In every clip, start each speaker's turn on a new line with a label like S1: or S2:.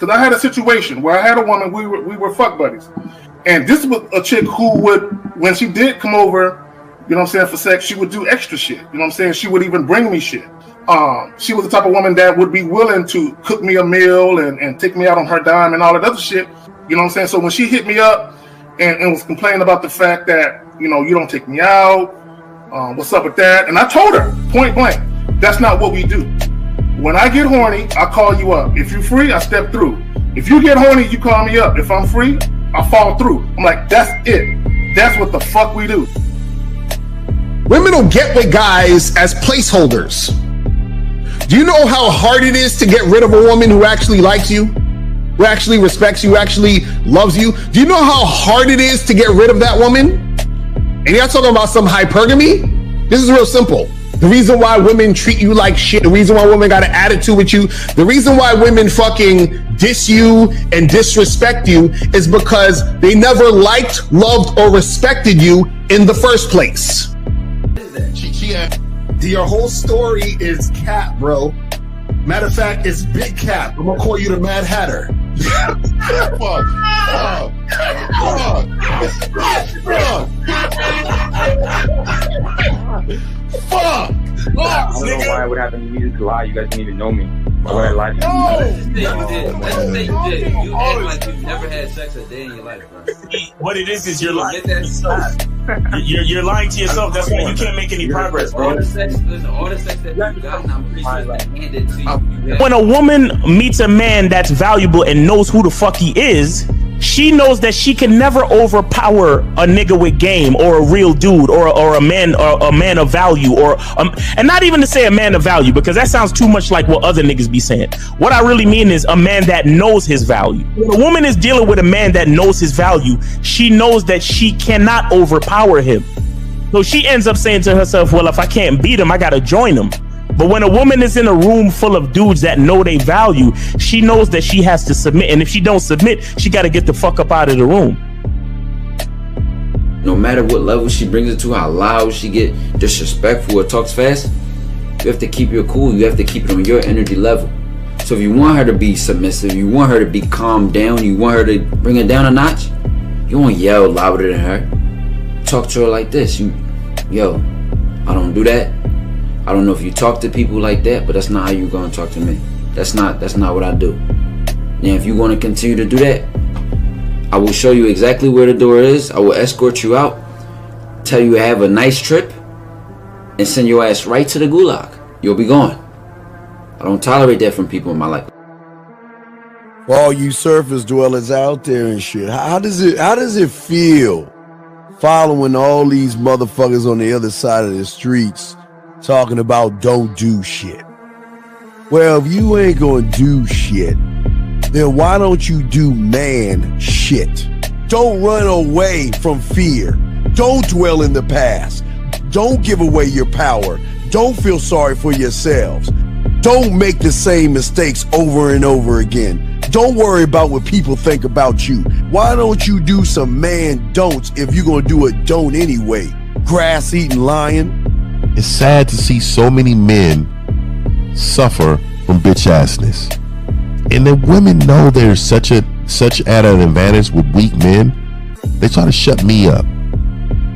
S1: Because I had a situation where I had a woman, we were fuck buddies. And this was a chick who would, when she did come over, you know what I'm saying, for sex, she would do extra shit. You know what I'm saying? She would even bring me shit. She was the type of woman that would be willing to cook me a meal and take me out on her dime and all that other shit. You know what I'm saying? So when she hit me up and was complaining about the fact that, you know, you don't take me out, what's up with that? And I told her, point blank, that's not what we do. When I get horny, I call you up. If you're free, I step through. If you get horny, you call me up. If I'm free, I fall through. I'm like, that's it. That's what the fuck we do.
S2: Women don't get with guys as placeholders. Do you know how hard it is to get rid of a woman who actually likes you, who actually respects you, who actually loves you? Do you know how hard it is to get rid of that woman? And you're not talking about some hypergamy? This is real simple. The reason why women treat you like shit, the reason why women got an attitude with you, the reason why women fucking diss you and disrespect you is because they never liked, loved, or respected you in the first place. Your whole story is cap, bro. Matter of fact, it's big cap. I'm gonna call you the Mad Hatter. Fuck!
S3: I don't know why it would happen to me to lie. You guys didn't even know me. Why would I lie to you?
S4: Let's say you did. You act like you've never had sex a day in your life, bro.
S5: What it is you're lying to yourself. You're lying to yourself. That's why you can't make any progress, bro.
S4: All the sex that you've gotten, I'm pretty sure it's handed to you.
S5: When a woman meets a man that's valuable and knows who the fuck he is, she knows that she can never overpower a nigga with game or a real dude or a man of value and not even to say a man of value, because that sounds too much like what other niggas be saying. What I really mean is a man that knows his value. When a woman is dealing with a man that knows his value, she knows that she cannot overpower him. So she ends up saying to herself, well, if I can't beat him, I gotta join him. But when a woman is in a room full of dudes that know they value, she knows that she has to submit. And if she don't submit, she got to get the fuck up out of the room.
S4: No matter what level she brings it to, how loud she get, disrespectful or talks fast, you have to keep your cool. You have to keep it on your energy level. So if you want her to be submissive, you want her to be calmed down, you want her to bring it down a notch, you won't yell louder than her. Talk to her like this. Yo, I don't do that. I don't know if you talk to people like that, but that's not how you gonna talk to me. That's not what I do. And if you want to continue to do that, I will show you exactly where the door is. I will escort you out, tell you have a nice trip, and send your ass right to the gulag. You'll be gone. I don't tolerate that from people in my life.
S6: For all you surface dwellers out there and shit, how does it feel following all these motherfuckers on the other side of the streets talking about don't do shit? Well, if you ain't gonna do shit, then why don't you do man shit? Don't run away from fear. Don't dwell in the past. Don't give away your power. Don't feel sorry for yourselves. Don't make the same mistakes over and over again. Don't worry about what people think about you. Why don't you do some man don'ts if you're gonna do a don't anyway? Grass-eating lion.
S7: It's sad to see so many men suffer from bitch assness, and the women know they're such at an advantage with weak men. They try to shut me up.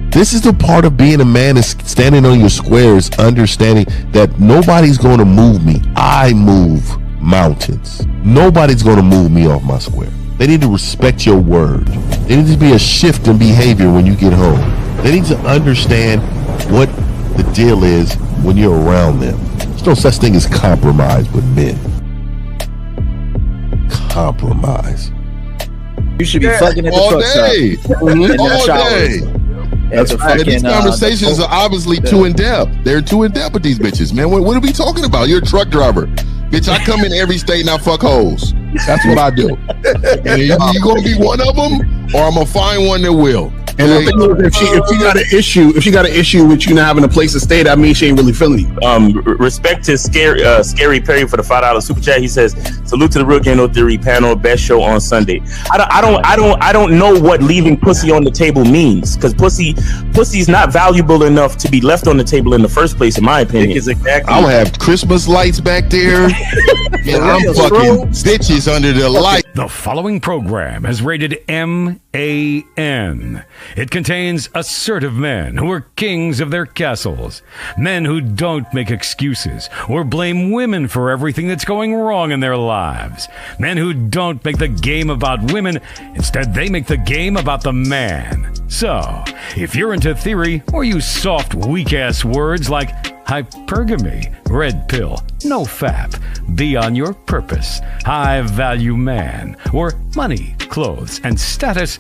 S7: This is the part of being a man, is standing on your squares, understanding that nobody's going to move me. I move mountains. Nobody's going to move me off my square. They need to respect your word. There needs to be a shift in behavior when you get home. They need to understand what the deal is when you're around them. There's no such thing as compromise with men. Compromise.
S8: You should be fucking at the
S7: all
S8: truck
S7: day.
S8: stop.
S7: All day. These conversations are obviously too in depth. They're too in depth with these bitches, man. What are we talking about? You're a truck driver. Bitch, I come in every state and I fuck hoes. That's what I do. And you gonna be one of them, or I'm gonna find one that will.
S2: And the thing is, if she got an issue with you not having a place to stay, that means she ain't really feeling you.
S5: Respect to Scary Perry for the $5 super chat. He says, "Salute to the Real Game No Theory panel, best show on Sunday." I don't know what leaving pussy on the table means, because pussy's not valuable enough to be left on the table in the first place, in my opinion.
S7: Exactly. I'll have Christmas lights back there, and I'm fucking bitches under the light.
S9: The following program is rated MAN. It contains assertive men who are kings of their castles, men who don't make excuses or blame women for everything that's going wrong in their lives, men who don't make the game about women, instead they make the game about the man. So, if you're into theory or use soft, weak-ass words like hypergamy, red pill, no fap, be on your purpose, high-value man, or money, clothes, and status,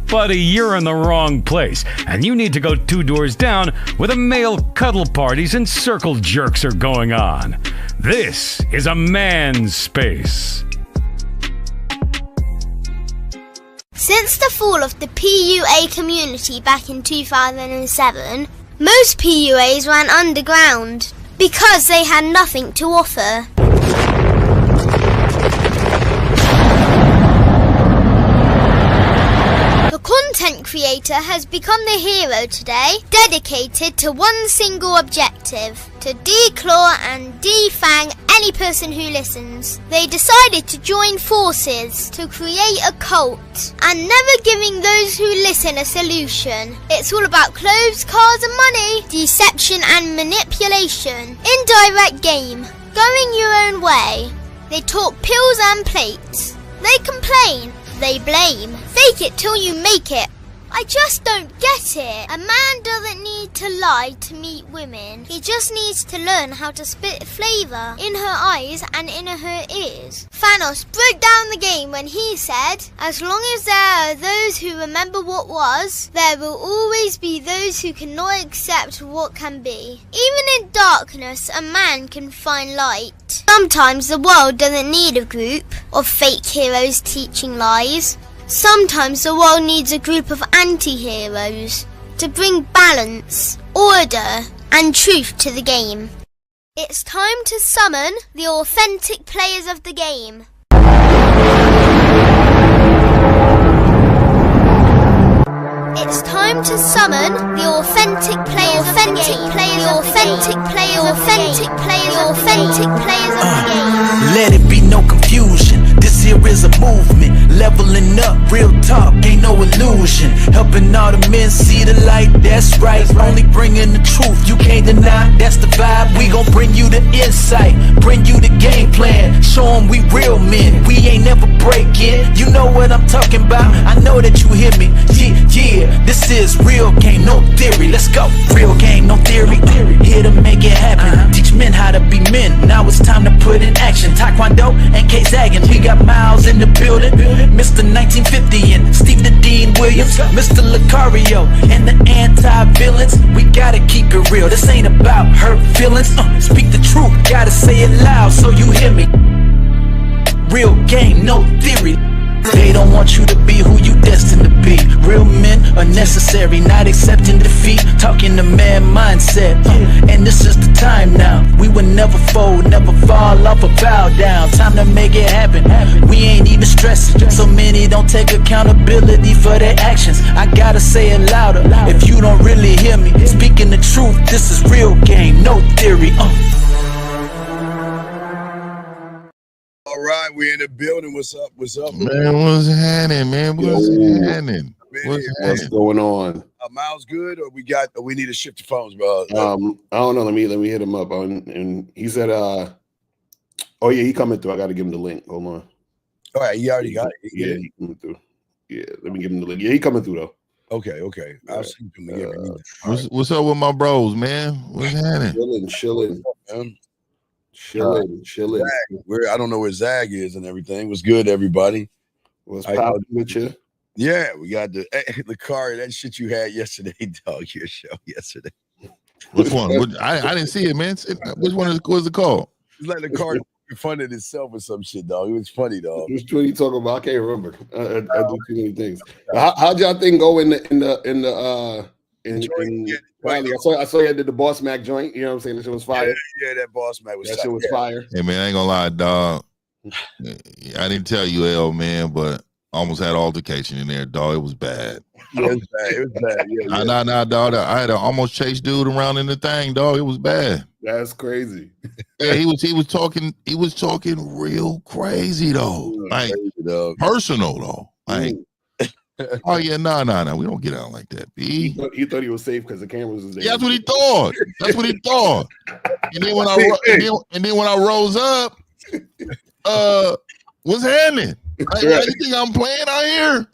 S9: buddy, you're in the wrong place, and you need to go 2 doors down where the male cuddle parties and circle jerks are going on. This is a man's space.
S10: Since the fall of the PUA community back in 2007, most PUAs ran underground because they had nothing to offer. The content creator has become the hero today, dedicated to one single objective: to declaw and defang any person who listens. They decided to join forces to create a cult, and never giving those who listen a solution. It's all about clothes, cars and money, deception and manipulation, indirect game, going your own way. They talk pills and plates. They complain. They blame. Fake it till you make it. I just don't get it. A man doesn't need to lie to meet women. He just needs to learn how to spit flavour in her eyes and in her ears. Thanos broke down the game when he said, "As long as there are those who remember what was, there will always be those who cannot accept what can be." Even in darkness, a man can find light. Sometimes the world doesn't need a group of fake heroes teaching lies. Sometimes the world needs a group of anti-heroes to bring balance, order, and truth to the game. It's time to summon the authentic players of the game. It's time to summon the authentic players of the game. The authentic players of the game.
S11: Let it be no confusion. This here is a movement. Leveling up, real talk, ain't no illusion. Helping all the men see the light, that's right. Only bringing the truth, you can't deny, that's the vibe. We gon' bring you the insight, bring you the game plan. Show them we real men, we ain't never breaking. You know what I'm talking about, I know that you hear me. Yeah, this is real game, no theory. Let's go, real game, no theory. Here to make it happen, teach men how to be men. Now it's time to put in action. Taekwondo and K-Zagging, we got Miles in the building. Mr. 1950 and Steve the Dean Williams, Mr. Lucario and the anti-villains. We gotta keep it real, this ain't about hurt feelings. Speak the truth, gotta say it loud so you hear me. Real game, no theory. They don't want you to be who you destined to be. Real men are necessary, not accepting defeat. Talking the man mindset, and this is the time now. We will never fold, never fall off or bow down. Time to make it happen. We ain't even stressing. So many don't take accountability for their actions. I gotta say it louder if you don't really hear me. Speaking the truth, this is real game, no theory.
S6: All right, we in the building. What's up? What's up,
S7: man? What's happening, man? What's happening?
S12: What's going on?
S6: Miles good, or we need to shift the phones, bro?
S12: I don't know. Let me hit him up. And he said, "Oh yeah, he coming through. I got to give him the link. Hold on."
S6: All right, he already got it.
S12: He coming through. Yeah, let me give him the link. Yeah, he coming through though.
S6: Okay. I'll see him again.
S7: What's up with my bros, man? What's happening?
S12: Chilling.
S6: I don't know where Zag is and everything. What's good, everybody?
S12: What's poppin' with you?
S6: Yeah, we got the car, that shit you had yesterday, dog. Your show yesterday.
S7: Which one? I didn't see it, man. Which one was it called?
S6: It's like the car fun of himself or some shit, dog. It was funny, dog.
S12: Which one you talking about? I can't remember. I do too many things. How'd y'all think go in Cali? I saw you did the Boss Mac joint. You know what I'm saying? That shit was fire.
S6: Yeah, that Boss Mac was.
S12: That shit was fire.
S7: Hey man, I ain't gonna lie, dog. I didn't tell you, L, man, but I almost had altercation in there, dog. It was bad.
S6: Yeah, it was bad. It was bad. Yeah.
S7: Nah, dog. I had to almost chase dude around in the thing, dog. It was bad.
S12: That's crazy.
S7: Yeah, he was talking real crazy though. Like personal though. Like, oh yeah, no. We don't get out like that. B.
S12: He thought he was safe because the cameras was there.
S7: Yeah, that's what he thought. And then when I rose up, what's happening? Like, you think I'm playing out here?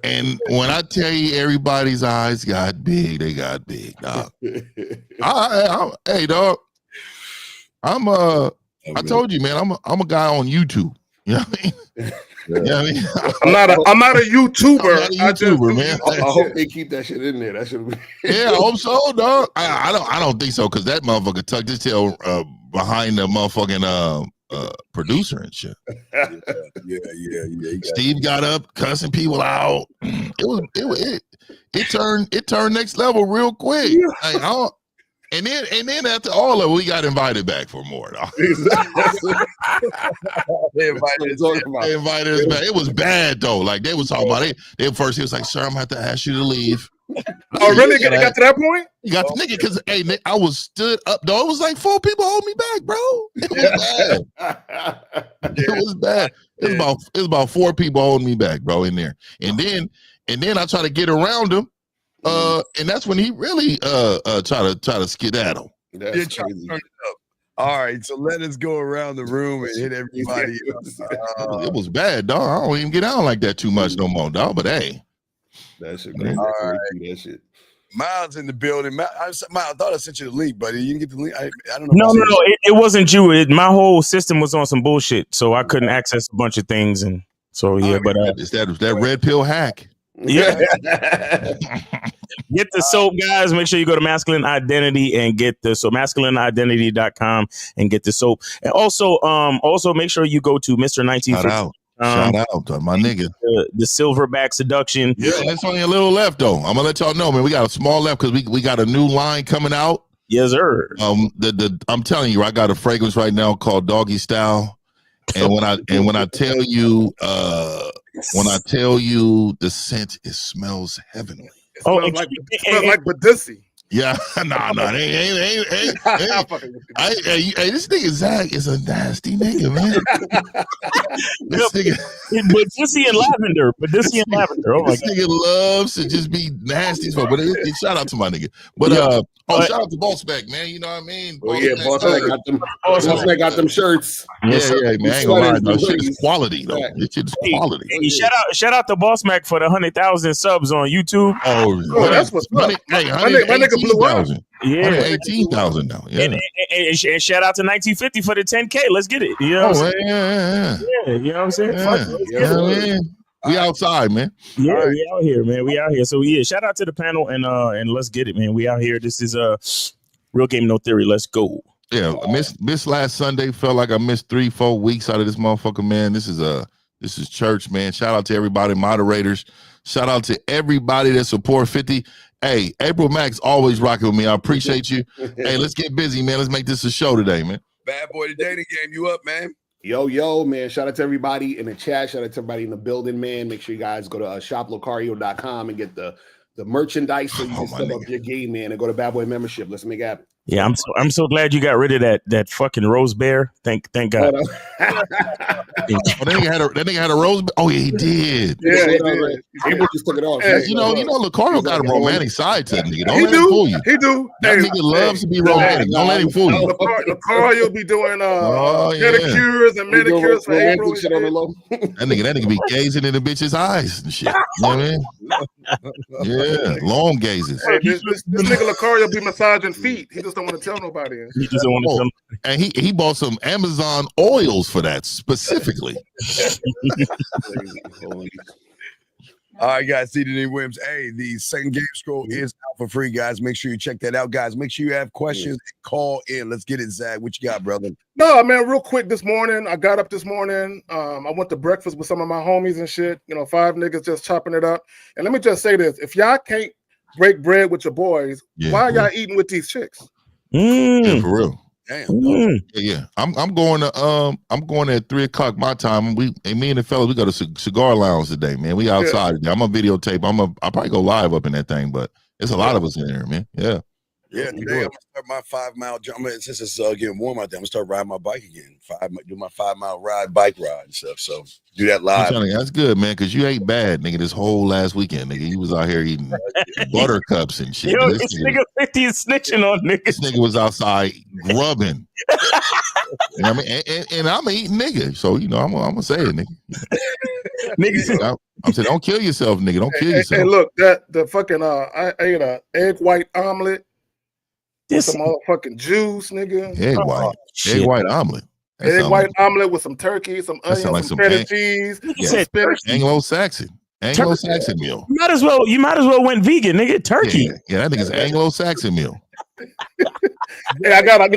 S7: And when I tell you everybody's eyes got big, they got big, dog. Hey, dog. I told you, man, I'm a guy on YouTube. You know what I mean? You know what I mean?
S1: I'm not a YouTuber.
S7: Man.
S12: I hope they keep that shit in there. That should be.
S7: Yeah, I hope so, dog. I don't think so, because that motherfucker tucked his tail behind the motherfucking producer and shit.
S6: Yeah.
S7: Steve got up cussing people out. It turned next level real quick. Like, and then after all of it, we got invited back for more.
S6: They invited
S7: us back. It was bad though. Like they was talking about it. He was like, "Sir, I'm gonna have to ask you to leave."
S1: Oh, really? It got to that point?
S7: You got the nigga because Nick, I was stood up, though. It was like 4 people hold me back, bro. It was bad. It was bad. It was about 4 people holding me back, bro, in there. And then I try to get around him. And that's when he really try to skedaddle.
S12: That's crazy.
S6: All right, so let us go around the room and hit everybody.
S7: It was bad, dog. I don't even get out like that too much no more, dog. But hey.
S12: That shit crazy.
S6: All right. That shit. Miles in the building. Miles, I thought I sent you the link, buddy. You didn't get the link. I don't know.
S5: No. It wasn't you. My whole system was on some bullshit, so I couldn't access a bunch of things, and so yeah. But
S7: it's that red pill hack.
S5: Yeah. Get the soap, guys. Make sure you go to Masculine Identity and get the soap. MasculineIdentity.com and get the soap. And also make sure you go to Mr. 1950.
S7: Shout out to my nigga.
S5: The Silverback Seduction.
S7: Yeah, there's only a little left though. I'm gonna let y'all know, man. We got a small left because we got a new line coming out.
S5: Yes, sir.
S7: I'm telling you, I got a fragrance right now called Doggy Style. And when I tell you the scent, it smells heavenly.
S1: It smells like Badissi.
S7: Yeah, nah, ain't. Hey, this nigga Zach is a nasty nigga, man. This nigga,
S5: Badissi and lavender. Oh my god,
S7: this nigga loves to just be nasty. But shout out to my nigga. But shout out to Boss Mac, man. You know what I mean?
S12: Boss Mac got them shirts.
S7: Yeah, man. I ain't gonna lie, though. Shit is quality, though. This shit is quality.
S5: Hey, shout out to Boss Mac for the 100,000 subs on YouTube.
S7: Oh,
S1: that's what's up.
S12: My nigga blew up.
S5: Yeah,
S7: 18,000 now. Yeah,
S5: and shout out to 1950 for the 10K. Let's get it. You know what I'm saying?
S7: Yeah.
S5: You know what I'm saying?
S7: Man. We outside, man.
S5: Yeah, right. We out here, man. We out here. So yeah, shout out to the panel and let's get it, man. We out here. This is Real Game No Theory. Let's go.
S7: Yeah, missed last Sunday. Felt like I missed 3-4 weeks out of this motherfucker, man. This is church, man. Shout out to everybody, moderators. Shout out to everybody that support 50. Hey, April Max always rocking with me. I appreciate you. Hey, let's get busy, man. Let's make this a show today, man.
S6: Bad boy, the dating game. You up, man?
S12: Yo, man. Shout out to everybody in the chat. Shout out to everybody in the building, man. Make sure you guys go to shoplocario.com and get the merchandise so you can step up your game, man, and go to Bad Boy membership. Let's make it happen.
S5: Yeah, I'm so glad you got rid of that fucking rose bear. Thank God.
S7: That nigga had a rose bear. Oh yeah, he did.
S12: Yeah, he did. He just took it off.
S7: Hey, you know, Lucario got a romantic side to that nigga. Don't let him fool you.
S1: He do.
S7: That nigga loves to be romantic. Don't let him fool you.
S1: Lucario be doing pedicures and manicures for April.
S7: That nigga be gazing in the bitch's eyes and shit. You know what I mean? Yeah, long gazes.
S1: Hey, this nigga Lucario be massaging feet. He just don't want to tell nobody.
S5: He just don't want to tell.
S7: And he bought some Amazon oils for that specifically.
S6: All right, guys. CDD Williams. Hey, the second game scroll is out for free, guys. Make sure you check that out, guys. Make sure you have questions. Call in. Let's get it, Zach. What you got, brother?
S1: No, man, real quick this morning. I got up this morning. I went to breakfast with some of my homies and shit. 5 niggas just chopping it up. And let me just say this. If y'all can't break bread with your boys, why are y'all eating with these chicks?
S7: Yeah, for real.
S6: Damn.
S7: Yeah. I'm going at 3:00 my time. Me and the fellas, we go to cigar lounge today, man. We outside today. I'm gonna videotape. I'll probably go live up in that thing, but it's a lot of us in there, man. Yeah.
S6: Yeah, today I'm gonna start my 5-mile jump. Since it's getting warm out there, I'm gonna start riding my bike again. Do my 5-mile bike ride and stuff. So do that live.
S7: That's good, man, because you ate bad, nigga, this whole last weekend, nigga. You was out here eating buttercups and shit.
S5: Yo, this nigga 50 is snitching on niggas.
S7: This nigga was outside grubbing. And I'm eating nigga. So, I'm gonna say it, nigga.
S5: Niggas.
S7: I'm saying, don't kill yourself, nigga. Don't kill yourself.
S1: Hey, look, the fucking I ate an egg white omelet. Some motherfucking juice, nigga.
S7: Egg white omelet.
S1: Egg white omelet with some turkey, some onions, some feta cheese, spinach.
S7: Anglo-Saxon meal.
S5: You might as well went vegan, nigga. Turkey.
S7: Yeah, that nigga's Anglo-Saxon meal.
S1: Hey, I gotta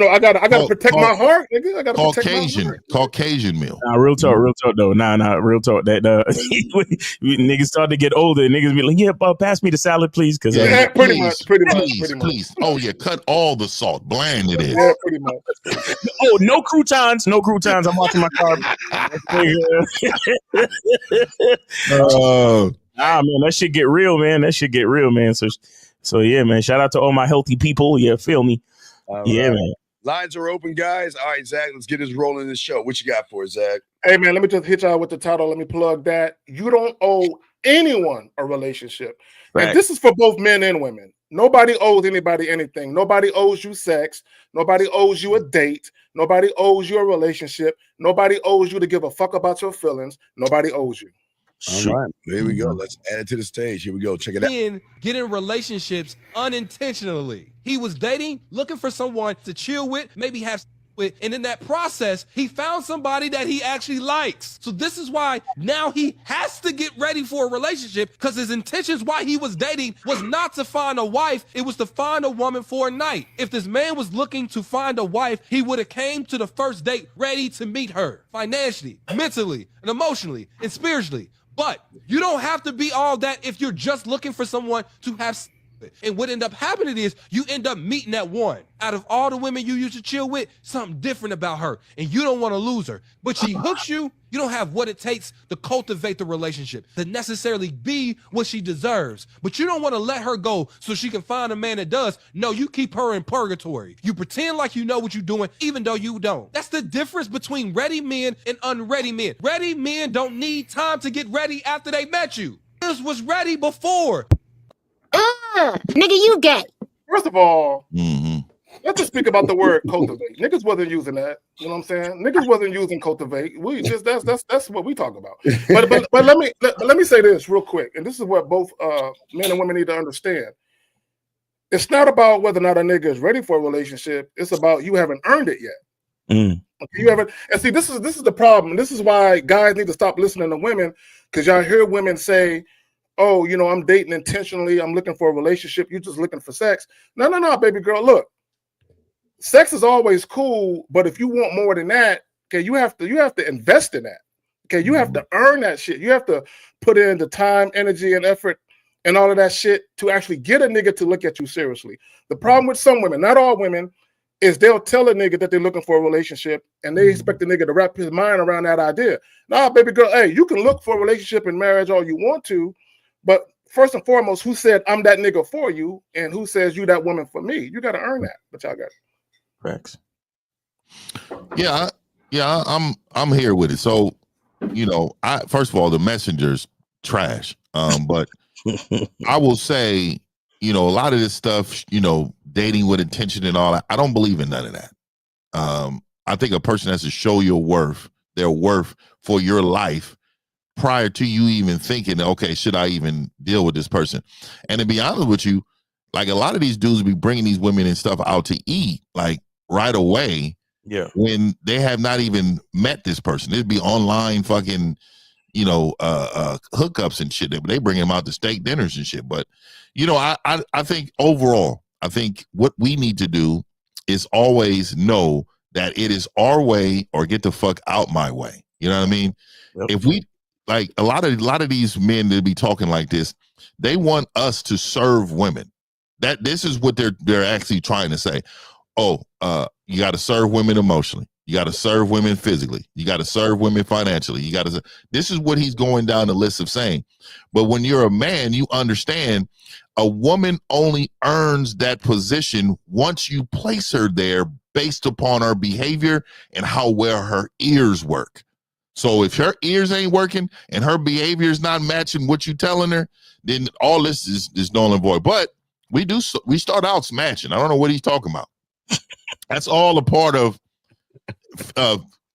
S1: protect my heart, nigga. I gotta protect my heart.
S7: Caucasian meal.
S5: Nah, real talk though. Nah, real talk. That niggas start to get older. Niggas be like, pass me the salad, please. Cause
S1: pretty much.
S7: Please. Oh yeah, cut all the salt. Bland it is.
S1: Yeah, pretty much.
S5: Oh, no croutons. I'm watching my carb. Nah, man, that shit get real, man. So yeah, man. Shout out to all my healthy people. Yeah, feel me. Man.
S6: Lines are open, guys. All right, Zach, let's get this rolling this show. What you got for us, Zach?
S1: Hey, man, let me just hit y'all with the title. Let me plug that. You don't owe anyone a relationship. Right. And this is for both men and women. Nobody owes anybody anything. Nobody owes you sex. Nobody owes you a date. Nobody owes you a relationship. Nobody owes you to give a fuck about your feelings. Nobody owes you.
S6: All right, there we go. Let's add it to the stage. Here we go. Check it out.
S13: Get in relationships unintentionally. He was dating, looking for someone to chill with, maybe have with, and in that process, he found somebody that he actually likes. So this is why now he has to get ready for a relationship, because his intentions while he was dating was not to find a wife, it was to find a woman for a night. If this man was looking to find a wife, he would have came to the first date ready to meet her financially, mentally, and emotionally, and spiritually. But you don't have to be all that if you're just looking for someone to have sex with. And what end up happening is you end up meeting that one. Out of all the women you used to chill with, something different about her. And you don't want to lose her. But she hooks you. You don't have what it takes to cultivate the relationship, to necessarily be what she deserves. But you don't want to let her go so she can find a man that does. No, you keep her in purgatory. You pretend like you know what you're doing, even though you don't. That's the difference between ready men and unready men. Ready men don't need time to get ready after they met you. This was ready before.
S10: Nigga, you gay.
S1: First of all, let's just speak about the word cultivate. Niggas wasn't using that. You know what I'm saying? Niggas wasn't using cultivate. We just that's what we talk about. But let me say this real quick, and this is what both men and women need to understand. It's not about whether or not a nigga is ready for a relationship. It's about you haven't earned it yet. Okay, you haven't. And see, this is the problem. This is why guys need to stop listening to women, because y'all hear women say, oh, I'm dating intentionally. I'm looking for a relationship. You're just looking for sex. No, baby girl. Look, sex is always cool, but if you want more than that, okay, you have to invest in that. Okay, you have to earn that shit. You have to put in the time, energy, and effort, and all of that shit to actually get a nigga to look at you seriously. The problem with some women, not all women, is they'll tell a nigga that they're looking for a relationship, and they expect the nigga to wrap his mind around that idea. Nah, baby girl, hey, you can look for a relationship and marriage all you want to, but first and foremost, who said I'm that nigga for you, and who says you that woman for me? You got to earn that. But y'all got it.
S5: Facts.
S7: Yeah, I'm here with it. So, first of all, the messenger's trash. But I will say, a lot of this stuff, dating with intention and all that, I don't believe in none of that. I think a person has to show their worth for your life prior to you even thinking, okay, should I even deal with this person? And to be honest with you, like, a lot of these dudes be bringing these women and stuff out to eat, like, right away.
S5: Yeah.
S7: When they have not even met this person. It'd be online fucking, hookups and shit. They bring him out to steak dinners and shit. But I think overall, I think what we need to do is always know that it is our way or get the fuck out my way. You know what I mean? Yep. If we like a lot of these men that be talking like this, they want us to serve women. That this is what they're actually trying to say. Oh, you got to serve women emotionally. You got to serve women physically. You got to serve women financially. You got to. This is what he's going down the list of saying. But when you're a man, you understand a woman only earns that position once you place her there based upon her behavior and how well her ears work. So if her ears ain't working and her behavior is not matching what you're telling her, then all this is null and void. But we start out smashing. I don't know what he's talking about. That's all a part of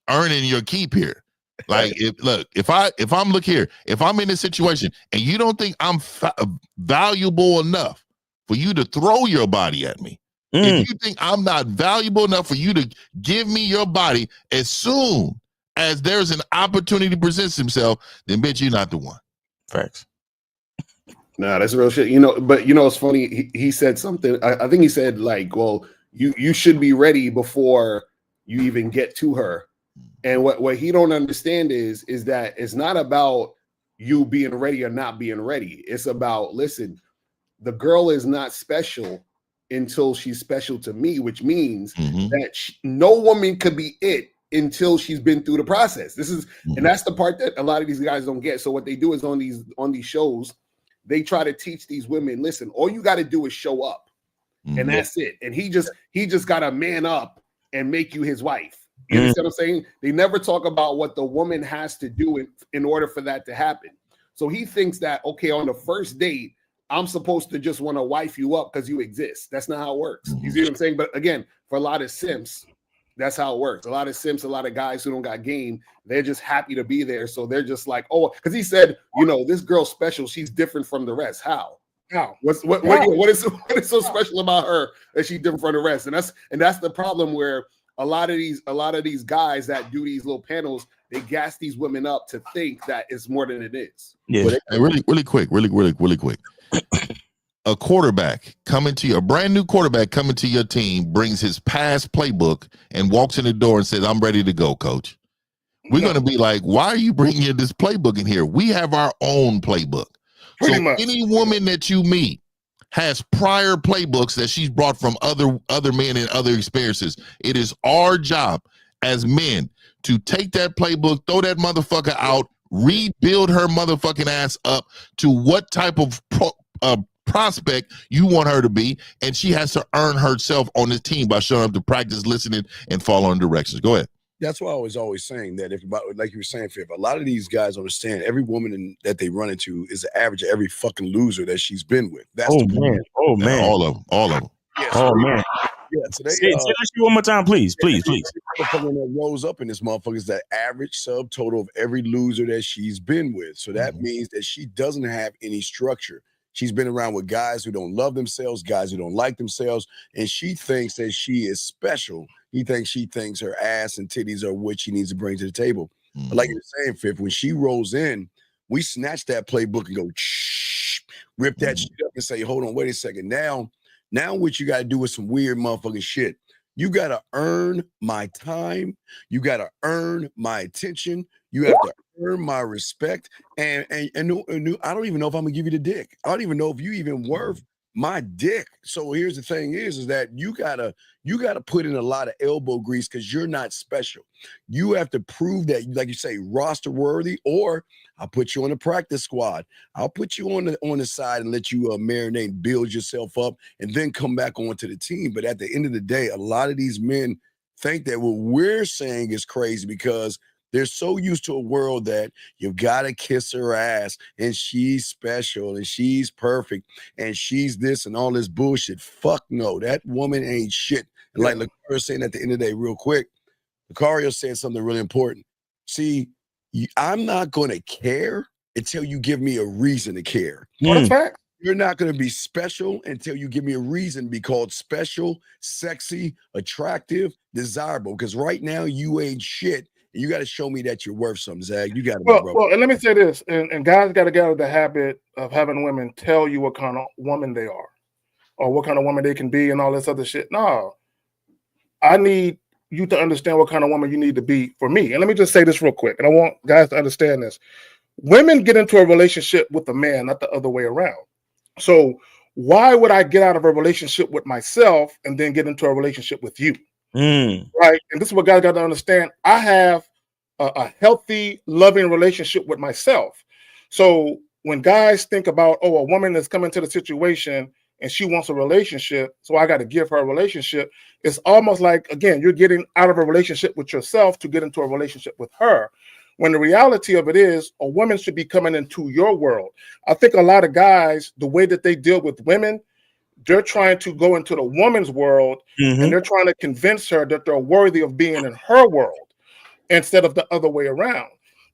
S7: earning your keep here. Like if I'm in this situation and you don't think I'm valuable enough for you to throw your body at me, if you think I'm not valuable enough for you to give me your body as soon as there's an opportunity presents himself, then bitch, you're not the one.
S5: Facts.
S12: Nah, that's real shit. But it's funny. He said something. I think he said like, well, you should be ready before you even get to her. And what he don't understand is that it's not about you being ready or not being ready. It's about, listen, the girl is not special until she's special to me, which means that no woman could be it until she's been through the process. And that's the part that a lot of these guys don't get. So what they do is on these shows, they try to teach these women, listen, all you got to do is show up, and that's it. And he just got to man up and make you his wife. You understand what I'm saying? They never talk about what the woman has to do in order for that to happen. So he thinks that, okay, on the first date, I'm supposed to just want to wife you up because you exist. That's not how it works. You see what I'm saying? But again, for a lot of simps, that's how it works. A lot of simps, a lot of guys who don't got game, they're just happy to be there. So they're just like, oh, because he said, this girl's special. She's different from the rest. How? What is so special about her that she's different from the rest? And that's the problem where a lot of these guys that do these little panels, they gas these women up to think that it's more than it is.
S7: Yeah. Really quick. A brand new quarterback coming to your team brings his past playbook and walks in the door and says, I'm ready to go, coach. We're going to be like, why are you bringing this playbook in here? We have our own playbook. Pretty much. Any woman that you meet has prior playbooks that she's brought from other men and other experiences. It is our job as men to take that playbook, throw that motherfucker out, rebuild her motherfucking ass up to what type of prospect you want her to be, and she has to earn herself on this team by showing up to practice, listening, and following directions. Go ahead.
S6: That's why I was always saying that like you were saying, Fif, a lot of these guys understand every woman that they run into is the average of every fucking loser that she's been with. That's
S5: man.
S7: All of them.
S6: Yeah,
S5: oh man.
S6: Yeah, today.
S5: Say that shit one more time, please. Please.
S6: Motherfucker that rose up in this motherfucker is the average subtotal of every loser that she's been with. So that means that she doesn't have any structure. She's been around with guys who don't love themselves, guys who don't like themselves, and she thinks that she is special. She thinks her ass and titties are what she needs to bring to the table. But like you're saying, Fif, when she rolls in, we snatch that playbook and go, rip that shit up and say, hold on, wait a second. Now what you got to do is some weird motherfucking shit. You got to earn my time. You got to earn my attention. You have to earn my respect. And I don't even know if I'm gonna give you the dick. I don't even know if you even worth my dick. So here's the thing is that you gotta put in a lot of elbow grease because you're not special. You have to prove that, like you say, roster worthy, or I'll put you on the practice squad. I'll put you on the side and let you marinate, build yourself up, and then come back onto the team. But at the end of the day, a lot of these men think that what we're saying is crazy because they're so used to a world that you've got to kiss her ass and she's special and she's perfect and she's this and all this bullshit. Fuck no, that woman ain't shit. And like Lucario saying at the end of the day, real quick, Lucario said something really important. See, I'm not going to care until you give me a reason to care.
S12: That's fact.
S6: You're not going to be special until you give me a reason to be called special, sexy, attractive, desirable. Because right now you ain't shit. You got to show me that you're worth something, Zach. You got to,
S1: well, and let me say this, and guys got to get out of the habit of having women tell you what kind of woman they are, or what kind of woman they can be, and all this other shit. No, I need you to understand what kind of woman you need to be for me. And let me just say this real quick, and I want guys to understand this. Women get into a relationship with a man, not the other way around. So why would I get out of a relationship with myself and then get into a relationship with you? Right? And this is what guys got to understand. I have a healthy, loving relationship with myself. So when guys think about, oh, a woman is coming to the situation and she wants a relationship, so I got to give her a relationship, it's almost like, again, you're getting out of a relationship with yourself to get into a relationship with her. When the reality of it is, a woman should be coming into your world. I think a lot of guys, the way that they deal with women, they're trying to go into the woman's world, and they're trying to convince her that they're worthy of being in her world instead of the other way around.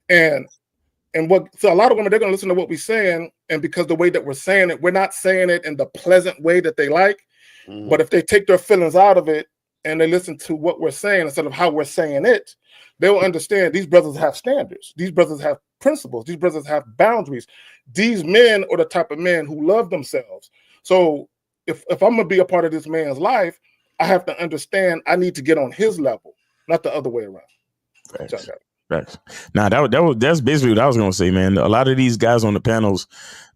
S1: So a lot of women, they're going to listen to what we're saying, and because the way that we're saying it, we're not saying it in the pleasant way that they like. But if they take their feelings out of it and they listen to what we're saying instead of how we're saying it, they will understand these brothers have standards. These brothers have principles. These brothers have boundaries. These men are the type of men who love themselves. So if I'm going to be a part of this man's life, I have to understand I need to get on his level, not the other way around.
S5: Facts. Now that's basically what I was going to say, man. A lot of these guys on the panels,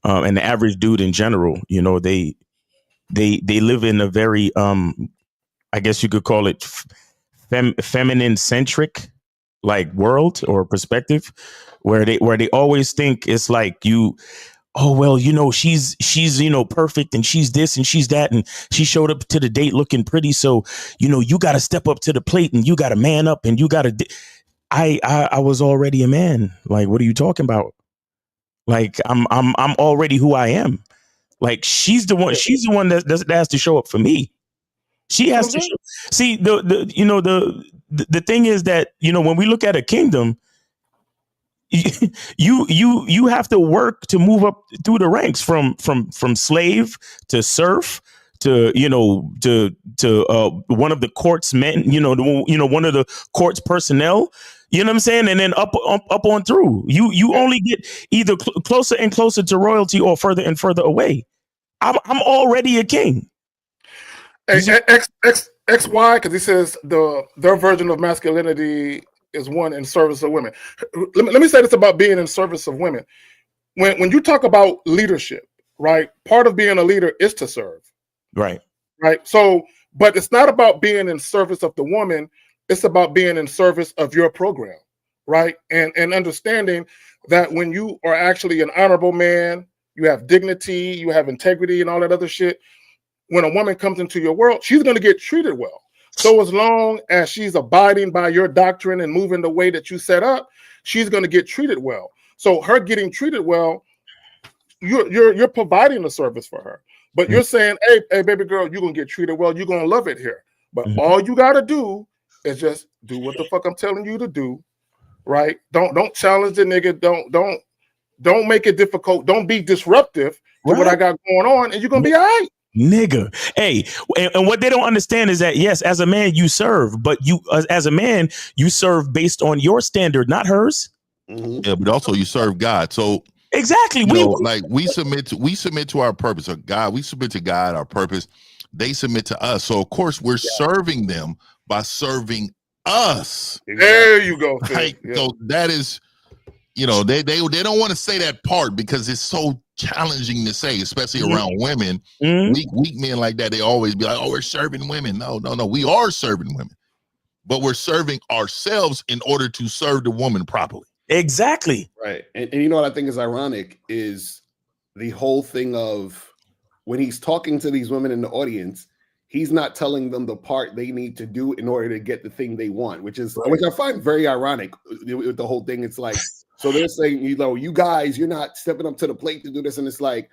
S5: and the average dude in general, you know, they live in a very, I guess you could call it feminine centric, like world or perspective, where they always think it's like you, oh well, you know, she's you know, perfect, and she's this and she's that, and she showed up to the date looking pretty, so you know, you got to step up to the plate and you got to man up and you got to. I was already a man. Like, what are you talking about? Like, I'm already who I am. Like, she's the one that has to show up for me. She has to show. See, the thing is that, you know, when we look at a kingdom, you have to work to move up through the ranks from slave to serf to, you know, to one of the court's men, one of the court's personnel. You know what I'm saying? And then up on through. You only get either closer and closer to royalty or further and further away. I'm already a king.
S1: XY, because he says their version of masculinity is one in service of women. Let me say this about being in service of women. When you talk about leadership, right? Part of being a leader is to serve.
S5: Right.
S1: So, but it's not about being in service of the woman. It's about being in service of your program, right? And understanding that when you are actually an honorable man, you have dignity, you have integrity, and all that other shit. When a woman comes into your world, she's going to get treated well. So as long as she's abiding by your doctrine and moving the way that you set up, she's going to get treated well. So her getting treated well, you're providing a service for her. But you're saying, hey, baby girl, you're going to get treated well. You're going to love it here. But all you got to do is just do what the fuck I'm telling you to do, right? Don't challenge the nigga. Don't make it difficult. Don't be disruptive to what I got going on, and you're going to be all right.
S5: Nigga. Hey, and what they don't understand is that, yes, as a man, you serve, but you, as a man, you serve based on your standard, not hers.
S7: Yeah, but also you serve God. So
S5: exactly,
S7: we submit to our purpose. Or God, we submit to God, our purpose. They submit to us. So of course we're serving them by serving us.
S1: There you go.
S7: Right? Yeah. So that is, you know, they don't want to say that part because it's so challenging to say, especially around women. Weak men like that, they always be like, oh, we're serving women. No, we are serving women, but we're serving ourselves in order to serve the woman properly.
S5: Exactly.
S12: Right. And you know what I think is ironic is the whole thing of when he's talking to these women in the audience, he's not telling them the part they need to do in order to get the thing they want, which I find very ironic with the whole thing. It's like, so they're saying, you know, you guys, you're not stepping up to the plate to do this. And it's like,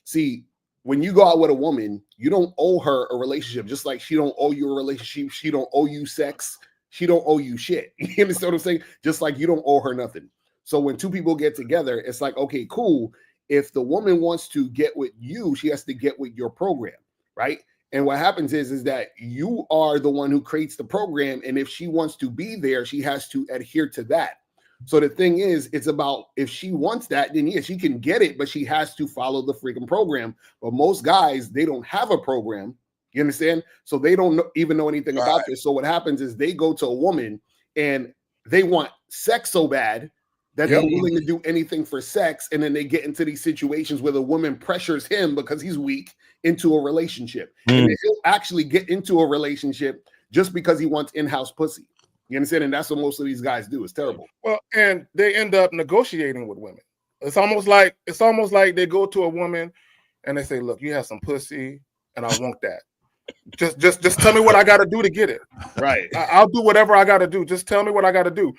S12: see, when you go out with a woman, you don't owe her a relationship, just like she don't owe you a relationship. She don't owe you sex. She don't owe you shit. You understand what I'm saying? Just like you don't owe her nothing. So when two people get together, it's like, okay, cool. If the woman wants to get with you, she has to get with your program, right? And what happens is that you are the one who creates the program. And if she wants to be there, she has to adhere to that. So the thing is, it's about if she wants that, then yeah, she can get it, but she has to follow the freaking program. But most guys, they don't have a program. You understand? So they don't even know anything about this. So what happens is they go to a woman and they want sex so bad that they're willing to do anything for sex. And then they get into these situations where the woman pressures him because he's weak into a relationship. And then he'll actually get into a relationship just because he wants in-house pussy. You understand? And that's what most of these guys do. It's terrible.
S1: Well, and they end up negotiating with women. It's almost like they go to a woman and they say, "Look, you have some pussy, and I want that. Just tell me what I got to do to get it.
S12: Right?
S1: I'll do whatever I got to do. Just tell me what I got to do."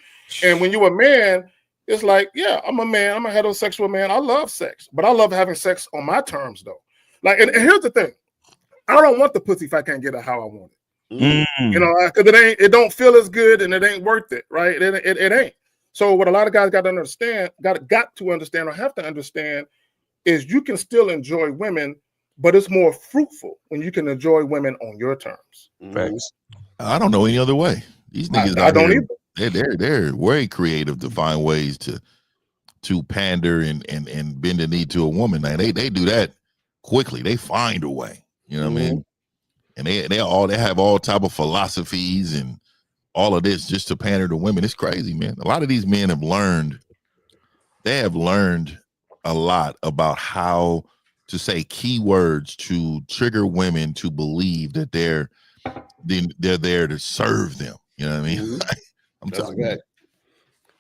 S1: And when you're a man, it's like, yeah, I'm a man. I'm a heterosexual man. I love sex, but I love having sex on my terms, though. Like, and here's the thing: I don't want the pussy if I can't get it how I want it. You know, because it don't feel as good and it ain't worth it, right? It ain't. So what a lot of guys got to understand or have to understand is you can still enjoy women, but it's more fruitful when you can enjoy women on your terms.
S7: I don't know any other way. These niggas
S1: I don't either.
S7: They're very creative to find ways to pander and bend the knee to a woman. Now they do that quickly. They find a way. You know what I mean? And they have all type of philosophies and all of this just to pander to women. It's crazy, man. A lot of these men have learned a lot about how to say keywords to trigger women to believe that they're there to serve them. You know what I mean? I'm telling you.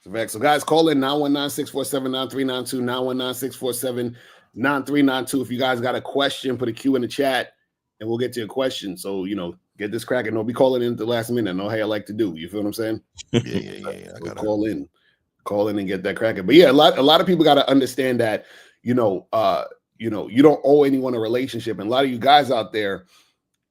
S12: So guys, call in 919-647-9392, 919-647-9392. If you guys got a question, put a Q in the chat and we'll get to your question. So, you know, get this cracking. Don't be calling in at the last minute. I know how I like to do. You feel what I'm saying?
S7: Yeah.
S12: I gotta call in and get that cracking. But yeah, a lot of people got to understand that, you don't owe anyone a relationship. And a lot of you guys out there,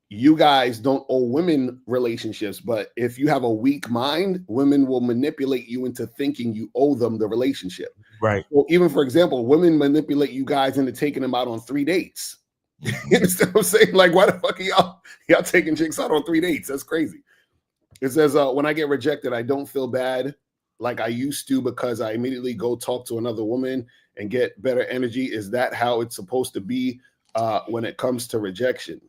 S12: you guys don't owe women relationships, but if you have a weak mind, women will manipulate you into thinking you owe them the relationship.
S5: Right.
S12: Well, even for example, women manipulate you guys into taking them out on 3 dates. You understand what I'm saying? Like, why the fuck are y'all taking chicks out on 3 dates? That's crazy. It says, when I get rejected, I don't feel bad like I used to because I immediately go talk to another woman and get better energy. Is that how it's supposed to be when it comes to rejection?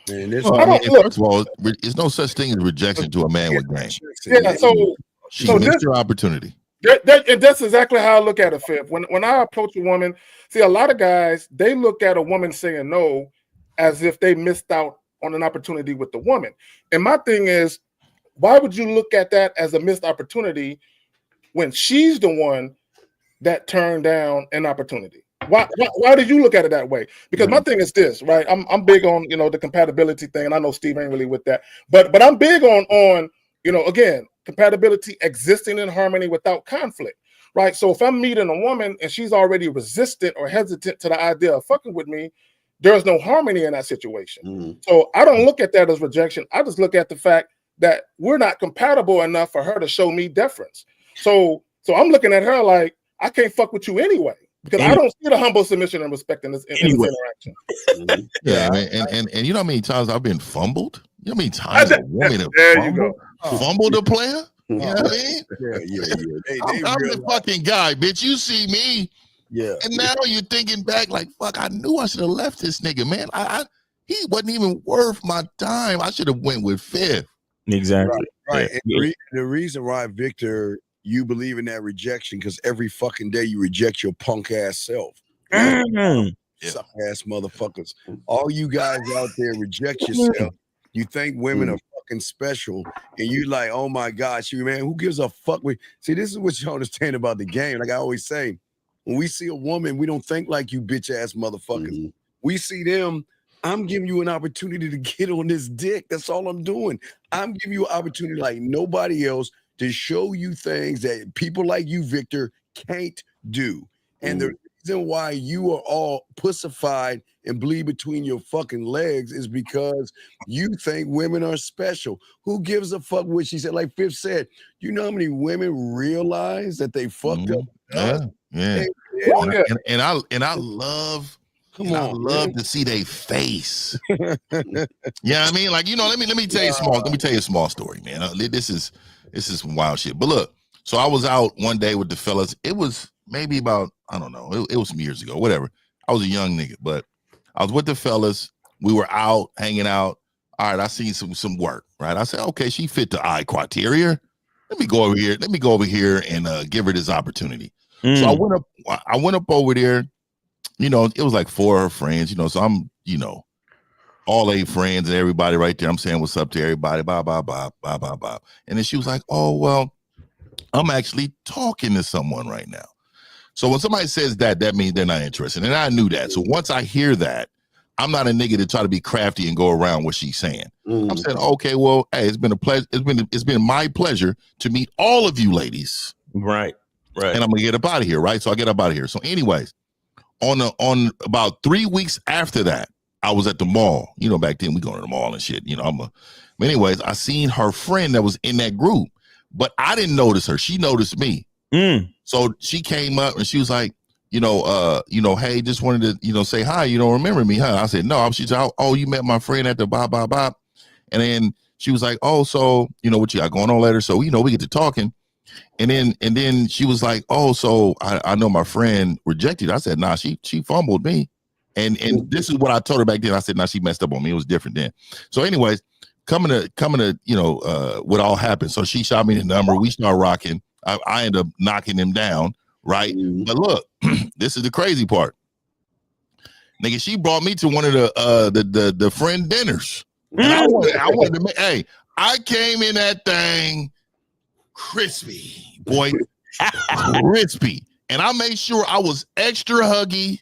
S7: Man, first of all, there's no such thing as rejection to a man with game.
S1: Yeah,
S7: she missed her opportunity.
S1: That's exactly how I look at it, Fifth. When I approach a woman, see, a lot of guys, they look at a woman saying no as if they missed out on an opportunity with the woman. And my thing is, why would you look at that as a missed opportunity when she's the one that turned down an opportunity? Why did you look at it that way? Because my thing is this, right? I'm big on, the compatibility thing, and I know Steve ain't really with that, but I'm big on again, compatibility existing in harmony without conflict, right? So if I'm meeting a woman and she's already resistant or hesitant to the idea of fucking with me, there's no harmony in that situation. So I don't look at that as rejection. I just look at the fact that we're not compatible enough for her to show me deference. So I'm looking at her like, I can't fuck with you anyway. Because I don't see the humble submission and respect in this interaction.
S7: Yeah, and you know how many times I've been fumbled? You know how many times a woman fumbled a player? You know what I mean? Yeah. I'm the fucking guy, bitch. You see me. Yeah. And now you're thinking back like, fuck, I knew I should have left this nigga, man. He wasn't even worth my time. I should have went with Fifth.
S5: Exactly.
S6: Right. And the reason why, Victor, you believe in that rejection because every fucking day you reject your punk ass self. Suck ass motherfuckers. All you guys out there reject yourself. You think women are fucking special, and you like, oh my gosh, man, who gives a fuck? See, this is what you understand about the game. Like I always say, when we see a woman, we don't think like you bitch ass motherfuckers. We see them. I'm giving you an opportunity to get on this dick. That's all I'm doing. I'm giving you an opportunity like nobody else to show you things that people like you, Victor, can't do. And the reason why you are all pussified and bleed between your fucking legs is because you think women are special. Who gives a fuck what she said? Like Fifth said, you know how many women realize that they fucked up?
S7: Yeah. And I love Come on, I love to see their face. Yeah, I mean, like, you know, let me tell you a small story, man. This is some wild shit. But look, so I was out one day with the fellas. It was maybe about, I don't know, it was some years ago, whatever. I was a young nigga, but I was with the fellas. We were out hanging out. All right, I seen some work, right? I said, okay, she fit the eye criteria. Let me go over here and give her this opportunity. So I went up over there. You know, it was like 4 of her friends, you know, so I'm, you know, all 8 friends and everybody right there. I'm saying what's up to everybody, blah, blah, blah, blah, blah, blah. And then she was like, oh, well, I'm actually talking to someone right now. So when somebody says that means they're not interested. And I knew that. So once I hear that, I'm not a nigga to try to be crafty and go around what she's saying. I'm saying, okay, well, hey, it's been a pleasure. It's been my pleasure to meet all of you ladies.
S5: Right.
S7: And I'm gonna get up out of here, right? So I get up out of here. So anyways, on about 3 weeks after that, I was at the mall. You know, back then we going to the mall and shit. You know, anyways, I seen her friend that was in that group, but I didn't notice her. She noticed me. So she came up and she was like, hey, just wanted to, you know, say hi. You don't remember me, huh? I said, no. She said, oh, you met my friend at the blah, blah, blah. And then she was like, oh, so, you know, what you got going on later? So, you know, we get to talking. And then she was like, oh, so I know my friend rejected. I said, nah, she fumbled me. And this is what I told her back then. I said, nah, she messed up on me. It was different then. So anyways, coming to, you know, what all happened. So she shot me the number. We start rocking. I end up knocking him down. Right. But look, this is the crazy part. Nigga, she brought me to one of the friend dinners. And I wanted to make, hey, I came in that thing crispy, boy. Crispy. And I made sure I was extra huggy,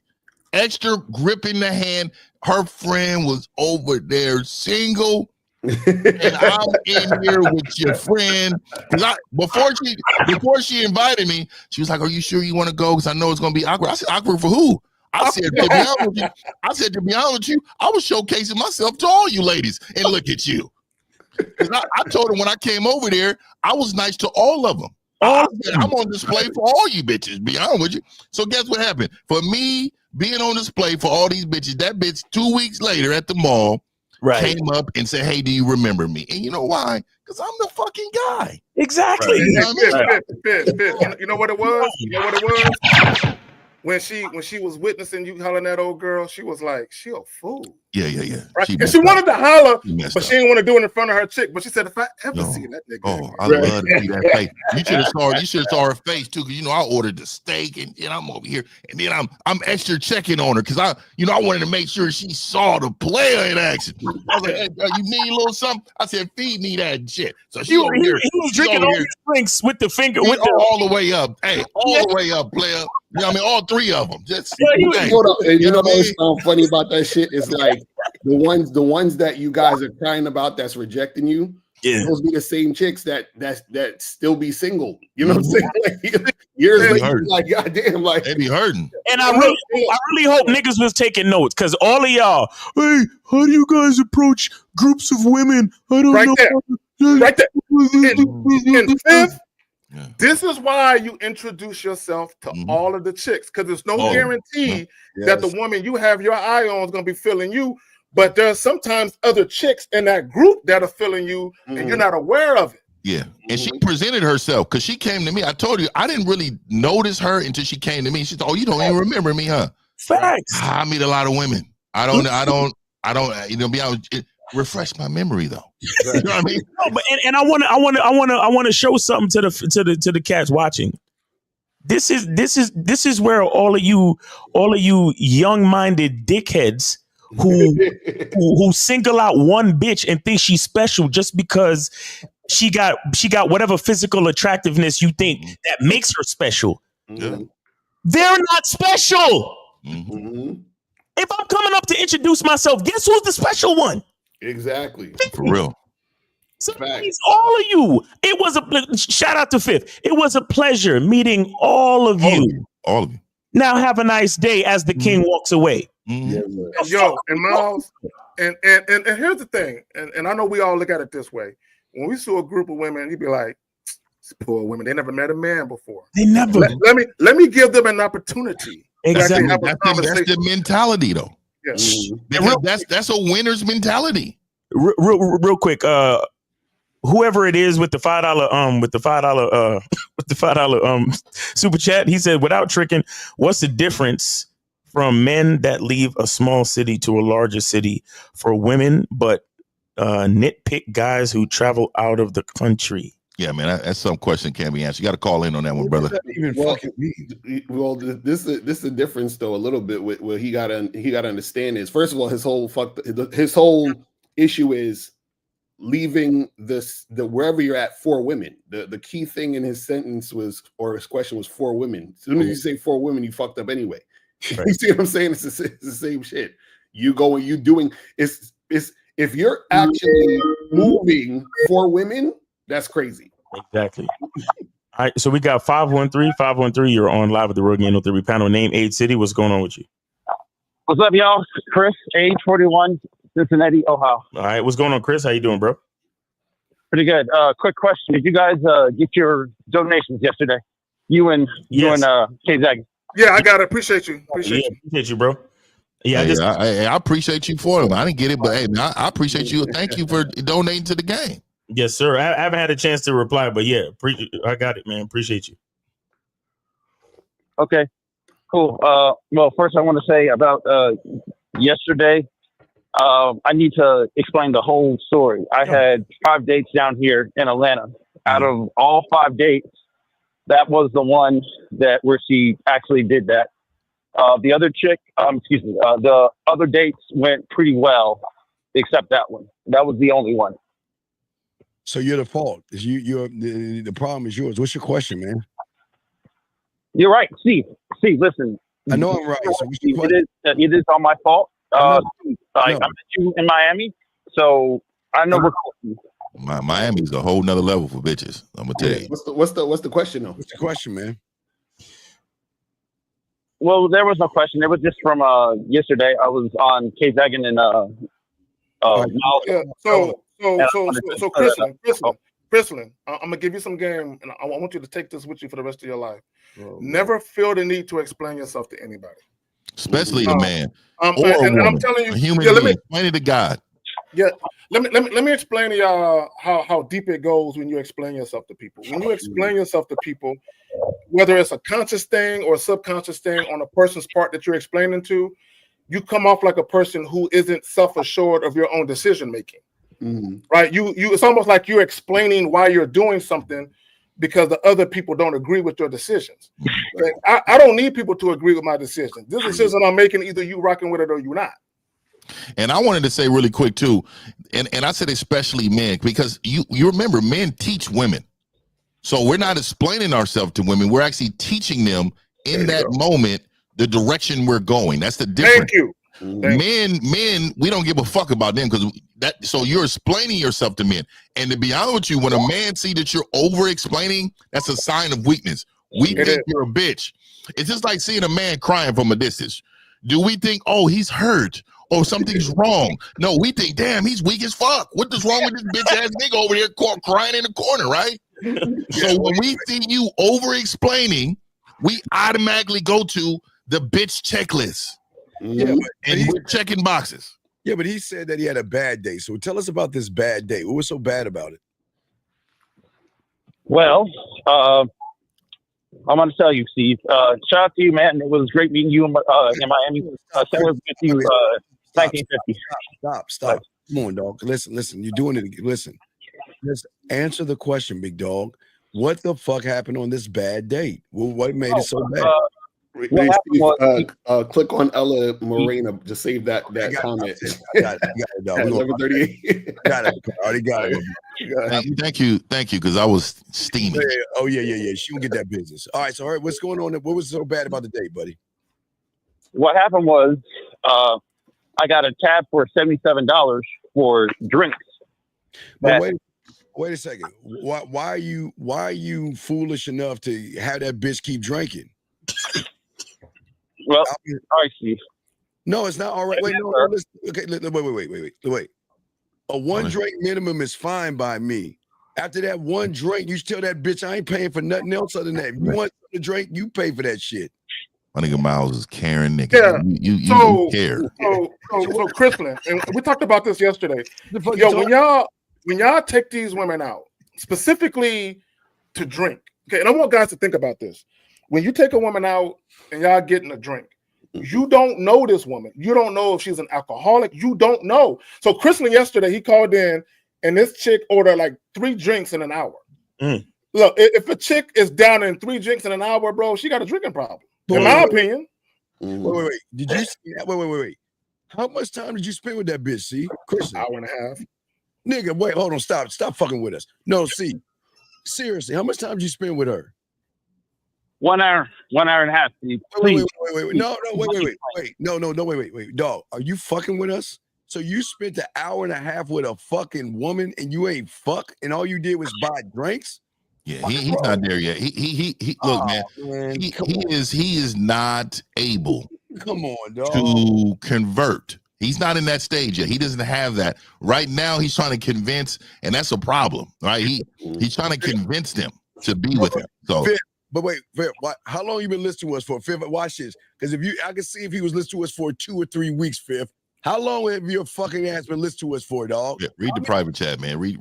S7: extra gripping the hand. Her friend was over there single. And I'm in here with your friend. Because before she invited me, she was like, are you sure you want to go? Because I know it's gonna be awkward. I said, awkward for who? I said, to be honest with you, I was showcasing myself to all you ladies. And look at you. Because I told her when I came over there, I was nice to all of them. I said, I'm on display for all you bitches, be honest with you. So guess what happened? For me being on display for all these bitches, that bitch 2 weeks later at the mall came up and said, hey, do you remember me? And you know why? Because I'm the fucking guy.
S5: Exactly.
S1: You know what it was? You know what it was? When she was witnessing you hollering at old girl, she was like, she a fool.
S7: Yeah.
S1: Right? She wanted to holler, but she didn't want to do it in front of her chick. But she said, if I ever see that nigga,
S7: I love to see that face. You should have saw her face too, because you know I ordered the steak and I'm over here, and then I'm extra checking on her because I wanted to make sure she saw the player in action. I was like, hey, you need a little something? I said, feed me that shit. So she over here.
S5: He was drinking all his drinks with the finger,
S7: all the way up. Hey, all the way up, player. You know what I mean? All 3 of them. Just
S12: hold up. And you know what's so funny about that shit is like the ones that you guys are crying about that's rejecting you. Yeah, those be the same chicks that still be single. You know what I'm saying? Like, years later, like goddamn, like
S7: they be hurting.
S5: And I really hope niggas was taking notes, because all of y'all, hey, how do you guys approach groups of women? I don't know.
S1: Right there. In fifth, this is why you introduce yourself to all of the chicks, because there's no guarantee that the woman you have your eye on is going to be feeling you. But there's sometimes other chicks in that group that are feeling you, and you're not aware of it.
S7: Yeah, and she presented herself because she came to me. I told you I didn't really notice her until she came to me. She said, "Oh, you don't even remember me, huh?"
S5: Facts.
S7: I meet a lot of women. I don't. You know, be honest. Refresh my memory though. You know what I mean?
S5: No, but and I want to show something to the cats watching. This is where all of you young-minded dickheads who single out one bitch and think she's special just because she got whatever physical attractiveness you think that makes her special.
S7: Yeah.
S5: They're not special. If I'm coming up to introduce myself, guess who's the special one?
S12: Exactly.
S7: For real.
S5: So it's all of you. It was a shout out to Fifth. It was a pleasure meeting all of you.
S7: All of you.
S5: Now have a nice day as the king walks away.
S1: Yo, and Miles, and here's the thing, and I know we all look at it this way. When we saw a group of women, you'd be like, poor women, they never met a man before.
S5: They never.
S1: Let me give them an opportunity.
S5: Exactly.
S1: Have a
S7: That's the mentality, though.
S1: Yes.
S7: Because that's a winner's mentality.
S5: Real quick, whoever it is with the $5 with the $5 super chat, he said, without tricking, what's the difference from men that leave a small city to a larger city for women, but nitpick guys who travel out of the country?
S7: Yeah, man, that's some question can't be answered. You got to call in on that one, brother.
S12: Well, this is the difference though a little bit with what he got to understand is, first of all, his whole issue is leaving the wherever you're at for women. The key thing in his sentence was, or his question was, for women. As soon as you say for women, you fucked up anyway. Right. You see what I'm saying? It's the same shit. If you're actually moving for women, that's crazy.
S5: Exactly. All right, so we got 513. You're on live with the Road Game 03 panel. Name, age, city. What's going on with you?
S14: What's up, y'all? Chris, age 41, Cincinnati, Ohio.
S5: All right, what's going on, Chris? How you doing, bro?
S14: Pretty good. Quick question: did you guys get your donations yesterday? You and K-Zag.
S1: Yeah, I got it. Appreciate you. Appreciate
S5: you, bro. Yeah,
S7: I appreciate you for them. I didn't get it, but hey, I appreciate you. Thank you for donating to the game.
S5: Yes, sir. I haven't had a chance to reply, but yeah, I got it, man. Appreciate you.
S14: Okay, cool. Well, first I want to say about yesterday. I need to explain the whole story. I had 5 dates down here in Atlanta. Out of all 5 dates, that was the one where she actually did that. The other chick, the other dates went pretty well, except that one. That was the only one.
S6: So you're the fault. The problem is yours. What's your question, man?
S14: You're right. Steve, listen.
S6: I know I'm right. So
S14: it is all my fault. I met you in Miami, so I know we're close.
S7: Miami's a whole nother level for bitches. I'm gonna tell you.
S12: What's the question though?
S6: What's the question, man?
S14: Well, there was no question. It was just from yesterday. I was on K-Zagan and
S1: So Chrislin, I'm gonna give you some game, and I want you to take this with you for the rest of your life. Never feel the need to explain yourself to anybody,
S7: especially a man or
S1: and
S7: a
S1: I'm telling you,
S7: a human being. Explain it to God.
S1: Yeah, let me explain to y'all how deep it goes when you explain yourself to people. When you explain yourself to people, whether it's a conscious thing or a subconscious thing on a person's part that you're explaining to, you come off like a person who isn't self-assured of your own decision making. Right? It's almost like you're explaining why you're doing something because the other people don't agree with your decisions. Like, I don't need people to agree with my decision. This decision I'm making, either you rocking with it or you not.
S7: And I wanted to say really quick too, and I said especially men, because you remember men teach women. So we're not explaining ourselves to women. We're actually teaching them in that moment the direction we're going. That's the difference.
S1: Thank you.
S7: Men, we don't give a fuck about them because so you're explaining yourself to men. And to be honest with you, when a man see that you're over explaining, that's a sign of weakness. We think you're a bitch. It's just like seeing a man crying from a distance. Do we think, oh, he's hurt? Oh, something's wrong? No, we think, damn, he's weak as fuck. What is wrong with this bitch ass nigga over here crying in the corner, right? So when we see you over explaining, we automatically go to the bitch checklist.
S6: Yeah,
S7: and we're checking boxes.
S6: Yeah, but he said that he had a bad day. So tell us about this bad day. What was so bad about it?
S14: Well, I'm going to tell you, Steve. Shout out to you, man. It was great meeting you in Miami. Similar with you, 1950.
S6: Stop. Come on, dog. Listen. You're doing it. Listen. Answer the question, big dog. What the fuck happened on this bad date? Well, what made it so bad?
S12: Click on Ella Morena to save that comment.
S6: I got it, dog. 11:38. Got it. I already got it.
S7: Thank you, because I was steaming.
S6: Yeah. She will get that business. All right. So, all right, what's going on? What was so bad about the date, buddy?
S14: What happened was, I got a tab for $77 for drinks.
S6: But wait a second. Why are you foolish enough to have that bitch keep drinking?
S14: Well, all right, Steve.
S6: No, it's not all right. Wait, no, listen. Okay, wait. A one drink minimum is fine by me. After that one drink, you tell that bitch I ain't paying for nothing else other than that. If you want to drink, you pay for that shit.
S7: My nigga Miles is caring, nigga.
S1: Yeah.
S7: You care.
S1: So Crispin, and we talked about this yesterday. Yo, when y'all take these women out, specifically to drink, okay, and I want guys to think about this. When you take a woman out and y'all getting a drink, you don't know this woman. You don't know if she's an alcoholic. You don't know. So Crispin yesterday, he called in and this chick ordered like 3 drinks in an hour. Look, if a chick is down in 3 drinks in an hour, bro, she got a drinking problem. In my opinion.
S6: Wait. Did you see that? Wait. How much time did you spend with that bitch, see? Crispin?
S1: Hour and a half.
S6: Nigga, wait, hold on, stop fucking with us. No, see, seriously, how much time did you spend with her?
S14: 1 hour, 1 hour and a half. Wait.
S6: No, wait. Dog, are you fucking with us? So you spent an hour and a half with a fucking woman and you ain't fuck, and all you did was buy drinks?
S7: Yeah, he's not there yet. He look, man. He is not able
S6: Come on, dog.
S7: to convert. He's not in that stage yet. He doesn't have that. Right now, he's trying to convince, and that's a problem, right? He's trying to convince them to be with him. So
S6: But wait, how long you been listening to us for, Fifth? Watch this. Because I can see if he was listening to us for 2 or 3 weeks, Fifth. How long have your fucking ass been listening to us for, dog?
S7: Yeah, read the private chat, man. Read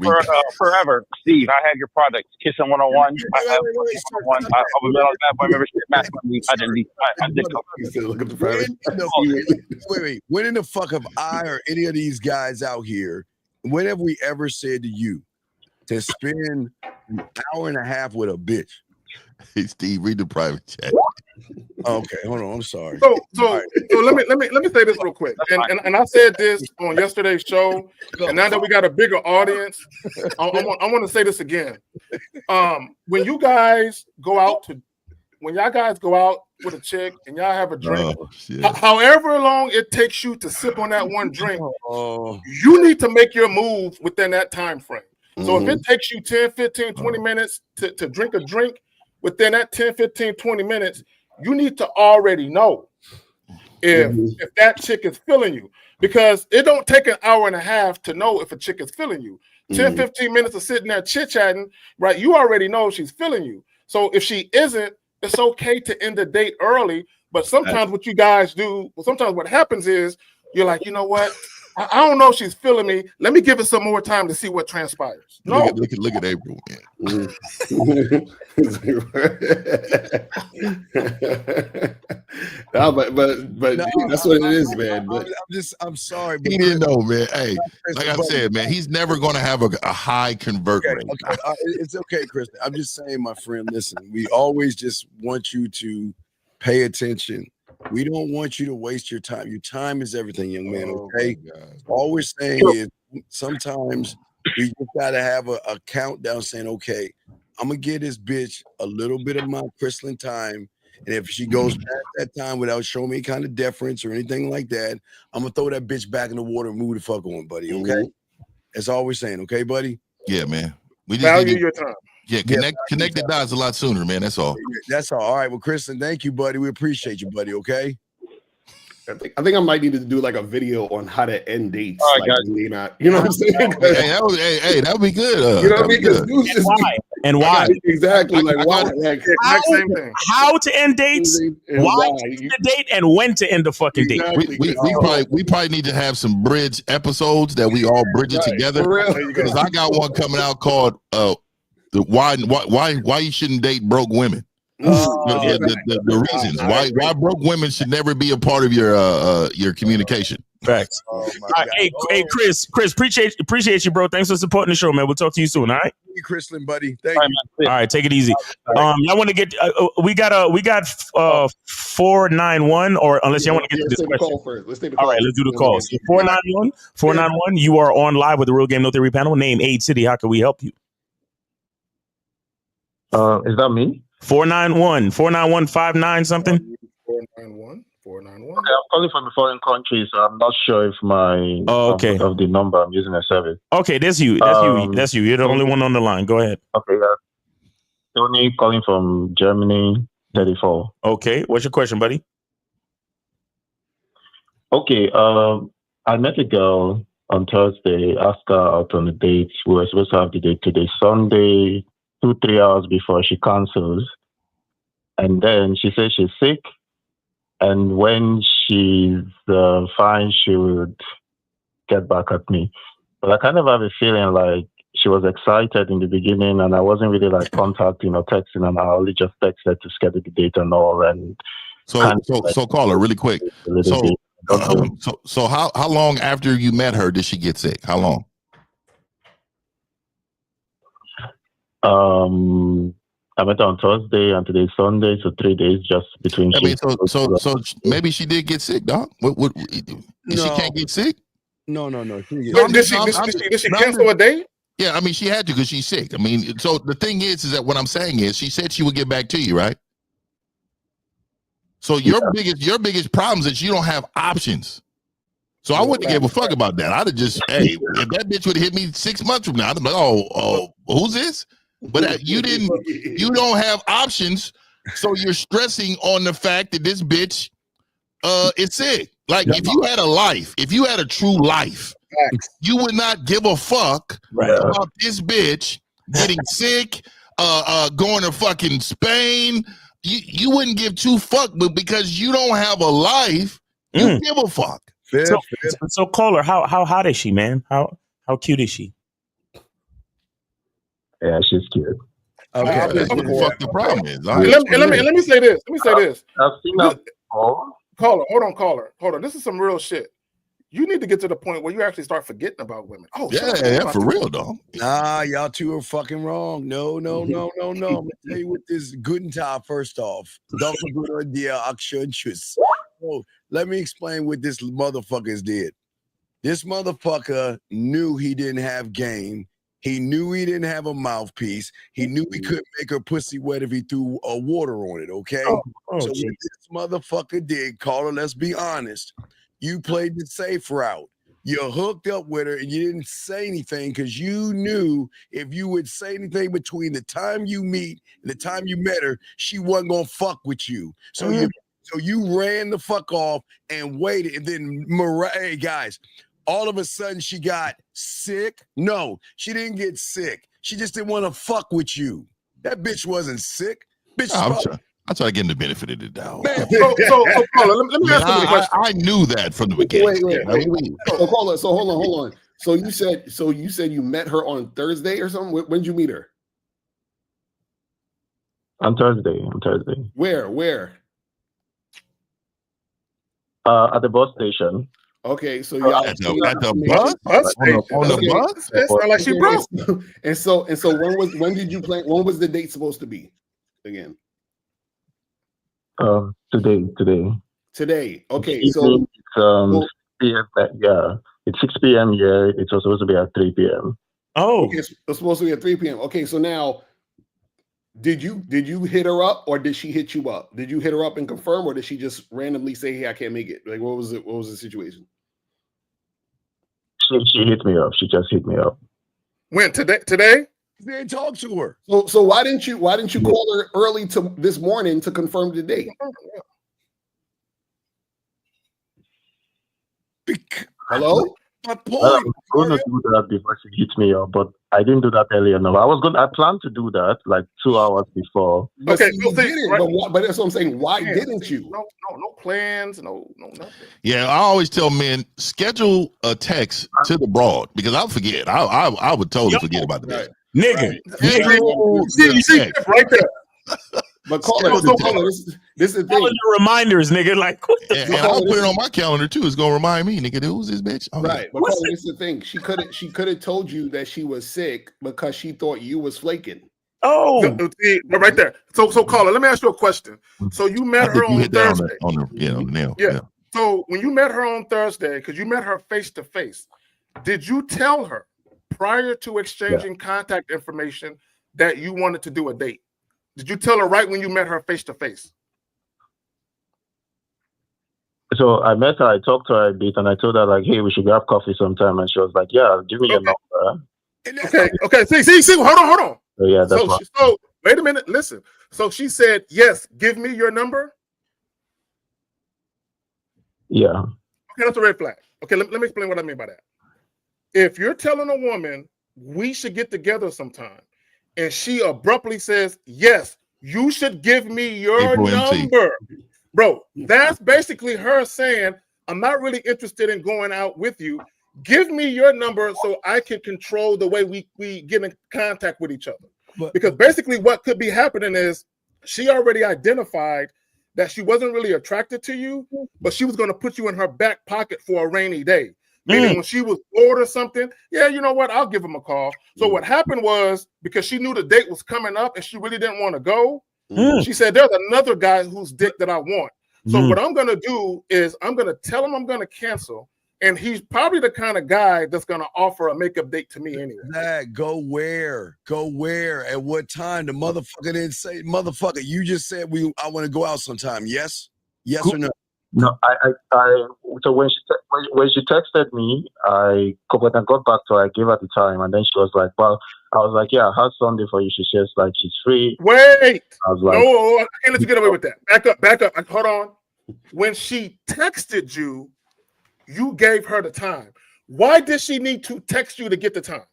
S14: forever. Steve, I have your products. Kissing 101. I have 101. I'll be on that boy membership. I did.
S12: Look at the private.
S6: Wait. When in the fuck have I or any of these guys out here, when have we ever said to you to spend an hour and a half with a bitch?
S7: Hey, Steve, read the private chat.
S6: Okay, hold on. I'm sorry.
S1: So let me say this real quick. And I said this on yesterday's show. And now that we got a bigger audience, I want to say this again. When y'all guys go out with a chick and y'all have a drink, however long it takes you to sip on that one drink, you need to make your move within that time frame. So if it takes you 10, 15, 20 minutes to drink a drink, within that 10, 15, 20 minutes, you need to already know if that chick is feeling you. Because it don't take an hour and a half to know if a chick is feeling you. 10, 15 minutes of sitting there chit-chatting, right? You already know she's feeling you. So if she isn't, it's okay to end the date early. But sometimes what you guys do, sometimes what happens is you're like, you know what? I don't know if she's feeling me. Let me give it some more time to see what transpires. No.
S7: Look at April, man.
S12: No, but that's what it is, man. But
S6: I'm sorry.
S7: He didn't know, man. Hey, like I said, man, he's never going to have a high convert rate.
S6: Okay. It's okay, Chris. I'm just saying, my friend, listen, we always just want you to pay attention. We don't want you to waste your time. Your time is everything, young man, okay? All we're saying is sometimes we just got to have a countdown saying, okay, I'm going to give this bitch a little bit of my crystalline time. And if she goes past that time without showing me any kind of deference or anything like that, I'm going to throw that bitch back in the water and move the fuck on, buddy, okay? That's all we're saying, okay, buddy?
S7: Yeah, man. We just
S1: value your time.
S7: Yeah, connect the dots a lot sooner, man. That's all.
S6: That's all. All right. Well, Kristen, thank you, buddy. We appreciate you, buddy. Okay.
S12: I think I might need to do like a video on how to end dates. You know what I'm saying?
S7: Hey, that would be good.
S12: You know what I mean?
S5: And why?
S12: Exactly. Like why?
S5: How to end dates? Why to end the date and when to end the fucking date?
S7: We probably need to have some bridge episodes that we all bridge it together. Because I got one coming out called why you shouldn't date broke women. The reasons why broke women should never be a part of your communication.
S5: Facts. Hey, Chris, appreciate you, bro. Thanks for supporting the show, man. We'll talk to you soon. All right.
S6: Hey, Chrislin, buddy. Thank you.
S5: All right, take it easy. Y'all want to get? We got 491, or unless y'all want to get to this question.
S12: Let's take the call.
S5: All right, let's do the call. So 491. You are on live with the Real Game No Theory panel. Name, age, city. How can we help you?
S14: Is that me?
S5: 491-59 something.
S1: 491.
S14: Okay, I'm calling from a foreign country, so I'm not sure if my of the number I'm using a service.
S5: Okay, that's you. That's you. You're the only one on the line. Go ahead.
S14: Okay, Tony calling from Germany, 34.
S5: Okay, what's your question, buddy?
S14: Okay, I met a girl on Thursday. Asked her out on a date. We were supposed to have the date today, Sunday. 2-3 hours before she cancels, and then she says she's sick
S15: And when she's fine, she would get back at me. But I kind of have a feeling like she was excited in the beginning, and I wasn't really like contacting or texting, and I only just texted to schedule the date and all. And
S7: so caller, really quick. So how long after you met her did she get sick? How long?
S15: I met on Thursday and today's Sunday, so 3 days just between.
S7: I mean, so maybe she did get sick, dog. She can't get sick?
S6: No.
S1: Did she cancel a date?
S7: Yeah, I mean, she had to because she's sick. I mean, so the thing is that what I'm saying is she said she would get back to you, right? So your biggest problem is that you don't have options. So I wouldn't give a fuck about that. I'd have just, hey, if that bitch would have hit me 6 months from now, I'd be like, oh, who's this? But you don't have options, so you're stressing on the fact that this bitch is sick. Like if you had a life, if you had a true life, you would not give a fuck about this bitch getting sick, going to fucking Spain. You wouldn't give two fuck, but because you don't have a life, you give a fuck.
S5: So caller, how hot is she, man? How cute is she?
S15: Yeah, she's cute.
S7: Okay, that's what the fuck the problem is.
S1: Let me say this.
S15: I've seen her before.
S1: Caller, hold on. This is some real shit. You need to get to the point where you actually start forgetting about women. Oh,
S7: yeah, for real, dog.
S6: Nah, y'all two are fucking wrong. No. I'm gonna tell you what this Guten Tag first off. Don't forget the action. So let me explain what this motherfuckers did. This motherfucker knew he didn't have game. He knew he didn't have a mouthpiece. He knew he couldn't make her pussy wet if he threw water on it, okay? So what this motherfucker did, caller, let's be honest. You played the safe route. You hooked up with her and you didn't say anything because you knew if you would say anything between the time you meet and the time you met her, she wasn't gonna fuck with you. So you ran the fuck off and waited, and then hey guys, all of a sudden she got sick. No, she didn't get sick. She just didn't want to fuck with you. That bitch wasn't sick. Bitch,
S7: I try to get him the benefit of the doubt.
S1: Man, so caller, let me ask you a question.
S7: I knew that from the beginning.
S12: Wait. So caller, so hold on. So you said you met her on Thursday or something? When did you meet her?
S15: On Thursday.
S12: Where?
S15: At the bus station.
S12: Okay, so y'all
S7: at the bus station. On the bus?
S1: That sounds like she broke.
S12: And so when did you plan? When was the date supposed to be? Again. Today. Okay, so
S15: it's it's 6 p.m. here. It was supposed to be at 3 p.m.
S5: Oh,
S12: okay, it's supposed to be at 3 p.m. Okay, so now, did you hit her up or did she hit you up? Did you hit her up and confirm, or did she just randomly say, "Hey, I can't make it"? Like, what was it? What was the situation?
S15: She hit me up. She just hit me up.
S1: When today?
S6: They didn't talk to her.
S12: So why didn't you call her early to this morning to confirm the date? Hello?
S6: My point.
S15: I was going to do that before she hit me up, but I didn't do that earlier. No, I planned to do that like 2 hours before.
S12: But okay, but that's what I'm saying. Why didn't you?
S1: No plans, no nothing.
S7: Yeah, I always tell men, schedule a text to the broad because I'll forget. I would totally forget about the date.
S5: Nigga.
S1: You see right there.
S12: But this is the thing.
S5: Reminders, nigga. Like, what the
S7: and I'll put it on my calendar too. It's gonna remind me, nigga. Who's this bitch?
S12: Okay. Right. But this is the thing. She could have told you that she was sick because she thought you was flaking.
S5: Oh,
S1: right there. So caller, let me ask you a question. So you met her on Thursday.
S7: On the nail.
S1: Yeah. So when you met her on Thursday, because you met her face to face, did you tell her prior to exchanging contact information that you wanted to do a date? Did you tell her right when you met her face to face?
S15: So I met her, I talked to her a bit, and I told her like, "Hey, we should grab coffee sometime." And she was like, "Yeah, give me your number."
S1: Okay. See. Hold on.
S15: So, yeah, that's
S1: so wait a minute. Listen. So she said, "Yes, give me your number."
S15: Yeah.
S1: Okay, that's a red flag. Okay, let me explain what I mean by that. If you're telling a woman we should get together sometime, and she abruptly says, "Yes, you should give me your number," Bro, that's basically her saying, I'm not really interested in going out with you. Give me your number so I can control the way we get in contact with each other. Because basically what could be happening is she already identified that she wasn't really attracted to you, but she was going to put you in her back pocket for a rainy day. Meaning when she was bored or something, yeah, you know what? I'll give him a call. So what happened was, because she knew the date was coming up and she really didn't want to go, she said, there's another guy whose dick that I want. So what I'm going to do is I'm going to tell him I'm going to cancel. And he's probably the kind of guy that's going to offer a makeup date to me anyway.
S6: That go where? Go where? At what time? The motherfucker didn't say, motherfucker, you just said I want to go out sometime. Yes? Yes or no?
S15: No, so when she texted me, when I got back to her, I gave her the time, and then she was like, well, I was like, yeah, how's Sunday for you? She says, like, she's free.
S1: Wait.
S15: I was like,
S1: no, I can't let you get away with that. Back up. Hold on. When she texted you, you gave her the time. Why did she need to text you to get the time?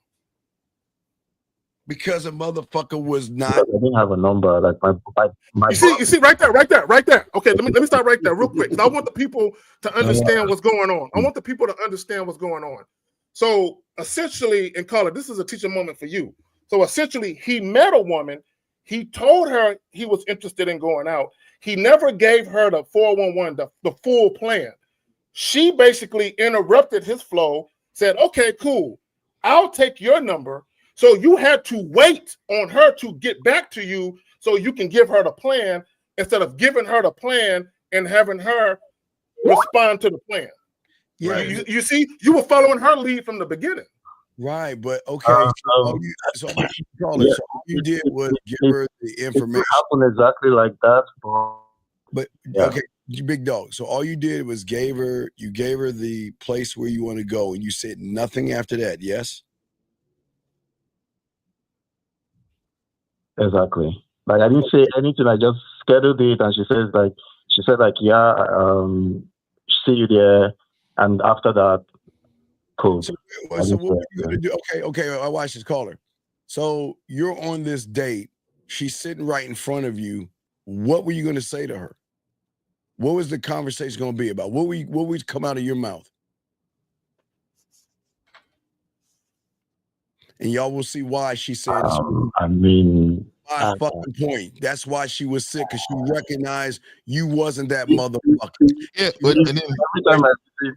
S6: Because a motherfucker was not.
S15: I didn't have a number. Like my
S1: You see, right there. Okay, let me stop right there real quick. I want the people to understand what's going on. I want the people to understand what's going on. So essentially, and Carla, this is a teacher moment for you. So essentially, he met a woman. He told her he was interested in going out. He never gave her the 411, the full plan. She basically interrupted his flow, said, okay, cool. I'll take your number. So you had to wait on her to get back to you so you can give her the plan instead of giving her the plan and having her respond to the plan. Yeah, right. You see, you were following her lead from the beginning.
S6: Right, but okay. All you did was give her the information.
S15: It happened exactly like that.
S6: But okay, big dog. So all you did was gave her the place where you want to go, and you said nothing after that. Yes.
S15: Exactly. Like I didn't say anything. I just scheduled it, and she said yeah, see you there. And after that, cool.
S6: So what are you gonna do? Okay. I watched this caller. So you're on this date. She's sitting right in front of you. What were you going to say to her? What was the conversation going to be about? What would come out of your mouth? And y'all will see why she said my fucking point. That's why she was sick, because she recognized you wasn't that motherfucker.
S7: Yeah, but and then,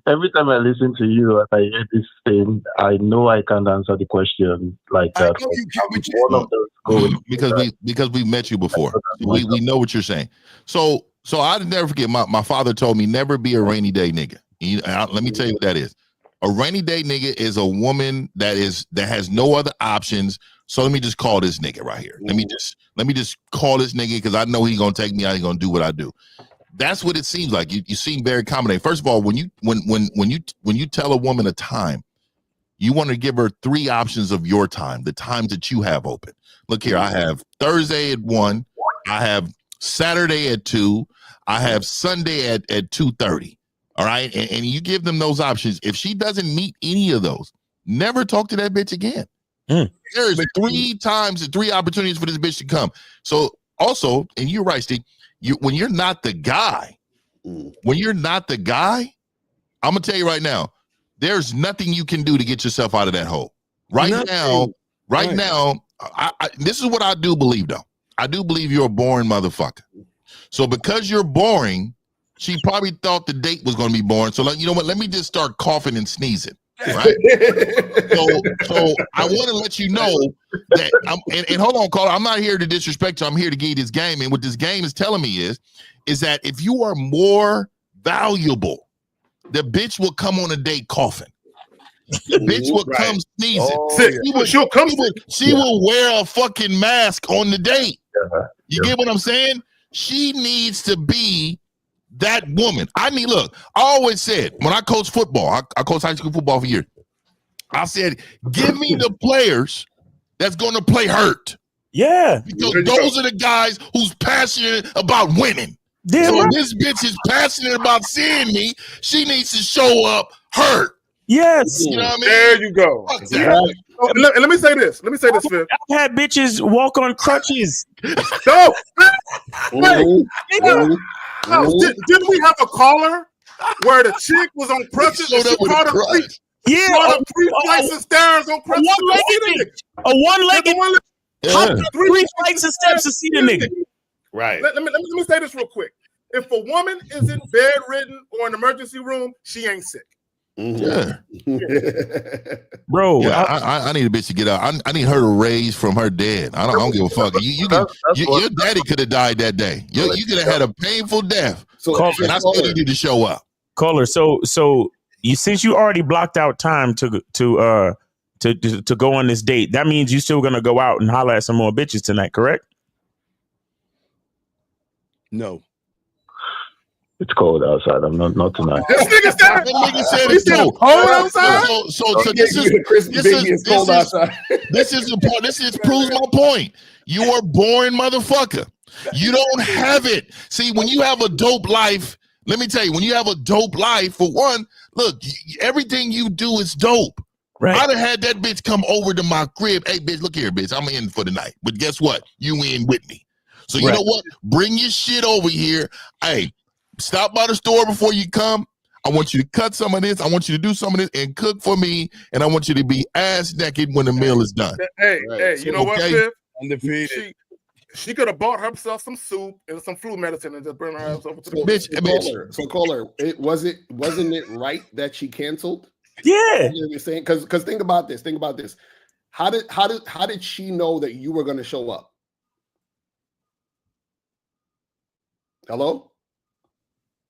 S15: every time I listen to you and I hear this thing, I know I can't answer the question like that.
S7: Because we met you before. We know what you're saying. So I'll never forget. My father told me never be a rainy day nigga. Let me tell you what that is. A rainy day nigga is a woman that has no other options. So let me just call this nigga right here. Let me just call this nigga because I know he's gonna take me out. He's gonna do what I do. That's what it seems like. You seem very accommodating. First of all, when you tell a woman a time, you want to give her 3 options of your time, the times that you have open. Look here, I have Thursday at 1, I have Saturday at 2, I have Sunday at 2:30. All right, and you give them those options. If she doesn't meet any of those, never talk to that bitch again. There's 3 times and 3 opportunities for this bitch to come. So also, and you're right, Steve. When you're not the guy, I'm gonna tell you right now, there's nothing you can do to get yourself out of that hole. Right now, this is what I do believe, though. I do believe you're a boring motherfucker. So because you're boring, she probably thought the date was going to be boring. So you know what? Let me just start coughing and sneezing. Right. so I want to let you know that and hold on, caller. I'm not here to disrespect you. I'm here to give you this game. And what this game is telling me is that if you are more valuable, the bitch will come on a date coughing. The bitch will come sneezing. She will wear a fucking mask on the date. You get what I'm saying? She needs to be that woman. I always said when I coached football, I coached high school football for years. I said, give me the players that's going to play hurt.
S5: Yeah.
S7: Because those are the guys who's passionate about winning. So if this bitch is passionate about seeing me, she needs to show up hurt.
S5: Yes.
S7: You know what I mean?
S1: There you go. let me say this. Let me say this, Fifth.
S5: I've had bitches walk on crutches.
S1: No. Didn't we have a caller where the chick was on crutches and she caught her feet?
S5: Yeah,
S1: caught 3 flights of stairs on crutches.
S5: A one-legged.
S1: Yeah.
S5: 3 flights of steps to see the nigga.
S12: Right.
S1: Let me say this real quick. If a woman is in bedridden or in emergency room, she ain't sick.
S7: Yeah.
S5: Bro,
S7: yeah, I need a bitch to get out. I need her to raise from her dead. I don't give a fuck. Your daddy could have died that day. You could have had a painful death. And I still need you to show up.
S5: Caller, so you since you already blocked out time to go on this date, that means you still gonna go out and holler at some more bitches tonight, correct?
S6: No.
S15: It's cold outside. I'm not tonight.
S1: This nigga said it's cold outside.
S7: So this is important. This proves my point. You are boring, motherfucker. You don't have it. See, when you have a dope life, let me tell you, when you have a dope life, for one, look, everything you do is dope.
S5: Right.
S7: I'd have had that bitch come over to my crib. Hey, bitch, look here, bitch. I'm in for the night. But guess what? You in with me. So you know what? Bring your shit over here. Hey, stop by the store before you come. I want you to cut some of this. I want you to do some of this and cook for me. And I want you to be ass naked when the meal is done.
S1: Hey, you know what, Fifth?
S6: Undefeated.
S1: She could have bought herself some soup and some flu medicine and just bring her ass over to the
S12: bitch. So caller, wasn't it right that she canceled?
S5: Yeah.
S12: You know what you're saying? Because think about this. How did she know that you were going to show up? Hello?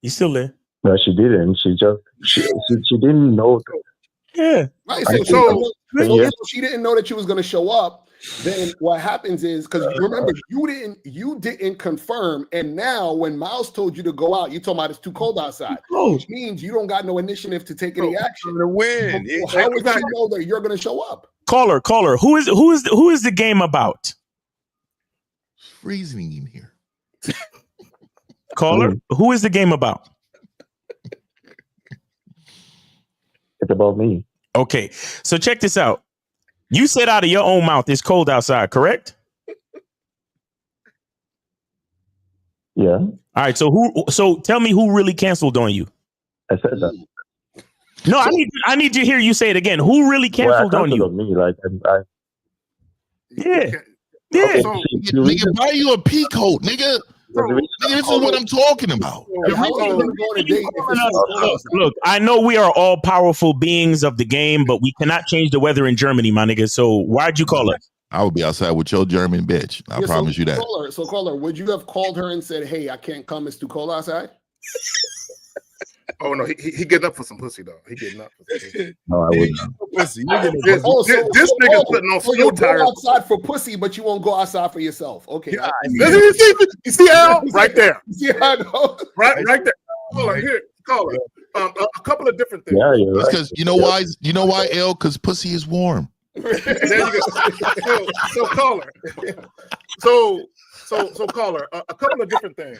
S5: You still there?
S15: No, she didn't. She didn't know.
S5: Yeah.
S12: Right. So she didn't know that you was going to show up. Then what happens is, because remember, you didn't confirm, and now when Miles told you to go out, you talking about it's too cold outside, which means you don't got no initiative to take any action
S6: to win.
S12: So how would you know that you're going to show up?
S5: Caller, who is the game about?
S7: It's freezing in here.
S5: Caller, who is the game about?
S15: It's about me.
S5: Okay, so check this out. You said out of your own mouth it's cold outside, correct?
S15: Yeah.
S5: All right. So tell me who really canceled on you.
S15: I said that.
S5: No, I need to hear you say it again. Who really canceled on you?
S15: On me, like
S5: yeah.
S7: Nigga, buy you a pea coat, nigga. Nigga, this is what I'm talking about.
S5: Look, I know we are all powerful beings of the game, but we cannot change the weather in Germany, my nigga. So why'd you call us?
S7: I would be outside with your German bitch. I promise you that.
S12: Caller, would you have called her and said, "Hey, I can't come. It's too cold outside"?
S1: Oh no, he getting up for some pussy though. He getting up for some pussy.
S15: No, I wouldn't.
S1: This nigga's putting on
S12: so you'll
S1: snow tires.
S12: go outside for pussy, but you won't go outside for yourself. Okay.
S1: Yeah, you see Al right there.
S12: See how I know?
S1: Right there. Caller. A couple of different things.
S15: Yeah, you're right.
S7: Because you know why? You know why, L? Because pussy is warm.
S1: There you go. So caller. So caller, a couple of different things.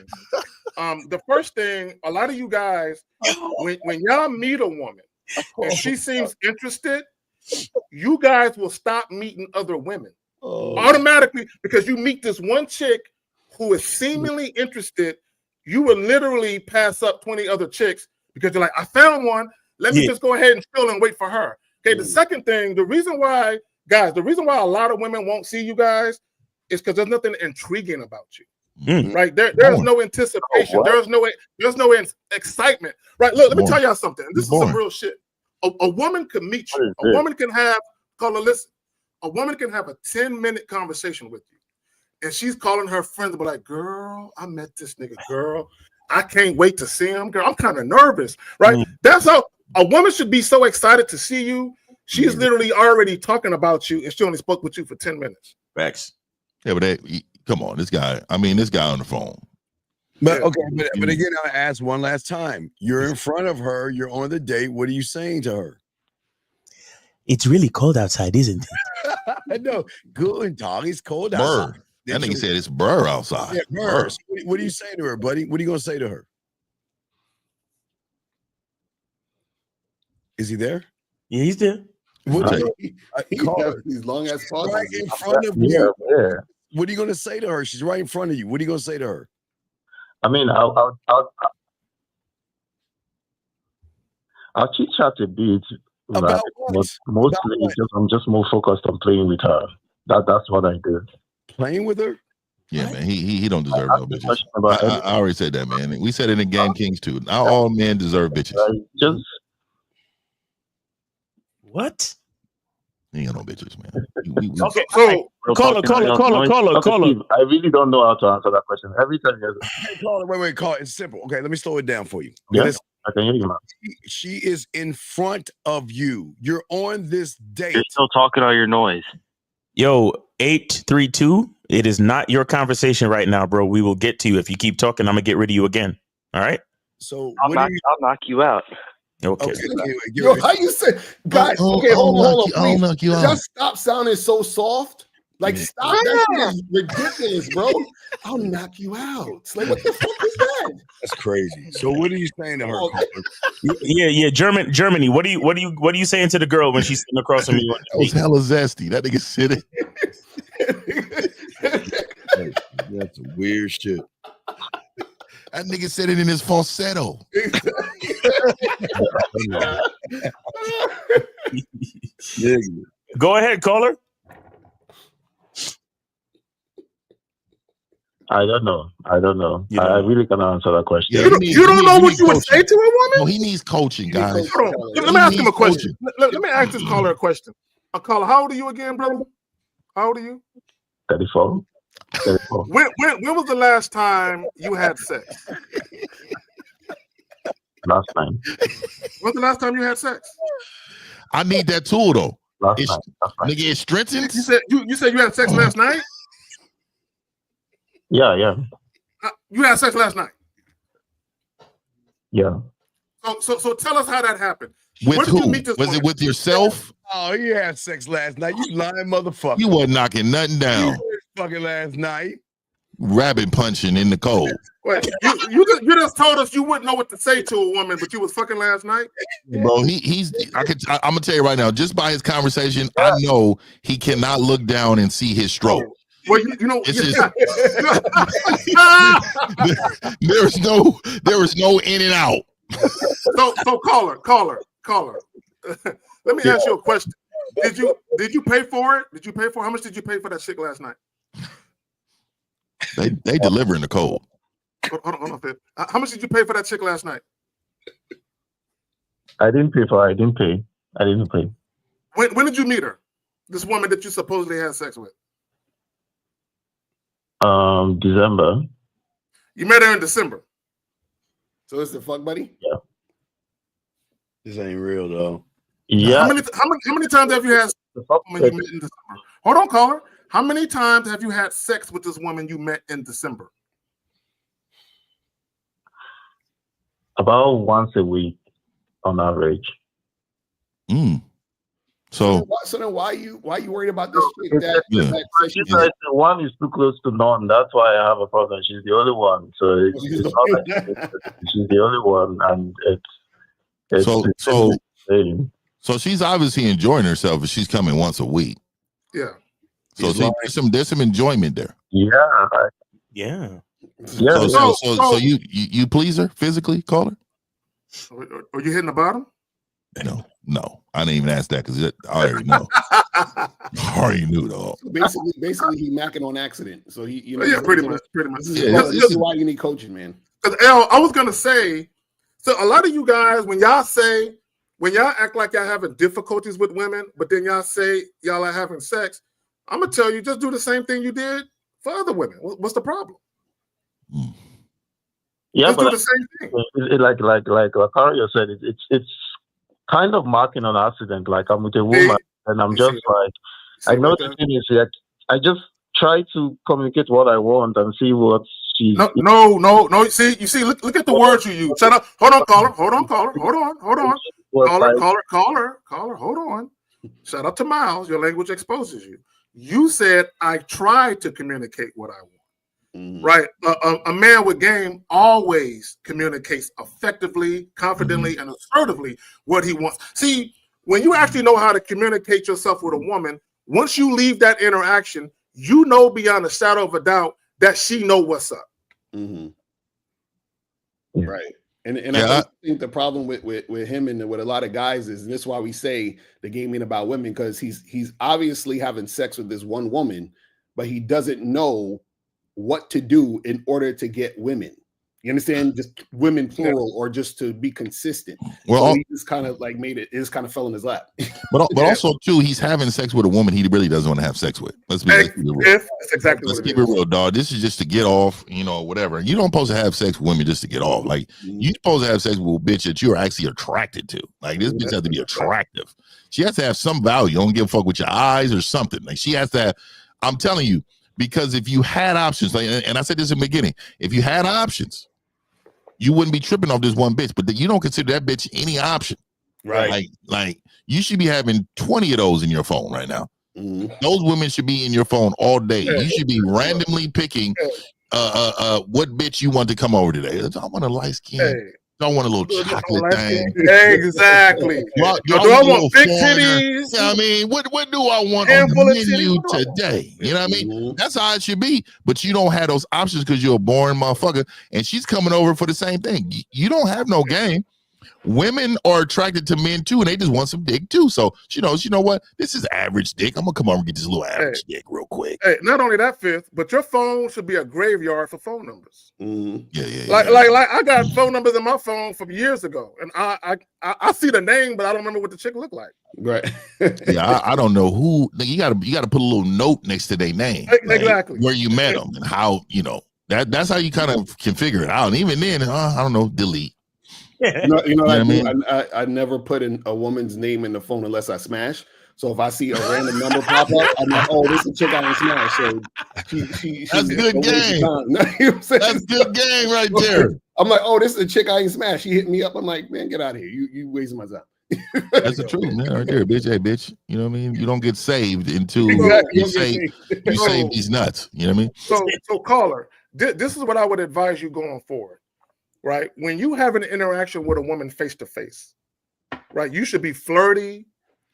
S1: The first thing, a lot of you guys, when y'all meet a woman and she seems interested, you guys will stop meeting other women automatically because you meet this one chick who is seemingly interested. You will literally pass up 20 other chicks because you're like, I found one. Let me just go ahead and chill and wait for her. Okay. The second thing, the reason why a lot of women won't see you guys is because there's nothing intriguing about you. Right? There's no anticipation. There's no excitement. Right? Look, let me tell y'all something. This is some real shit. A woman can meet you. A woman can have, listen, a woman can have a 10-minute conversation with you. And she's calling her friends, but like, girl, I met this nigga, girl. I can't wait to see him, girl. I'm kind of nervous, right? That's how a woman should be so excited to see you. She's literally already talking about you, and she only spoke with you for 10 minutes.
S5: Facts.
S7: Yeah, but come on, this guy on the phone.
S6: But but again, I ask one last time. You're in front of her. You're on the date. What are you saying to her?
S5: It's really cold outside, isn't it?
S6: I know. Good dog. It's cold outside.
S7: That nigga said it's burr outside.
S6: Yeah, burr. So what are you saying to her, buddy? What are you gonna say to her? Is he there?
S5: Yeah, he's there.
S12: He has these long ass pauses.
S6: Right in front of you. What are you gonna say to her? She's right in front of you. What are you gonna say to her?
S15: I mean, I'll chit chat a bit, right? But mostly I'm just more focused on playing with her. That's what I do.
S6: Playing with her?
S7: Yeah, man. He don't deserve no bitches. I already said that, man. We said it in Game Kings too. Not all men deserve bitches.
S15: Just
S5: what?
S7: He ain't got no bitches, man.
S5: Okay, so caller.
S15: I really don't know how to answer that question. Every time
S6: Hey, caller, wait, caller. It's simple. Okay, let me slow it down for you.
S15: Yeah, I can hear you, man.
S6: She is in front of you. You're on this date.
S16: You're still talking all your noise.
S5: Yo, 832. It is not your conversation right now, bro. We will get to you. If you keep talking, I'm gonna get rid of you again. All right.
S6: So
S16: I'll knock you out.
S5: Okay.
S12: Yo, how you say, guys? Okay, hold on,
S7: I'll knock you out.
S12: Just stop sounding so soft. Like, stop. That shit is ridiculous, bro. I'll knock you out. It's like, what the fuck is that?
S6: That's crazy. So, what are you saying to her?
S5: Yeah. Germany. What are you saying to the girl when she's sitting across from you?
S7: That was hella zesty. That nigga sitting.
S6: That's some weird shit.
S7: That nigga said it in his falsetto.
S5: Go ahead, caller.
S12: I don't know. I really cannot answer that question.
S7: Yeah,
S1: you don't know what you would say to a woman?
S7: No, he needs coaching, guys.
S1: Hold on. Let me ask him a question. Let me ask this caller a question. Caller, how old are you again, brother? How old are you?
S12: 34.
S1: When was the last time you had sex?
S12: Last time.
S1: When's the last time you had sex?
S7: I need that tool though.
S12: Last time.
S7: Nigga, it strengthens.
S1: You said you had sex last night?
S12: Yeah.
S1: You had sex last night?
S12: Yeah.
S1: So tell us how that happened.
S7: With who? Was it with yourself?
S6: Oh, you had sex last night. You lying motherfucker.
S7: You wasn't knocking nothing down.
S6: Fucking last night.
S7: Rabbit punching in the cold.
S1: Wait, you just told us you wouldn't know what to say to a woman, but you was fucking last night?
S7: Bro, I'm gonna tell you right now, just by his conversation, I know he cannot look down and see his stroke.
S1: Well, you know,
S7: it's just there is no in and out.
S1: So caller. Let me ask you a question. Did you pay for it? How much did you pay for that shit last night?
S7: They delivering the cold.
S1: Hold on, Phil. How much did you pay for that chick last night?
S12: I didn't pay.
S1: When did you meet her? This woman that you supposedly had sex with?
S12: December.
S1: You met her in December.
S12: So it's the fuck buddy? Yeah.
S6: This ain't real though.
S12: Yeah.
S1: How many times have you had sex with this woman you met in December? Hold on, caller. How many times have you had sex with this woman you met in December?
S12: About once a week on average.
S7: So
S12: then why you worried about this chick
S15: one is too close to none. That's why I have a problem. She's the only one. So it's not like she's the only one, and it's
S7: so she's obviously enjoying herself if she's coming once a week.
S1: Yeah.
S7: So there's some enjoyment there.
S5: Yeah.
S7: So you please her physically, caller?
S1: Are you hitting the bottom?
S7: No. I didn't even ask that because I already know. I already knew though.
S12: So basically, he macking on accident. So he,
S1: pretty much.
S12: This is why you need coaching, man.
S1: I was gonna say, so a lot of you guys, when y'all act like y'all having difficulties with women, but then y'all say y'all are having sex, I'm gonna tell you, just do the same thing you did for other women. What's the problem?
S15: Yeah,
S1: just
S15: but
S1: do the same thing.
S15: Like Akario said, it's kind of marking on accident. Like I'm with a woman, and I'm just like, I know the thing is that I just try to communicate what I want and see what she's.
S1: No. You see, look at the words you use. Shut up. Hold on, caller. Hold on. Caller. Hold on. Shout out to Miles. Your language exposes you. You said I try to communicate what I want. Right? A man with game always communicates effectively, confidently, and assertively what he wants. See, when you actually know how to communicate yourself with a woman, once you leave that interaction, you know beyond a shadow of a doubt that she know what's up.
S12: Mm-hmm. Right. And I think the problem with him and with a lot of guys is, and this is why we say the game ain't about women, because he's obviously having sex with this one woman, but he doesn't know what to do in order to get women. You understand? Just women plural, or just to be consistent.
S7: Well,
S12: so he just kind of like made it. It just kind of fell in his lap.
S7: But also too, he's having sex with a woman he really doesn't want to have sex with. Let's keep it real.
S1: That's exactly
S7: Let's
S1: what
S7: keep it real, dog. This is just to get off, whatever. You don't supposed to have sex with women just to get off. Like you supposed to have sex with a bitch that you're actually attracted to. Like this bitch has to be attractive. She has to have some value. Don't give a fuck with your eyes or something. Like she has to have, I'm telling you, because if you had options, like, and I said this in the beginning, if you had options, you wouldn't be tripping off this one bitch, but you don't consider that bitch any option.
S12: Right.
S7: Like you should be having 20 of those in your phone right now. Those women should be in your phone all day. You should be randomly picking what bitch you want to come over today. I want a light skin. I want a little chocolate thing.
S1: Exactly.
S7: Do I want big titties? Yeah, I mean, what do I want on the menu today? You know what I mean? That's how it should be. But you don't have those options because you're a boring motherfucker. And she's coming over for the same thing. You don't have no game. Women are attracted to men too, and they just want some dick too. So she knows, you know what? This is average dick. I'm gonna come over and get this little average dick real quick.
S1: Hey, not only that, Fifth, but your phone should be a graveyard for phone numbers.
S7: Yeah.
S1: Like I got phone numbers in my phone from years ago, and I see the name, but I don't remember what the chick looked like.
S12: Right.
S7: Yeah, I don't know who. You gotta put a little note next to their name.
S1: Exactly.
S7: Where you met them and how, that's how you kind of can figure it out. And even then, I don't know, delete.
S12: I never put in a woman's name in the phone unless I smash. So if I see a random number pop up, I'm like, oh, this is a chick I didn't smash. So she
S7: that's good game. That's good game right there.
S12: I'm like, oh, this is a chick I ain't smashed. She hit me up. I'm like, man, get out of here. You wasting my time.
S7: That's the truth, man. Right there, bitch. Hey, bitch. You know what I mean? You don't get saved until you save these nuts. You know what I mean?
S1: So caller, this is what I would advise you going forward. Right? When you have an interaction with a woman face to face, right? You should be flirty,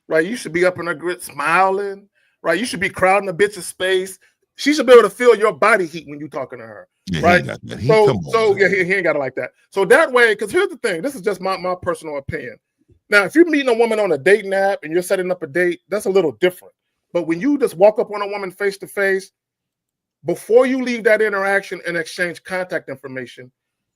S1: right? You should be up in her grit smiling, right? You should be crowding the bitch's space. She should be able to feel your body heat when you're talking to her, right? He ain't got it like that. So that way, because here's the thing, this is just my personal opinion. Now, if you're meeting a woman on a dating app and you're setting up a date, that's a little different. But when you just walk up on a woman face to face, before you leave that interaction and exchange contact information,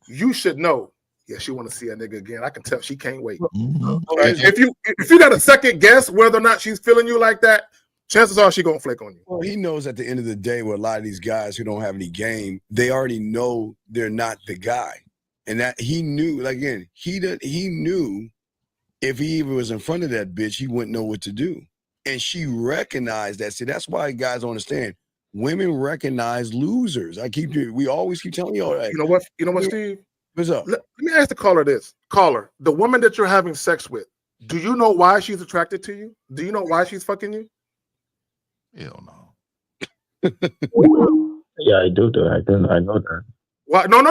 S1: you should know, yeah, she want to see a nigga again. I can tell she can't wait. Right? If you got a second guess whether or not she's feeling you like that, chances are she gonna flake on you.
S6: Well, he knows at the end of the day, with a lot of these guys who don't have any game, they already know they're not the guy, and that he knew. Like again, he knew if he even was in front of that bitch, he wouldn't know what to do, and she recognized that. See, that's why guys don't understand. Women recognize losers. We always keep telling you all that.
S1: You know what, Steve?
S6: What's up?
S1: Let me ask the caller this. Caller, the woman that you're having sex with, do you know why she's attracted to you? Do you know why she's fucking you?
S7: Hell no.
S15: Yeah, I do. I know that.
S1: Why? No.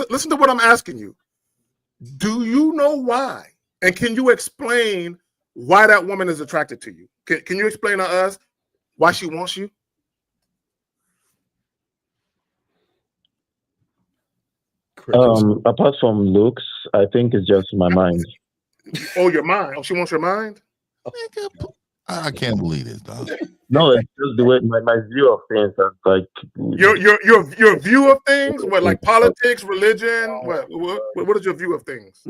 S1: Listen to what I'm asking you. Do you know why? And can you explain why that woman is attracted to you? Can you explain to us why she wants you?
S15: Apart from looks, I think it's just my mind.
S1: Oh, your mind. Oh, she wants your mind?
S7: I can't believe this, dog.
S15: No, it's just the way my view of things. Like
S1: your view of things. What, like politics, religion? What is your view of things?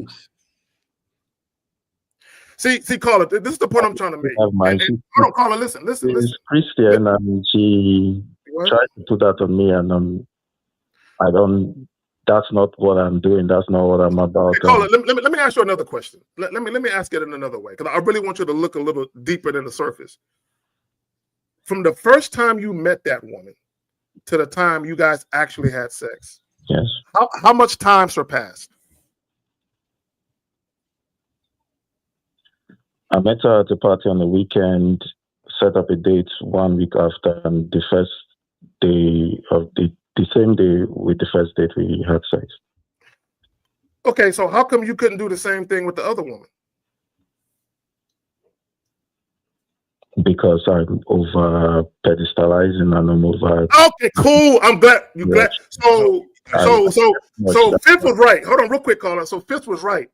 S1: See, caller. This is the point I'm trying to make. Hold on, caller. Listen.
S15: She's Christian, and she tried to put that on me, and I don't. That's not what I'm doing. That's not what I'm about.
S1: Hey, caller, let me ask you another question. Let me ask it in another way, because I really want you to look a little deeper than the surface. From the first time you met that woman to the time you guys actually had sex,
S15: yes,
S1: how much time surpassed?
S15: I met her at a party on the weekend, set up a date 1 week after, and the first day of the same day with the first date we had sex.
S1: Okay, so how come you couldn't do the same thing with the other woman?
S15: because I'm over pedestalizing and I'm over.
S1: Okay, cool. I'm glad you glad. So Fifth was right. Hold on, real quick, caller. So Fifth was right.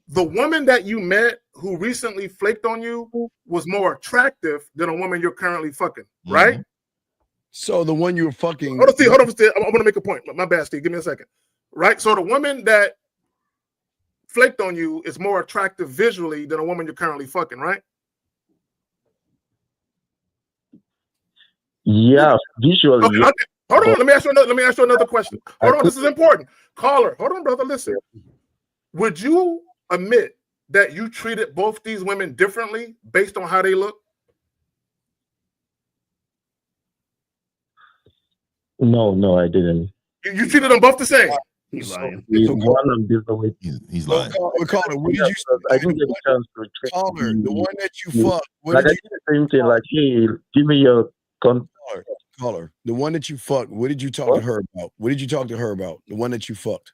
S1: The woman that you met who recently flaked on you was more attractive than a woman you're currently fucking, right?
S6: So the one you were fucking.
S1: Hold on, Steve. I'm gonna make a point. My bad, Steve. Give me a second. Right. So the woman that flaked on you is more attractive visually than a woman you're currently fucking, right?
S15: Yeah, visually.
S1: Okay,
S15: yeah.
S1: Hold on. Let me ask you another question. Hold on. This is important. Caller. Hold on, brother. Listen. Would you admit that you treated both these women differently based on how they look?
S15: No, I didn't.
S1: You treated them both the same.
S12: He's lying.
S15: One of these way.
S7: He's lying.
S6: Caller, what did you
S15: I didn't get a chance to trick
S6: Caller, the one that you fucked.
S15: Like I did the same thing. Like, hey, give me your
S6: caller. The one that you fucked. What did you talk to her about? What did you talk to her about? The one that you fucked.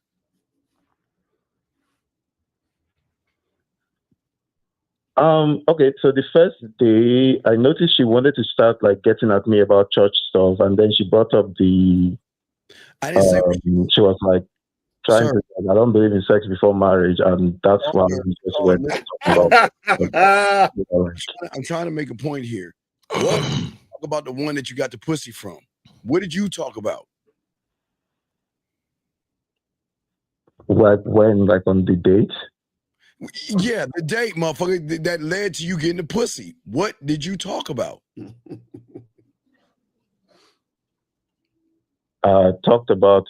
S15: Okay, so the first day I noticed she wanted to start like getting at me about church stuff, and then she brought up the she was like trying to I don't believe in sex before marriage, and that's why we just went
S6: I'm trying to make a point here. What talk about the one that you got the pussy from? What did you talk about?
S15: When on the date?
S6: Yeah, the date, motherfucker, that led to you getting the pussy. What did you talk about?
S15: I talked about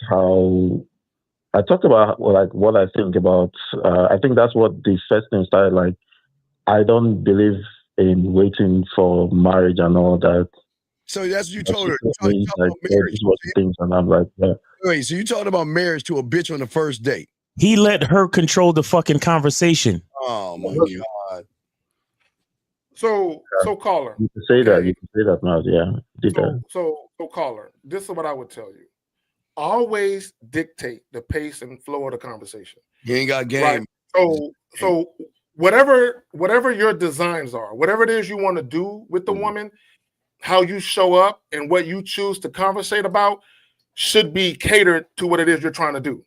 S15: like what I think about. I think that's what the first thing started. Like, I don't believe in waiting for marriage and all that.
S6: So that's what you told her.
S15: Like, these were the things, and I'm like, yeah.
S6: Wait, so you talked about marriage to a bitch on the first date?
S5: He let her control the fucking conversation.
S6: Oh my God.
S1: So caller.
S15: You can say that. You can say that now. Yeah. Did that.
S1: So caller. This is what I would tell you. Always dictate the pace and flow of the conversation.
S6: You ain't got game.
S1: Right? So whatever your designs are, whatever it is you want to do with the woman, how you show up and what you choose to conversate about should be catered to what it is you're trying to do.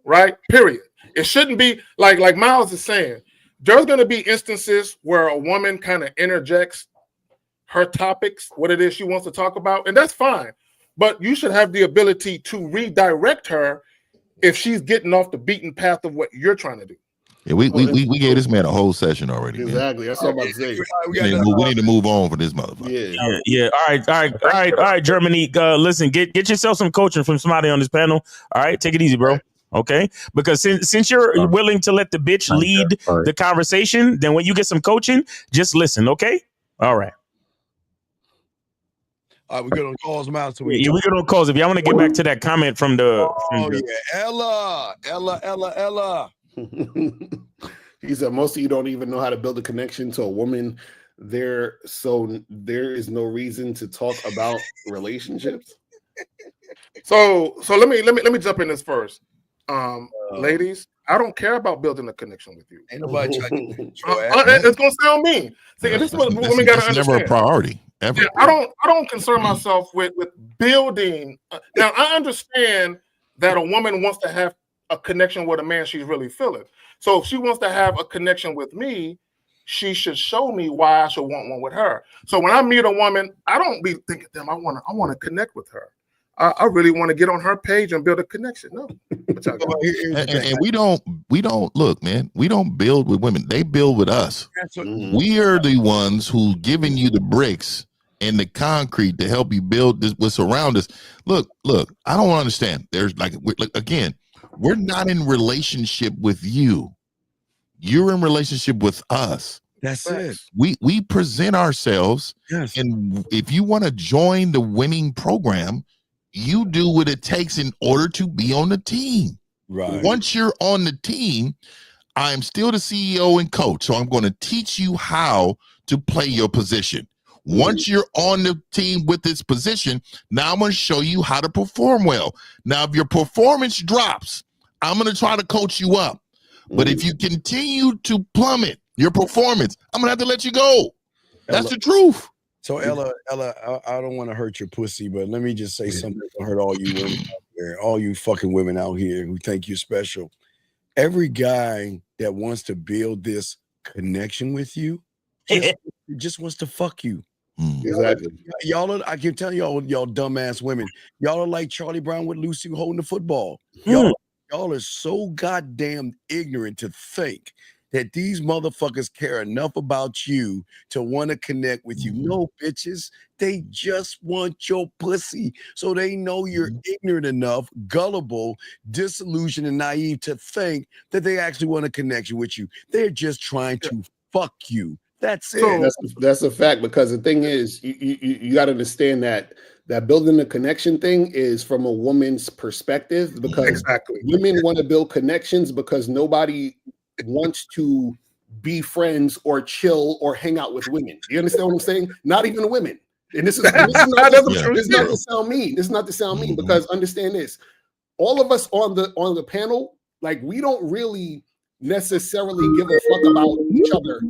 S1: Right? Period. It shouldn't be like Miles is saying. There's going to be instances where a woman kind of interjects her topics, what it is she wants to talk about, and that's fine. But you should have the ability to redirect her if she's getting off the beaten path of what you're trying to do.
S7: Yeah, we gave this man a whole session already.
S12: Exactly. That's what I'm about to say.
S7: We need to move on for this motherfucker.
S5: Yeah. All right, Germany. Listen, get yourself some coaching from somebody on this panel. All right, take it easy, bro. Okay, because since you're willing to let the bitch lead the conversation, then when you get some coaching, just listen. Okay. All right.
S6: We're good on calls, Miles.
S5: We're good on calls. If y'all want to get back to that comment from the.
S6: Ella.
S12: He said most of you don't even know how to build a connection to a woman. There is no reason to talk about relationships.
S1: So let me jump in this first. Ladies, I don't care about building a connection with you.
S6: Ain't nobody trying to
S1: it's gonna sound mean. See, this is what women gotta understand.
S7: Never a priority. Ever.
S1: Yeah, I don't concern myself with building. Now I understand that a woman wants to have a connection with a man she's really feeling. So if she wants to have a connection with me, she should show me why I should want one with her. So when I meet a woman, I don't be thinking, damn, I want to connect with her. I really want to get on her page and build a connection. No,
S7: and we don't look, man. We don't build with women; they build with us. We are the ones who giving you the bricks and the concrete to help you build this. What's around us. Look. I don't understand. There's again, we're not in relationship with you. You're in relationship with us.
S6: That's it.
S7: We present ourselves, and if you want to join the winning program, you do what it takes in order to be on the team.
S6: Right.
S7: Once you're on the team, I'm still the CEO and coach, so I'm going to teach you how to play your position. Once you're on the team with this position, now I'm going to show you how to perform well. Now, if your performance drops, I'm going to try to coach you up. But if you continue to plummet your performance, I'm going to have to let you go.
S6: Ella,
S7: the truth.
S6: So Ella, I don't want to hurt your pussy, but let me just say something to hurt all you women out there, all you fucking women out here who think you're special. Every guy that wants to build this connection with you just wants to fuck you.
S12: Exactly.
S6: Y'all are, I can tell y'all dumbass women, y'all are like Charlie Brown with Lucy holding the football. Y'all are so goddamn ignorant to think that these motherfuckers care enough about you to want to connect with you. No, bitches, they just want your pussy. So they know you're ignorant enough, gullible, disillusioned, and naive to think that they actually want to connect with you. They're just trying to fuck you. That's it.
S12: That's a fact, because the thing is, you got to understand that building the connection thing is from a woman's perspective, because women want to build connections because nobody wants to be friends or chill or hang out with women. You understand what I'm saying? Not even women. And this is not to sound mean. This is not to sound mean, because understand this: all of us on the panel, like, we don't really necessarily give a fuck about each other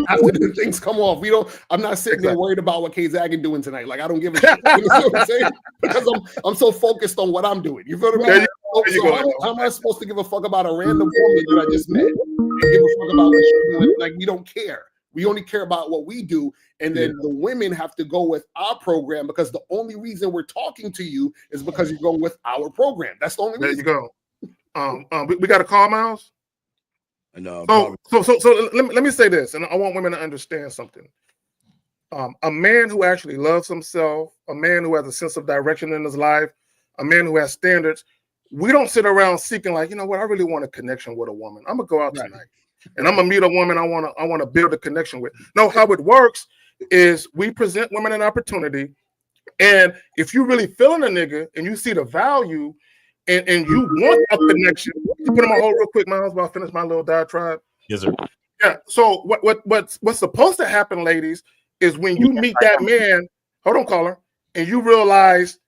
S12: after the things come off. We don't. I'm not sitting there worried about what K-Zaggin doing tonight. Like, I don't give a shit. You know what I'm saying? Because I'm so focused on what I'm doing. You feel what I mean? So how am I supposed to give a fuck about a random woman that I just met and give a fuck about what she's doing? Like, we don't care. We only care about what we do. And then the women have to go with our program, because the only reason we're talking to you is because you're going with our program. That's the only reason.
S1: There you go. We got a call, Miles.
S6: No.
S1: So let me say this, and I want women to understand something. A man who actually loves himself, a man who has a sense of direction in his life, a man who has standards, we don't sit around seeking, like, you know what, I really want a connection with a woman. I'm gonna go out tonight and I'm gonna meet a woman I want to build a connection with. No, how it works is we present women an opportunity, and if you really feeling a nigga and you see the value and you want a connection, you put him on hold real quick, Miles, while I finish my little diatribe.
S5: Yes, sir.
S1: Yeah. So what's supposed to happen, ladies, is when you meet that man, hold on, caller, and you realize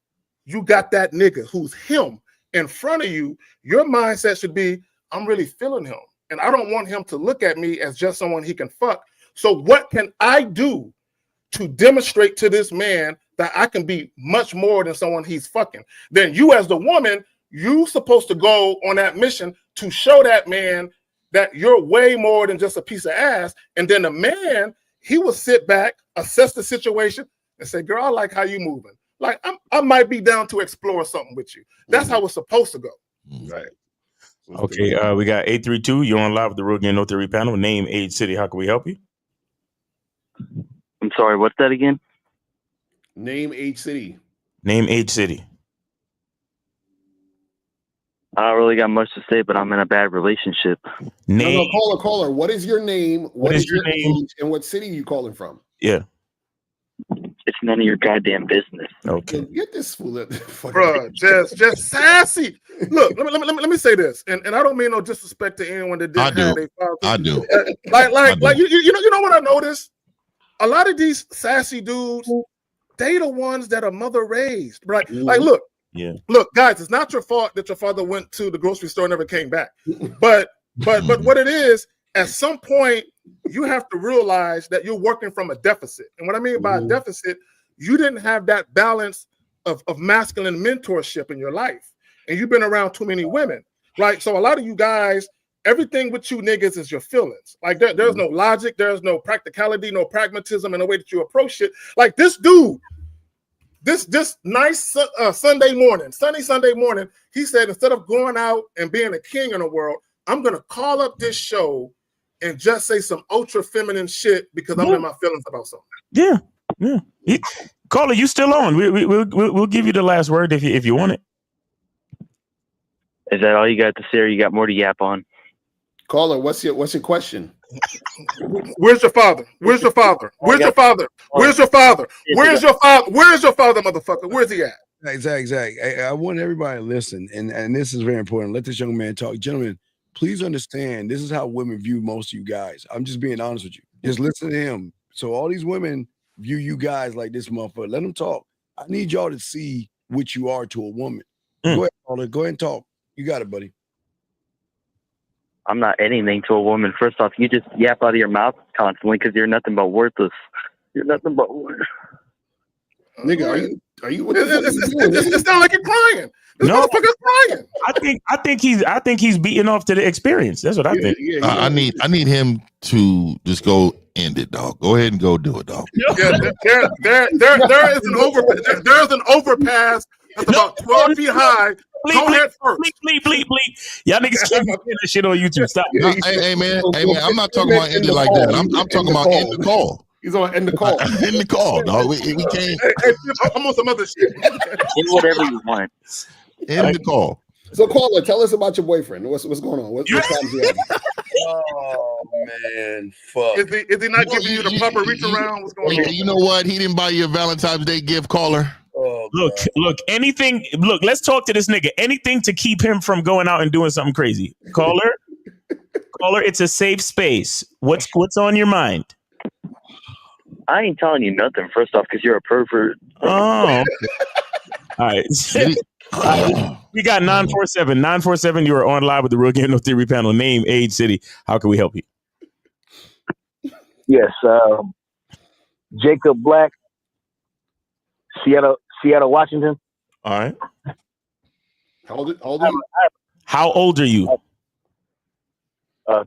S1: you got that nigga who's him in front of you, your mindset should be, I'm really feeling him. And I don't want him to look at me as just someone he can fuck. So what can I do to demonstrate to this man that I can be much more than someone he's fucking? Then you, as the woman, you supposed to go on that mission to show that man that you're way more than just a piece of ass. And then the man, he will sit back, assess the situation, and say, girl, I like how you moving. Like, I might be down to explore something with you. That's how it's supposed to go.
S12: Right.
S5: Okay, we got 832. You're on live with the Road Game No Theory panel. Name, age, city. How can we help you?
S16: I'm sorry, what's that again?
S12: Name, age, city.
S5: Name, age, city.
S16: I don't really got much to say, but I'm in a bad relationship.
S12: No, caller. What is your name? What is your name? Age, and what city are you calling from?
S5: Yeah.
S16: It's none of your goddamn business.
S5: Okay.
S12: Get this fool,
S1: bro. Just sassy. Look, let me say this, and I don't mean no disrespect to anyone that didn't have a father.
S7: I do.
S1: Like you know what I noticed? A lot of these sassy dudes, they the ones that are mother raised. Right? Like, look, guys, it's not your fault that your father went to the grocery store and never came back. But what it is, at some point, you have to realize that you're working from a deficit. And what I mean by a deficit, you didn't have that balance of masculine mentorship in your life. And you've been around too many women, right? So a lot of you guys, everything with you niggas is your feelings. Like, there's no logic, there's no practicality, no pragmatism in the way that you approach it. Like, this dude, this nice sunny Sunday morning, he said, instead of going out and being a king in the world, I'm going to call up this show and just say some ultra feminine shit because I'm in my feelings about something.
S5: Yeah. Caller, you still on? We'll give you the last word if you want it.
S16: Is that all you got to say, or you got more to yap on?
S12: Caller, what's your question?
S1: Where's your father? Where's your father? Where's your father? Where's your father? Where's your father? Where's your father, motherfucker? Where's he at?
S6: Exactly. I want everybody to listen, and this is very important. Let this young man talk. Gentlemen, please understand, this is how women view most of you guys. I'm just being honest with you. Just listen to him. So all these women view you guys like this motherfucker. Let them talk. I need y'all to see what you are to a woman. Go ahead, caller. Go ahead and talk. You got it, buddy.
S16: I'm not anything to a woman. First off, you just yap out of your mouth constantly because you're nothing but worthless. You're nothing but one.
S12: Nigga, are you? What the fuck
S1: It's
S12: you doing?
S1: it sounds like you're crying. This
S5: No.
S1: motherfucker's crying.
S5: I think he's beating off to the experience. That's what I think.
S7: I need him to just go end it, dog. Go ahead and go do it, dog.
S1: Yeah, there is an overpass. There's an overpass that's about 12 feet high. Go ahead first.
S5: Bleep. Y'all niggas can't get that shit on YouTube. Stop.
S7: Hey man, I'm not talking about ending like that. I'm talking about end the call.
S12: He's on end the call.
S7: End the call, dog. We can't.
S1: I'm on some other shit.
S16: Do whatever you want.
S7: End the call.
S12: So, caller, tell us about your boyfriend. What's going on? What problems you have?
S6: Oh man, fuck.
S1: Is he not giving you the proper reach around? What's going on?
S7: You know what? He didn't buy you a Valentine's Day gift, caller.
S6: Oh,
S5: look, anything. Look, let's talk to this nigga. Anything to keep him from going out and doing something crazy. Caller, it's a safe space. What's on your mind?
S16: I ain't telling you nothing, first off, because you're a pervert.
S5: Oh. All right. We got 947. 947, you are on live with the Real Game No Theory panel. Name, age, city. How can we help you?
S17: Yes. Jacob Black, Seattle, Washington.
S5: All right.
S12: How old are you?
S5: How old are you?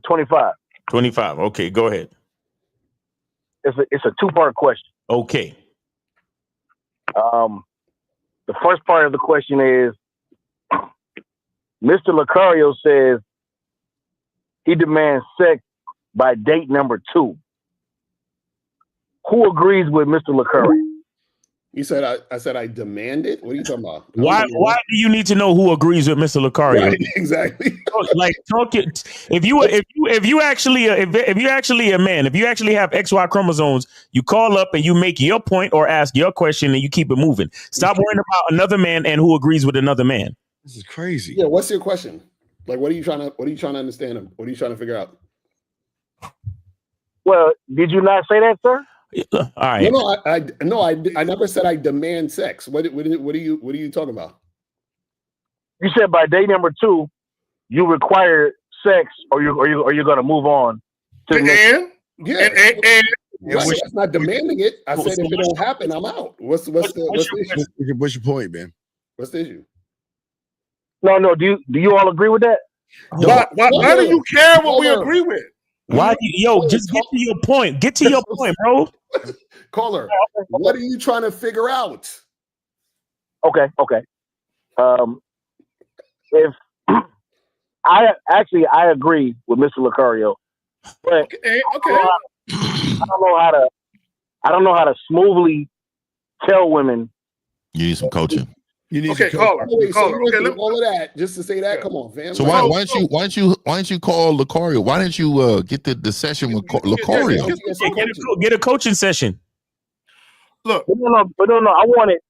S17: 25.
S5: 25. Okay, go ahead.
S17: It's a two-part question.
S5: Okay.
S17: The first part of the question is, Mr. Lucario says he demands sex by date number 2. Who agrees with Mr. Lucario?
S12: You said I said I demand it. What are you talking about?
S5: Why do you need to know who agrees with Mr. Lucario?
S12: Right, exactly.
S5: Like talk it. If you actually a man, if you actually have XY chromosomes, you call up and you make your point or ask your question and you keep it moving. Stop worrying about another man and who agrees with another man.
S6: This is crazy.
S12: Yeah, what's your question? Like, what are you trying to understand? What are you trying to figure out?
S17: Well, did you not say that, sir?
S5: All right.
S12: No, I never said I demand sex. What are you talking about?
S17: You said by day number 2, you require sex, or you're going to move on to the next.
S12: That's not demanding it. I said if it don't happen, I'm out. What's the issue?
S6: What's your point, man?
S12: What's the issue?
S17: No. Do you all agree with that?
S1: Why do you care what we agree with?
S5: Why just get to your point. Get to your point, bro.
S12: Caller, what are you trying to figure out?
S17: Okay. If I agree with Mr. Lucario, but
S1: okay.
S17: I don't know how to smoothly tell women.
S7: You need some coaching.
S6: You need
S12: caller. All of that just to say that. Come on, fam.
S7: So why don't you call Lucario? Why didn't you get the session with Lucario?
S5: Get a coaching session.
S1: Look,
S17: no. I wanted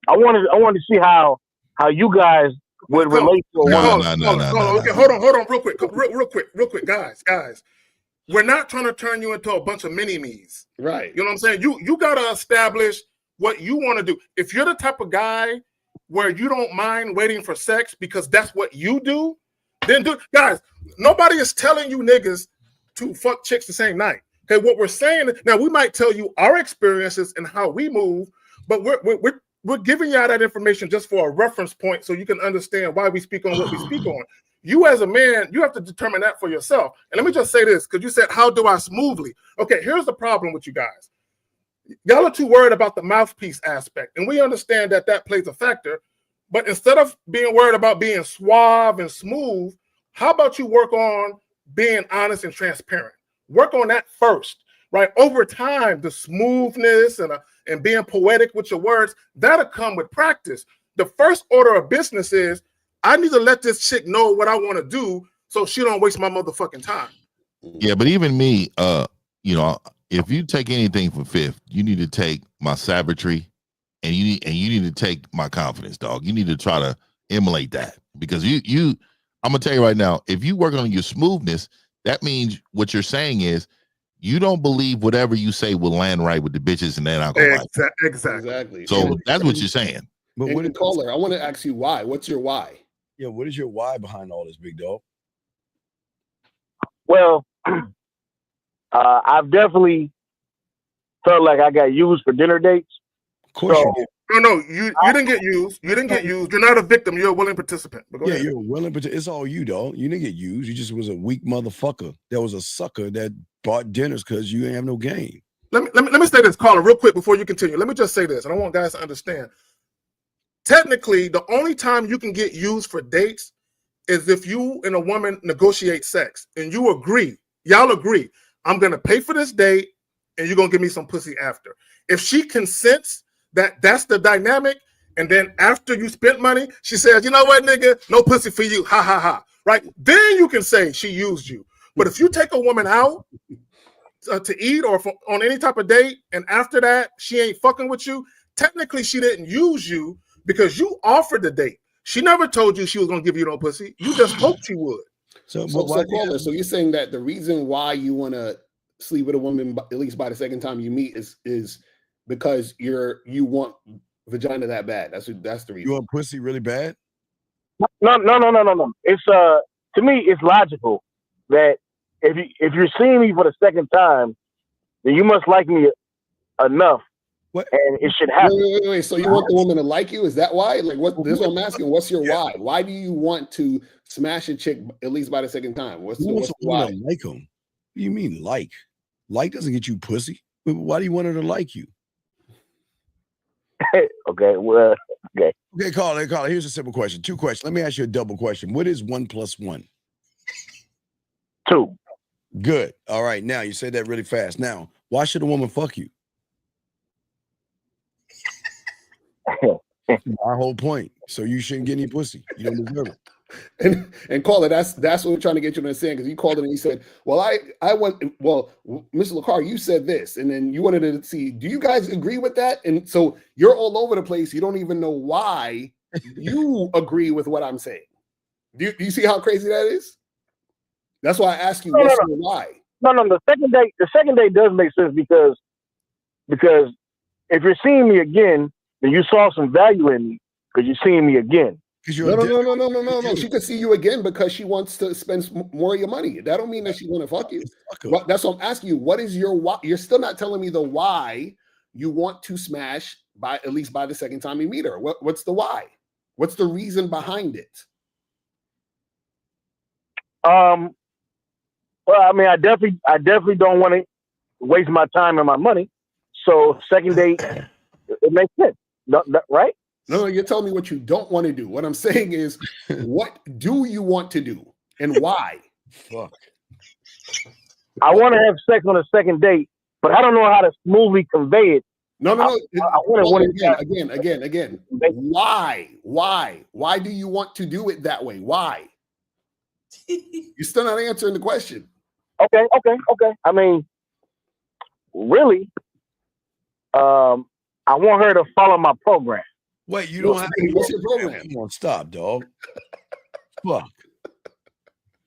S17: to see how you guys would relate to.
S1: No. Okay, hold on, real quick, guys. We're not trying to turn you into a bunch of mini-me's.
S12: Right.
S1: You know what I'm saying? You got to establish what you want to do. If you're the type of guy where you don't mind waiting for sex because that's what you do, then guys, nobody is telling you niggas to fuck chicks the same night. Okay, what we're saying now, we might tell you our experiences and how we move, but we're giving you all that information just for a reference point so you can understand why we speak on what we speak on. You as a man, you have to determine that for yourself. And let me just say this, because you said, how do I smoothly? Okay, here's the problem with you guys. Y'all are too worried about the mouthpiece aspect, and we understand that plays a factor. But instead of being worried about being suave and smooth, how about you work on being honest and transparent? Work on that first, right? Over time, the smoothness and being poetic with your words, that'll come with practice. The first order of business is I need to let this chick know what I want to do so she don't waste my motherfucking time.
S7: Yeah, but even me, if you take anything from Fifth, you need to take my savagery, and you need to take my confidence, dog. You need to try to emulate that, because I'm gonna tell you right now, if you work on your smoothness, that means what you're saying is you don't believe whatever you say will land right with the bitches, and then I'll go
S12: Exactly.
S7: So that's what you're saying.
S12: But what caller? I want to ask you why. What's your why?
S6: Yeah, what is your why behind all this, big dog?
S17: Well, I've definitely felt like I got used for dinner dates.
S6: Of course you did.
S1: No, you didn't get used. You didn't get used. You're not a victim. You're a willing participant. But go ahead.
S6: You're a willing participant. It's all you, dog. You didn't get used. You just was a weak motherfucker. That was a sucker that bought dinners because you ain't have no game.
S1: Let me say this, Carla, real quick before you continue. Let me just say this, and I want guys to understand. Technically, the only time you can get used for dates is if you and a woman negotiate sex and you agree, y'all agree, I'm gonna pay for this date and you're gonna give me some pussy after. If she consents that that's the dynamic, and then after you spent money, she says, you know what, nigga, no pussy for you, ha ha ha. Right? Then you can say she used you. But if you take a woman out to eat or on any type of date, and after that she ain't fucking with you, technically she didn't use you because you offered the date. She never told you she was gonna give you no pussy. You just hoped she would.
S12: So you're saying that the reason why you want to sleep with a woman, at least by the second time you meet, is because you want vagina that bad. That's the reason.
S6: You want pussy really bad?
S17: No. It's to me, it's logical that if you're seeing me for the second time, then you must like me enough.
S6: What?
S17: And it should happen.
S12: Wait. So you want the woman to like you? Is that why? Like, this is what I'm asking. What's your why? Why do you want to smash a chick at least by the second time? What's the why?
S6: Like them? What do you mean like? Like doesn't get you pussy. Why do you want her to like you?
S17: Okay.
S6: Okay, Carla. Here's a simple question. 2 questions. Let me ask you a double question. What is 1 + 1?
S17: 2.
S6: Good. All right. Now you said that really fast. Now, why should a woman fuck you? My whole point. So you shouldn't get any pussy. You don't deserve it.
S12: And Carla, that's what we're trying to get you to understand, because you called it and you said, Mr. LaCar, you said this, and then you wanted to see, do you guys agree with that? And so you're all over the place. You don't even know why you agree with what I'm saying. Do you see how crazy that is? That's why I ask you, what's your why?
S17: No. The second date does make sense because if you're seeing me again, then you saw some value in me because you're seeing me again.
S12: No. She could see you again because she wants to spend more of your money. That don't mean that she want to fuck you. But that's what I'm asking you. What is your why? You're still not telling me the why you want to smash at least by the second time you meet her. What's the why? What's the reason behind it?
S17: Well, I mean, I definitely don't want to waste my time and my money. So second date, it makes sense, right?
S12: No, you're telling me what you don't want to do. What I'm saying is, what do you want to do and why?
S6: Fuck.
S17: I want to have sex on a second date, but I don't know how to smoothly convey it.
S12: No. Again. Why do you want to do it that way? Why? You're still not answering the question.
S17: Okay. I mean, really, I want her to follow my program.
S6: Wait, you don't have to.
S12: What's your program?
S6: Come on, stop, dog. Fuck.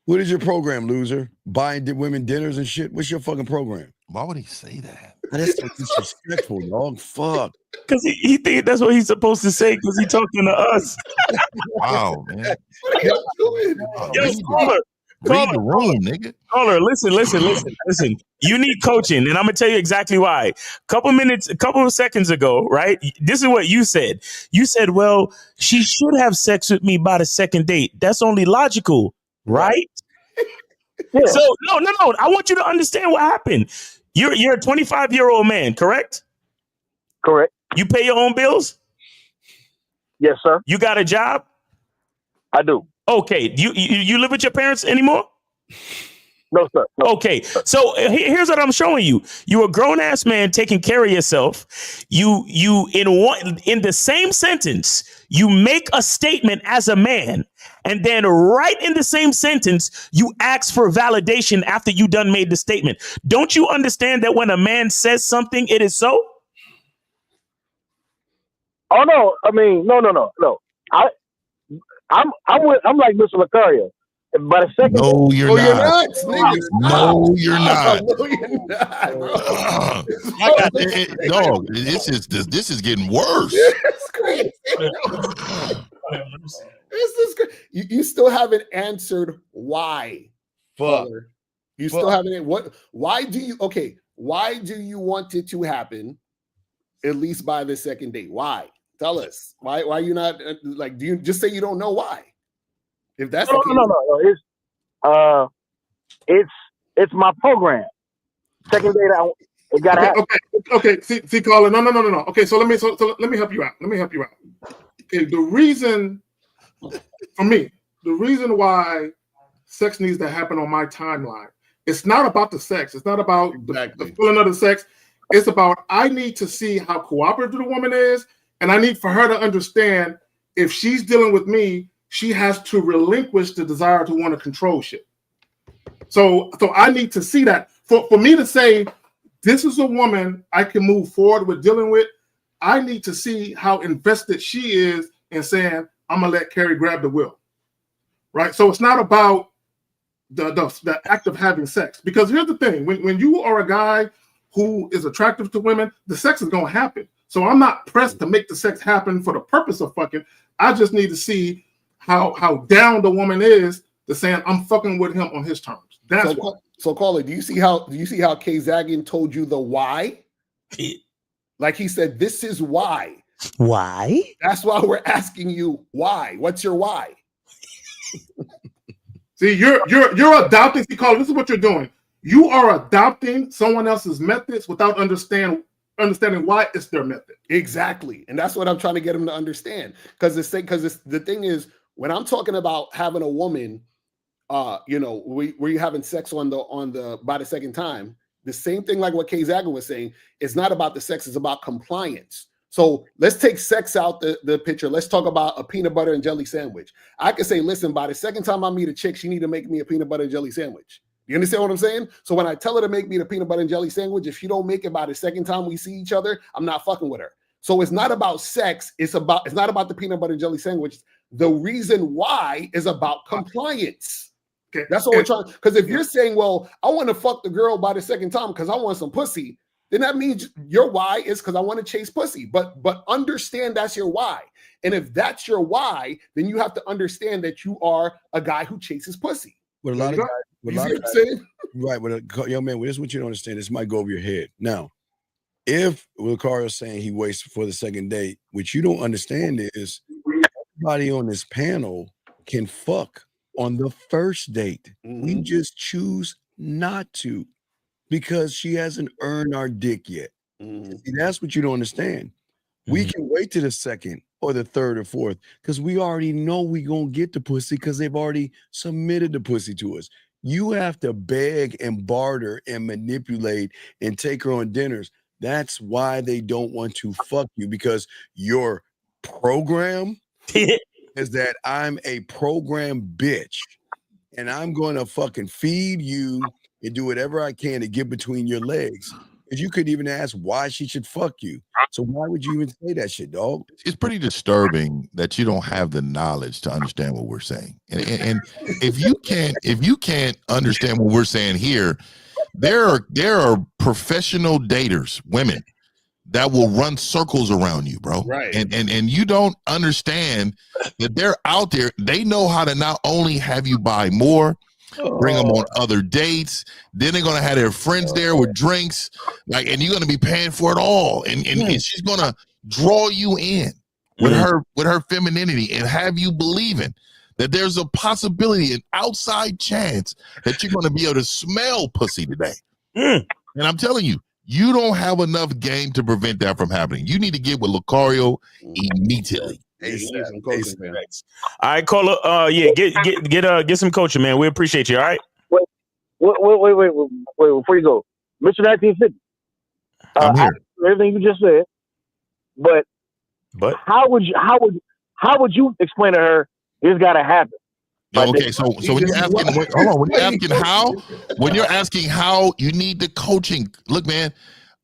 S6: What is your program, loser? Buying women dinners and shit? What's your fucking program?
S7: Why would he say that?
S6: That's so disrespectful, dog. Fuck.
S5: Because he think that's what he's supposed to say because he's talking to us.
S7: Wow, man.
S12: What are you doing?
S5: Yes, caller.
S7: Read the room, nigga.
S5: Caller, listen. You need coaching, and I'm gonna tell you exactly why. A couple of seconds ago, right? This is what you said. You said, well, she should have sex with me by the second date. That's only logical, right? Yeah. So no. I want you to understand what happened. You're a 25-year-old man, correct?
S17: Correct.
S5: You pay your own bills?
S17: Yes, sir.
S5: You got a job?
S17: I do.
S5: Okay. You live with your parents anymore?
S17: No, sir. No.
S5: Okay. So here's what I'm showing you. You're a grown ass man taking care of yourself. You in the same sentence, you make a statement as a man, and then right in the same sentence, you ask for validation after you done made the statement. Don't you understand that when a man says something, it is so?
S17: Oh no! I mean, no. I'm like Mr. Lucario. By the second,
S7: no, you're not.
S12: No, you're not.
S7: No, you're not. Dog, this is getting worse.
S12: It's crazy. This is great. You still haven't answered why.
S6: Fuck.
S12: You still haven't. Why do you? Okay. why do you want it to happen at least by the second date? Why? Tell us. Why are you not like? Do you just say you don't know why? If that's the case,
S17: no. It's my program. Second date, it gotta happen.
S1: Okay. See, Colin. No. Okay, so let me help you out. Okay, the reason why sex needs to happen on my timeline, it's not about the sex. It's not about the feeling of the sex. It's about I need to see how cooperative the woman is, and I need for her to understand if she's dealing with me, she has to relinquish the desire to want to control shit. So I need to see that. For me to say, this is a woman I can move forward with dealing with, I need to see how invested she is in saying, I'm going to let Carrie grab the wheel. Right? So it's not about the act of having sex. Because here's the thing. When you are a guy who is attractive to women, the sex is going to happen. So I'm not pressed to make the sex happen for the purpose of fucking. I just need to see how down the woman is to saying, I'm fucking with him on his terms. That's why.
S12: So Caller, do you see how Kay Zagan told you the why? Like he said, this is why.
S5: Why?
S12: That's why we're asking you why. What's your why?
S1: See, you're adopting. See, Caller, this is what you're doing. You are adopting someone else's methods without understanding why it's their method.
S12: Exactly, and that's what I'm trying to get him to understand. Because the thing is, when I'm talking about having a woman, where you're having sex on the by the second time, the same thing like what Kay Zagan was saying, it's not about the sex, it's about compliance. So let's take sex out the picture. Let's talk about a peanut butter and jelly sandwich. I can say, listen, by the second time I meet a chick, she need to make me a peanut butter and jelly sandwich. You understand what I'm saying? So when I tell her to make me the peanut butter and jelly sandwich, if she don't make it by the second time we see each other, I'm not fucking with her. So it's not about sex. It's not about the peanut butter and jelly sandwich. The reason why is about compliance.
S1: Okay.
S12: That's what we're trying. Because if you're saying, well, I want to fuck the girl by the second time because I want some pussy, then that means your why is because I want to chase pussy. But understand that's your why. And if that's your why, then you have to understand that you are a guy who chases pussy.
S6: With a lot of guys, right? But young man, this is what you don't understand. This might go over your head. Now, if Lucario's saying he waits for the second date, what you don't understand is everybody on this panel can fuck on the first date. Mm-hmm. We just choose not to because she hasn't earned our dick yet. Mm-hmm. See, that's what you don't understand. Mm-hmm. We can wait to the second or the third or fourth because we already know we gonna get the pussy because they've already submitted the pussy to us. You have to beg and barter and manipulate and take her on dinners. That's why they don't want to fuck you, because your program is that I'm a program bitch and I'm going to fucking feed you and do whatever I can to get between your legs. Because you couldn't even ask why she should fuck you. So why would you even say that shit, dog?
S7: It's pretty disturbing that you don't have the knowledge to understand what we're saying. And if you can't understand what we're saying here, there are professional daters, women, that will run circles around you, bro.
S12: Right.
S7: And you don't understand that they're out there. They know how to not only have you buy more, bring them on other dates. Then they're gonna have their friends there with drinks, and you're gonna be paying for it all. And she's gonna draw you in with her femininity and have you believing that there's a possibility, an outside chance that you're gonna be able to smell pussy today. And I'm telling you, you don't have enough game to prevent that from happening. You need to get with Lucario immediately.
S5: All right, Cola. Get some coaching, man. We appreciate you. All right.
S17: Wait. Before you go, Mr. 1950.
S7: I'm here.
S17: Everything you just said, but how would you explain to her this got to happen?
S7: Okay, so when you're asking how, you need the coaching. Look, man,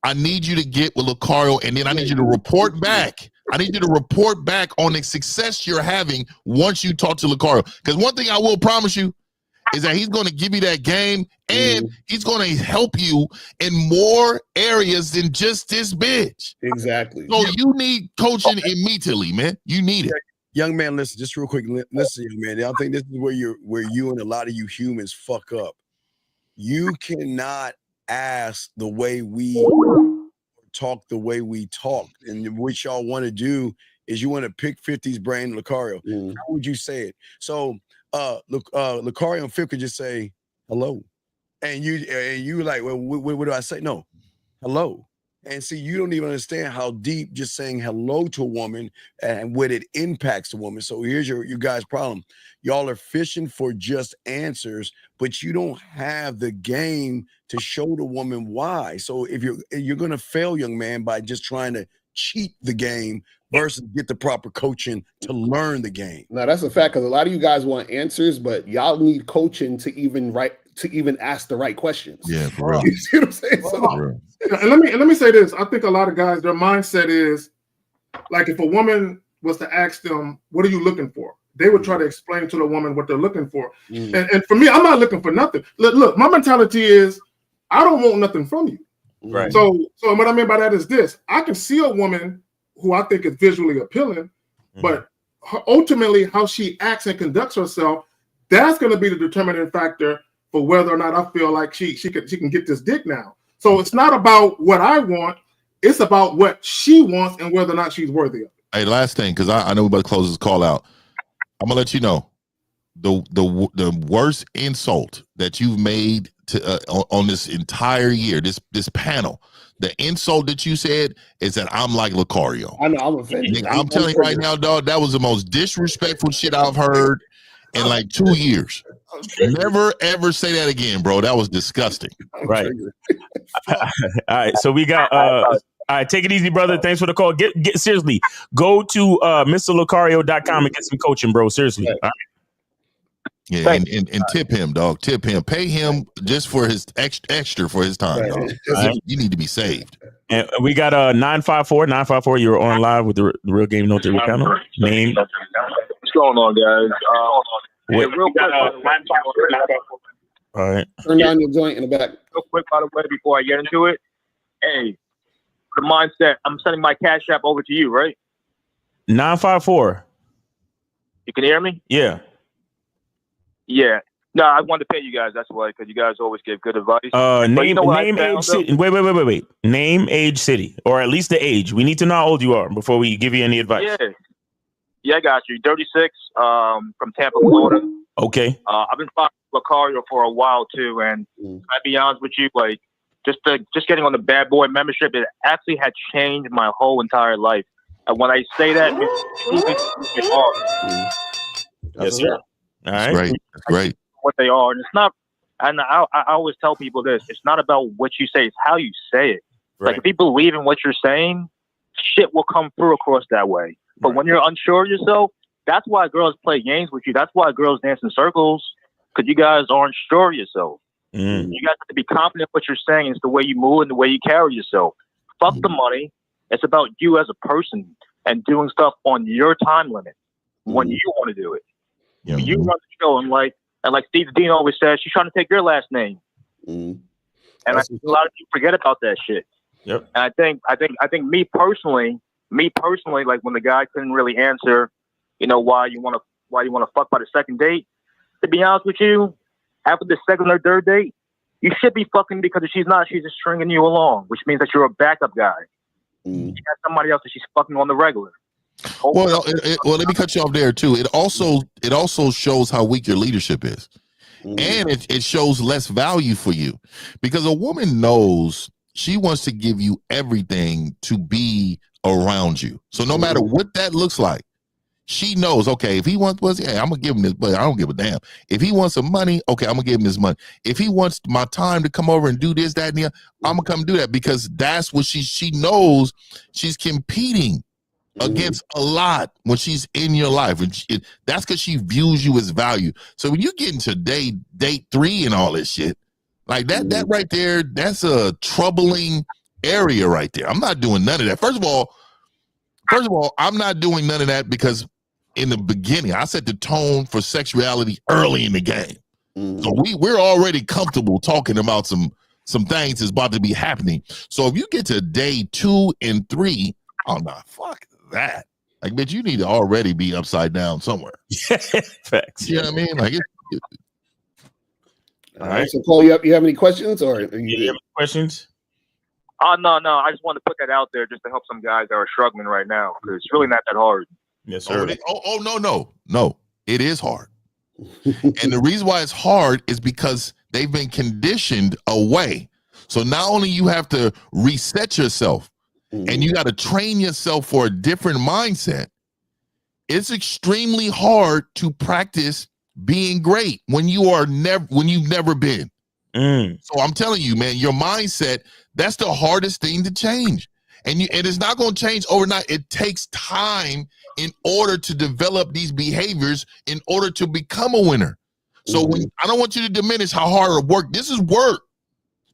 S7: I need you to get with Lucario, and then I need you to report back. I need you to report back on the success you're having once you talk to Lucario. Because one thing I will promise you is that he's going to give you that game, and he's going to help you in more areas than just this bitch.
S12: Exactly.
S7: So you need coaching immediately, man. You need it.
S6: Young man, listen, just real quick. Listen, young man. I think this is where you and a lot of you humans fuck up. You cannot ask the way we talk, the way we talk. And what y'all want to do is you want to pick 50's brain, Lucario. How would you say it? So Lucario and 50 could just say hello. And you like, well, what do I say? No, hello. And see, you don't even understand how deep just saying hello to a woman and what it impacts a woman. So here's your guys' problem. Y'all are fishing for just answers, but you don't have the game to show the woman why. So if you're gonna fail, young man, by just trying to cheat the game versus get the proper coaching to learn the game.
S12: No, that's a fact, because a lot of you guys want answers, but y'all need coaching to even ask the right questions.
S7: Yeah, for real.
S12: You see what I'm saying?
S1: And let me say this. I think a lot of guys, their mindset is like, if a woman was to ask them, what are you looking for? They would try to explain to the woman what they're looking for. And for me, I'm not looking for nothing. Look, my mentality is I don't want nothing from you.
S5: Right.
S1: So what I mean by that is this. I can see a woman who I think is visually appealing, but ultimately how she acts and conducts herself, that's going to be the determining factor for whether or not I feel like she can get this dick now. So it's not about what I want, it's about what she wants and whether or not she's worthy of it.
S7: Hey, last thing, because I know we're about to close this call out. I'm gonna let you know the worst insult that you've made to on this entire year, this panel. The insult that you said is that I'm like Lucario.
S12: I know, I'm offended.
S7: Nigga, I'm telling you right now, dog, that was the most disrespectful shit I've heard in like 2 years. Never ever say that again, bro. That was disgusting.
S5: Right. All right. So we got all right, take it easy, brother. Thanks for the call. Get seriously, go to MrLucario.com and get some coaching, bro. Seriously. All right.
S7: Yeah, and tip him, dog. Tip him. Pay him just for his extra for his time, dog.
S5: Right.
S7: You need to be saved.
S5: And we got 954. You're on live with the Real Game No Theory panel. Name.
S14: What's going on, guys?
S5: Wait.
S14: Real quick.
S5: All right.
S12: Turn down your joint in the back.
S14: Real quick, by the way, before I get into it, hey, the mindset. I'm sending my Cash App over to you, right?
S5: 954.
S14: You can hear me?
S5: Yeah.
S14: Yeah. No, I wanted to pay you guys. That's why, because you guys always give good advice.
S5: Name, age, city. Wait. Name, age, city, or at least the age. We need to know how old you are before we give you any advice.
S14: Yeah, I got you. 36, from Tampa, Florida.
S5: Okay.
S14: I've been following Lucario for a while too, and I'll be honest with you, like just getting on the Bad Boy membership, it actually had changed my whole entire life. And when I say that, it's hard.
S5: Yes, sir. All right.
S7: Great. That's great.
S14: What they are, and it's not. And I always tell people this: it's not about what you say; it's how you say it.
S5: Right.
S14: Like if you believe in what you're saying, shit will come through across that way. But when you're unsure of yourself, that's why girls play games with you. That's why girls dance in circles, because you guys aren't sure of yourself. You guys have to be confident in what you're saying. It's the way you move and the way you carry yourself. Fuck the money. It's about you as a person and doing stuff on your time limit when you want to do it. You run the show, and like Steve Dean always says, she's trying to take your last name. And I think a lot of people forget about that shit.
S5: Yep.
S14: And I think me personally, like when the guy couldn't really answer, why you want to fuck by the second date. To be honest with you, after the second or third date, you should be fucking because if she's not, she's just stringing you along, which means that you're a backup guy. You got somebody else that she's fucking on the regular.
S7: Well, let me cut you off there too. It also shows how weak your leadership is, and it shows less value for you, because a woman knows she wants to give you everything to be around you. So no matter what that looks like, she knows. Okay, if he wants I'm gonna give him this, but I don't give a damn. If he wants some money, okay, I'm gonna give him this money. If he wants my time to come over and do this, that, and the other, I'm gonna come do that, because that's what she knows. She's competing against a lot when she's in your life, and that's because she views you as value. So when you get into date 3 and all this shit like that right there, that's a troubling area right there. I'm not doing none of that. First of all, I'm not doing none of that because in the beginning I set the tone for sexuality early in the game. So we're already comfortable talking about some things that's about to be happening. So if you get to day 2 and 3, oh no, fuck that. Like, bitch, you need to already be upside down somewhere.
S5: Facts.
S7: You know what I mean? Like,
S12: All right. So, Cole, you have any questions or
S5: you have any questions?
S18: No. I just wanted to put that out there just to help some guys that are struggling right now because it's really not that hard.
S5: Yes, sir.
S7: No. It is hard. And the reason why it's hard is because they've been conditioned away. So not only you have to reset yourself and you got to train yourself for a different mindset, it's extremely hard to practice being great when you've never been. So I'm telling you, man, your mindset, that's the hardest thing to change. And it's not going to change overnight. It takes time in order to develop these behaviors in order to become a winner. So I don't want you to diminish how hard it work. This is work.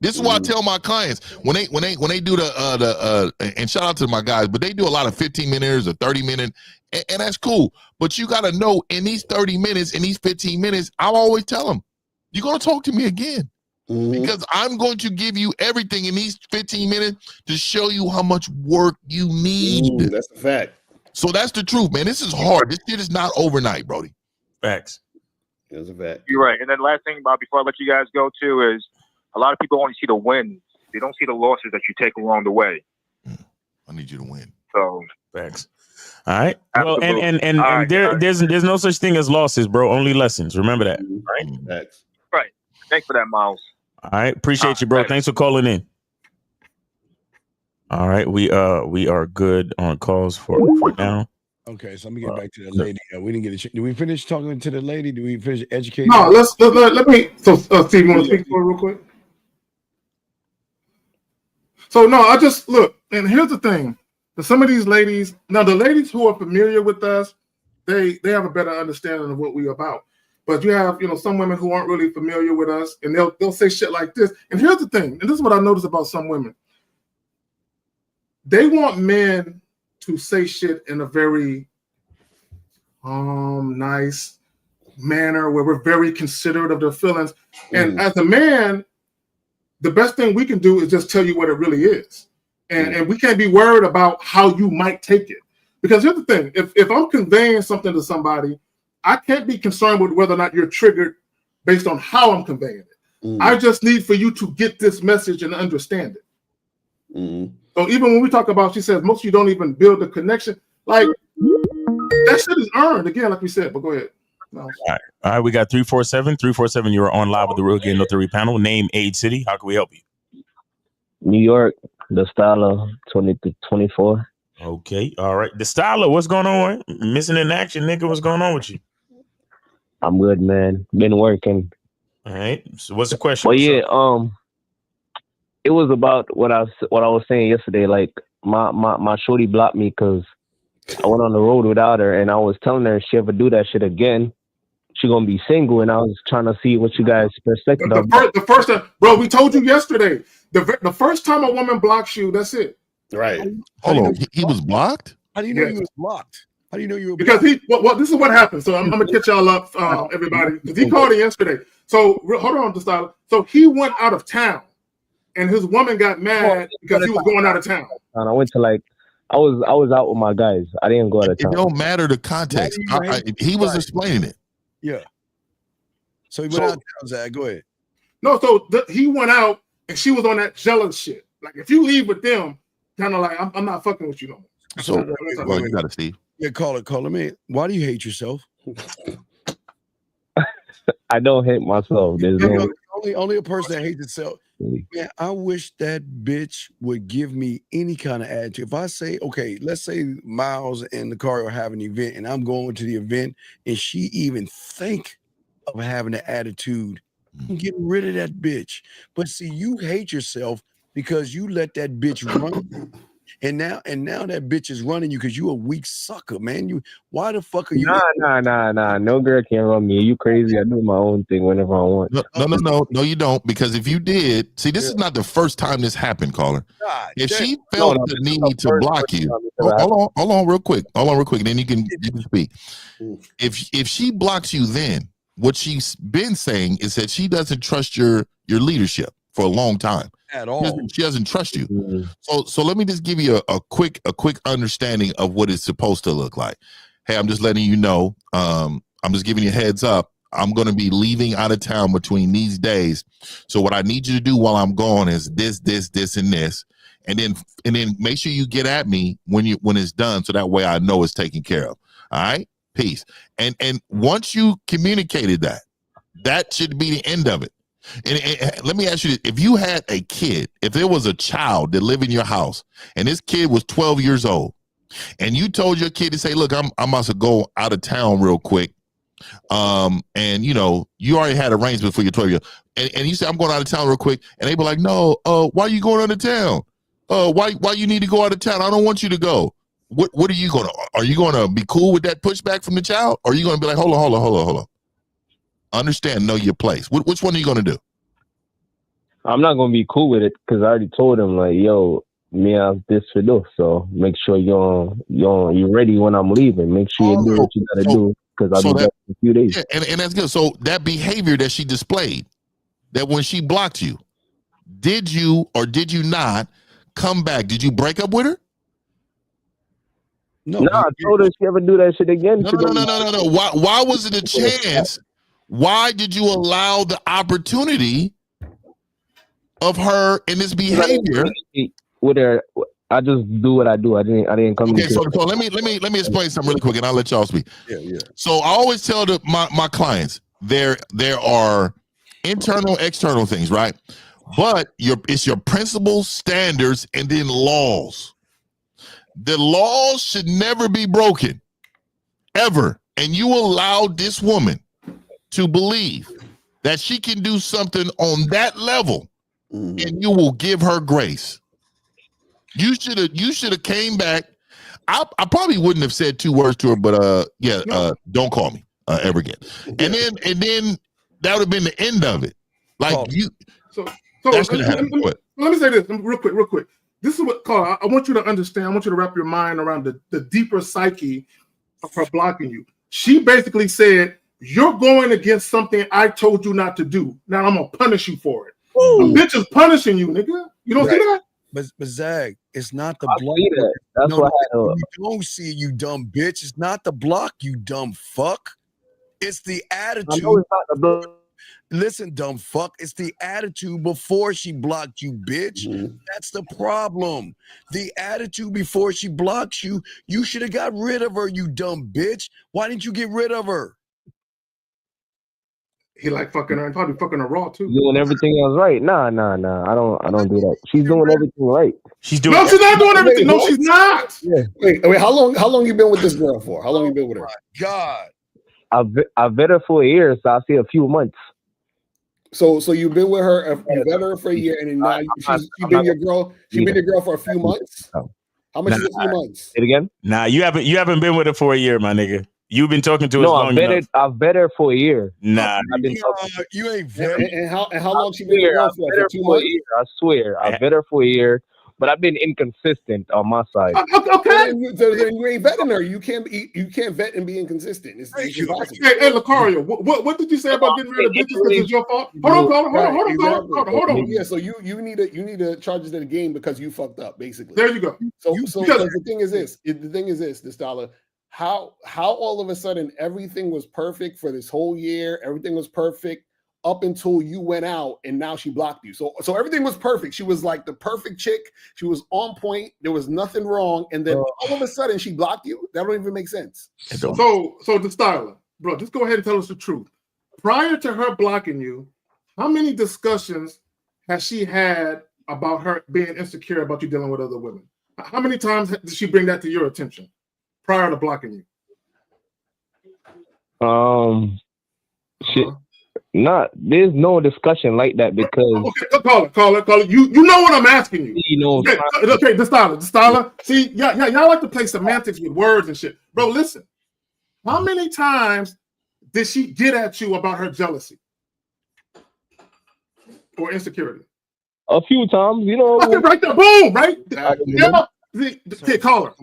S7: This is why I tell my clients when they do the and shout out to my guys, but they do a lot of 15-minutes or 30-minute, and that's cool. But you got to know in these 30 minutes, in these 15 minutes, I'll always tell them, you're going to talk to me again. Because I'm going to give you everything in these 15 minutes to show you how much work you need.
S12: That's a fact.
S7: So that's the truth, man. This is hard. This shit is not overnight, Brody.
S5: Facts.
S12: That's a fact.
S18: You're right. And then last thing, Bob, before I let you guys go too, is a lot of people only see the wins. They don't see the losses that you take along the way.
S7: I need you to win.
S18: So
S5: facts. All right. Well,
S18: Absolutely.
S5: and there's no such thing as losses, bro. Only lessons. Remember that. Right.
S12: Facts.
S18: Right. Thanks for that, Miles.
S5: All right, appreciate you, bro. Thanks for calling in. All right, we are good on calls for now.
S6: Okay, so let me get back to that lady. We didn't get a chance. Did we finish talking to the lady? Did we finish educating?
S1: No, let me. So, Steve, you want to speak to her real quick? So, no, I just look, and here's the thing: for some of these ladies, now the ladies who are familiar with us, they have a better understanding of what we're about. But you have, some women who aren't really familiar with us, and they'll say shit like this. And here's the thing, and this is what I notice about some women. They want men to say shit in a very nice manner where we're very considerate of their feelings. And as a man, the best thing we can do is just tell you what it really is. And we can't be worried about how you might take it. Because here's the thing, if I'm conveying something to somebody, I can't be concerned with whether or not you're triggered based on how I'm conveying it. I just need for you to get this message and understand it. So even when we talk about, she says, most of you don't even build a connection. Like, that shit is earned. Again, like we said, but go ahead. No.
S5: All right, we got 347. 347, you are on live with the Real Game No Theory panel. Name, age, city. How can we help you?
S19: New York, the Styler, 20 to 24.
S5: Okay, all right. The Styler, what's going on? Missing in action, nigga. What's going on with you?
S19: I'm good, man. Been working.
S5: All right. So what's the question?
S19: Well, yeah, it was about what I was saying yesterday. Like my shorty blocked me because I went on the road without her, and I was telling her if she ever do that shit again, she gonna be single. And I was trying to see what you guys' perspective.
S1: The first time, bro, we told you yesterday. The first time a woman blocks you, that's it.
S12: Right.
S7: Hold on, he was blocked?
S6: How do you know he was blocked? How do you know you were
S1: blocked? Because this is what happened. So I'm gonna catch y'all up, everybody, because he called it yesterday. So hold on, Styler. So he went out of town, and his woman got mad because he was going out of town.
S19: And I went to I was out with my guys. I didn't go out of town.
S7: It don't matter the context. He was explaining it.
S6: Yeah. So he went out of town, Zach. Go ahead.
S1: No, so he went out, and she was on that jealous shit. Like, if you leave with them, kind of like, I'm not fucking with you no more.
S7: So, you got it, Steve.
S6: Yeah, call it, man. Why do you hate yourself?
S19: I don't hate myself. There's
S6: only a person that hates itself. Man, I wish that bitch would give me any kind of attitude. If I say, okay, let's say Miles and the car are having an event, and I'm going to the event, and she even think of having an attitude, I'm getting rid of that bitch. But see, you hate yourself because you let that bitch run. And now that bitch is running you because you a weak sucker, man. Why the fuck are you?
S19: Nah. No girl can run me. You crazy? I do my own thing whenever I want.
S7: No, you don't. Because if you did, see, this is not the first time this happened, caller. If she felt the need to block you, hold on, real quick. Then you can speak. If she blocks you, then what she's been saying is that she doesn't trust your leadership for a long time.
S6: At all.
S7: She doesn't trust you. So let me just give you a quick understanding of what it's supposed to look like. Hey, I'm just letting you know. I'm just giving you a heads up. I'm going to be leaving out of town between these days. So what I need you to do while I'm gone is this, and this. And then make sure you get at me when it's done. So that way I know it's taken care of. All right. Peace. And once you communicated that should be the end of it. And let me ask you this. If you had a kid, if there was a child that lived in your house and this kid was 12 years old and you told your kid to say, look, I'm about to go out of town real quick. And you already had arrangements for your 12 year old and you say, I'm going out of town real quick. And they be like, no, why are you going out of town? Why you need to go out of town? I don't want you to go. What are you going to be cool with that pushback from the child? Or are you going to be like, hold on. Understand, know your place. Which one are you going to do?
S19: I'm not going to be cool with it because I already told him, like, yo, me have this for this. So make sure you're ready when I'm leaving. Make sure you do what you got to do because I'll be back in a few days.
S7: Yeah, and that's good. So that behavior that she displayed, that when she blocked you, did you or did you not come back? Did you break up with her?
S19: No, I told her if she ever do that shit again.
S7: No. Why was it a chance? Why did you allow the opportunity of her in this behavior?
S19: With her, I just do what I do. I didn't come.
S7: Okay, so let me explain something really quick, and I'll let y'all speak.
S12: Yeah.
S7: So I always tell my clients there are internal, external things, right? But it's your principles, standards, and then laws. The laws should never be broken, ever. And you allowed this woman to believe that she can do something on that level, and you will give her grace. You should have came back. I probably wouldn't have said 2 words to her, but don't call me ever again. And then that would have been the end of it. Like
S1: So let me say this real quick. This is what, Carl, I want you to understand. I want you to wrap your mind around the deeper psyche of her blocking you. She basically said, you're going against something I told you not to do. Now I'm going to punish you for it. A bitch is punishing you, nigga. You don't see that?
S6: But Zag, it's not the block.
S19: That's what
S6: you don't see, you dumb bitch. It's not the block, you dumb fuck. It's the attitude.
S19: I know it's not the block.
S6: Listen, dumb fuck. It's the attitude before she blocked you, bitch. That's the problem. The attitude before she blocked you. You should have got rid of her, you dumb bitch. Why didn't you get rid of her?
S1: He like fucking her and probably fucking her raw too.
S19: Doing everything else right. Nah. I don't do that. She's doing everything right.
S1: She's not doing everything. No, she's not.
S19: Yeah.
S12: Wait. How long you been with this girl for? How long you been with her?
S6: God.
S19: I've bet her for a year, so I'll say a few months.
S12: So you've been with her, you bet her for a year, and then now she's been your girl. She's been your girl for a few months. How much is a few months?
S19: Say it again.
S5: Nah, you haven't been with her for a year, my nigga. You've been talking to her long enough.
S19: I've bet her for a year.
S5: Nah,
S19: I've been talking.
S6: You ain't vetted.
S12: And how long she been your girl for? For 2 months?
S19: I swear, I bet her for a year. But I've been inconsistent on my side.
S12: Okay, so then you ain't vetting her. You can't vet and be inconsistent. It's impossible.
S1: Hey, Lucario, what did you say about getting rid of bitches because it's your fault? Hold on.
S12: Yeah, so you need to charge it to the game because you fucked up, basically.
S1: There you go.
S12: So the thing is this dollar. How all of a sudden everything was perfect for this whole year. Everything was perfect up until you went out, and now she blocked you. So everything was perfect. She was like the perfect chick. She was on point. There was nothing wrong. And then all of a sudden she blocked you. That don't even make sense.
S1: So the styler, bro, just go ahead and tell us the truth. Prior to her blocking you, how many discussions has she had about her being insecure about you dealing with other women? How many times did she bring that to your attention prior to blocking you?
S19: Shit. There's no discussion like that because
S1: call it. You know what I'm asking you. Okay, the styler. See, y'all like to play semantics with words and shit. Bro, listen. How many times did she get at you about her jealousy or insecurity?
S19: A few times,
S1: Okay, right there, boom, right? Okay, caller.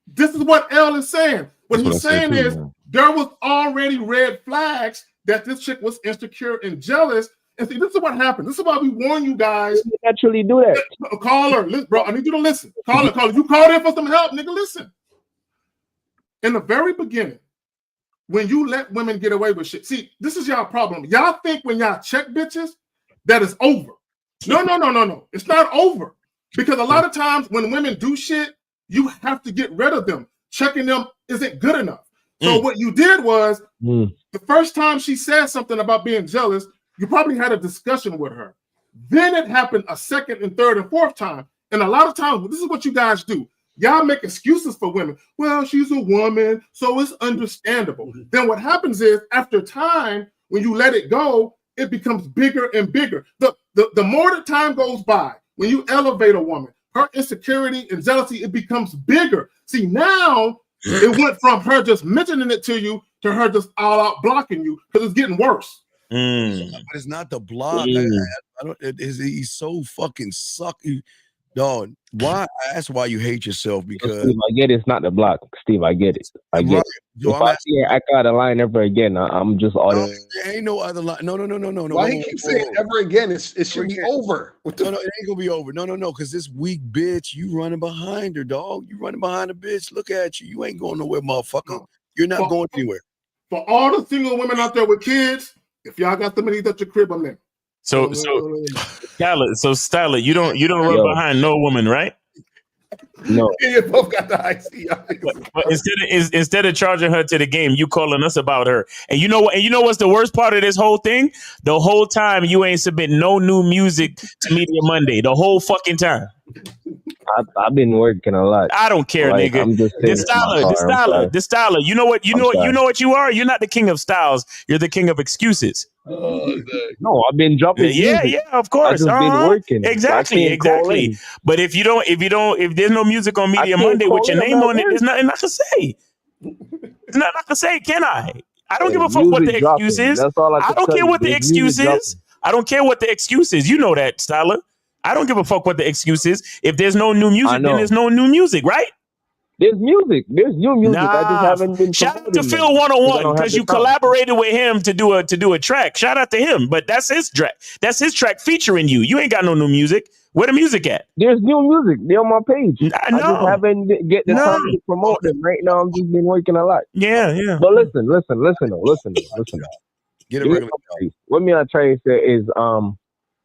S1: This is what L is saying. What he's saying is there was already red flags that this chick was insecure and jealous. And see, this is what happened. This is why we warn you guys.
S19: You naturally do that.
S1: Caller, bro, I need you to listen. Caller, you called in for some help, nigga, listen. In the very beginning, when you let women get away with shit. See, this is y'all problem. Y'all think when y'all check bitches that it's over. No. It's not over. Because a lot of times when women do shit, you have to get rid of them. Checking them isn't good enough. So what you did was, the first time she said something about being jealous, you probably had a discussion with her. Then it happened a second and third and fourth time. And a lot of times, this is what you guys do. Y'all make excuses for women. Well, she's a woman, so it's understandable. Then what happens is, after time, when you let it go, it becomes bigger and bigger. The more the time goes by, when you elevate a woman, her insecurity and jealousy, it becomes bigger. See, now it went from her just mentioning it to you to her just all out blocking you because it's getting worse.
S6: But it's not the block. I don't. He's so fucking sucky, dog. Why? That's why you hate yourself, because
S19: Steve, I get it. It's not the block, Steve. I get it. I get it. If I see her act out of line ever again, I'm just all.
S6: No, there ain't no other line. No.
S12: Why he keep saying ever again? It should be over.
S6: No, it ain't gonna be over. No. Because this weak bitch, you running behind her, dog. You running behind a bitch. Look at you. You ain't going nowhere, motherfucker. You're not going anywhere.
S1: For all the single women out there with kids, if y'all got them at your crib, I'm there.
S5: So Styler, you don't run behind no woman, right?
S19: No.
S12: You both got the icy eyes.
S5: But instead of charging her to the game, you calling us about her. And you know what? And you know what's the worst part of this whole thing? The whole time you ain't submit no new music to Media Monday. The whole fucking time.
S19: I've been working a lot.
S5: I don't care,
S19: like,
S5: nigga.
S19: I'm just
S5: This Styler. You know what? You know what you are. You're not the king of styles. You're the king of excuses.
S19: No, I've been dropping.
S5: Yeah, of course.
S19: I've just been working.
S5: Exactly. But if there's no music on Media Monday with your name on it, there's nothing I can say. There's nothing I can say, can I? I don't give a fuck what the excuse is. I don't care what the excuse is. I don't care what the excuse is. You know that, Styler. I don't give a fuck what the excuse is. If there's no new music, then there's no new music, right?
S19: There's music. There's new music. I just haven't been.
S5: Shout out to Phil 101 because you collaborated with him to do a track. Shout out to him. But that's his track. That's his track featuring you. You ain't got no new music. Where the music at?
S19: There's new music. They're on my page. I just haven't get the time to promote them. Right now, I'm just been working a lot.
S5: Yeah.
S19: But listen.
S6: Get it regular.
S19: What me I try to say is,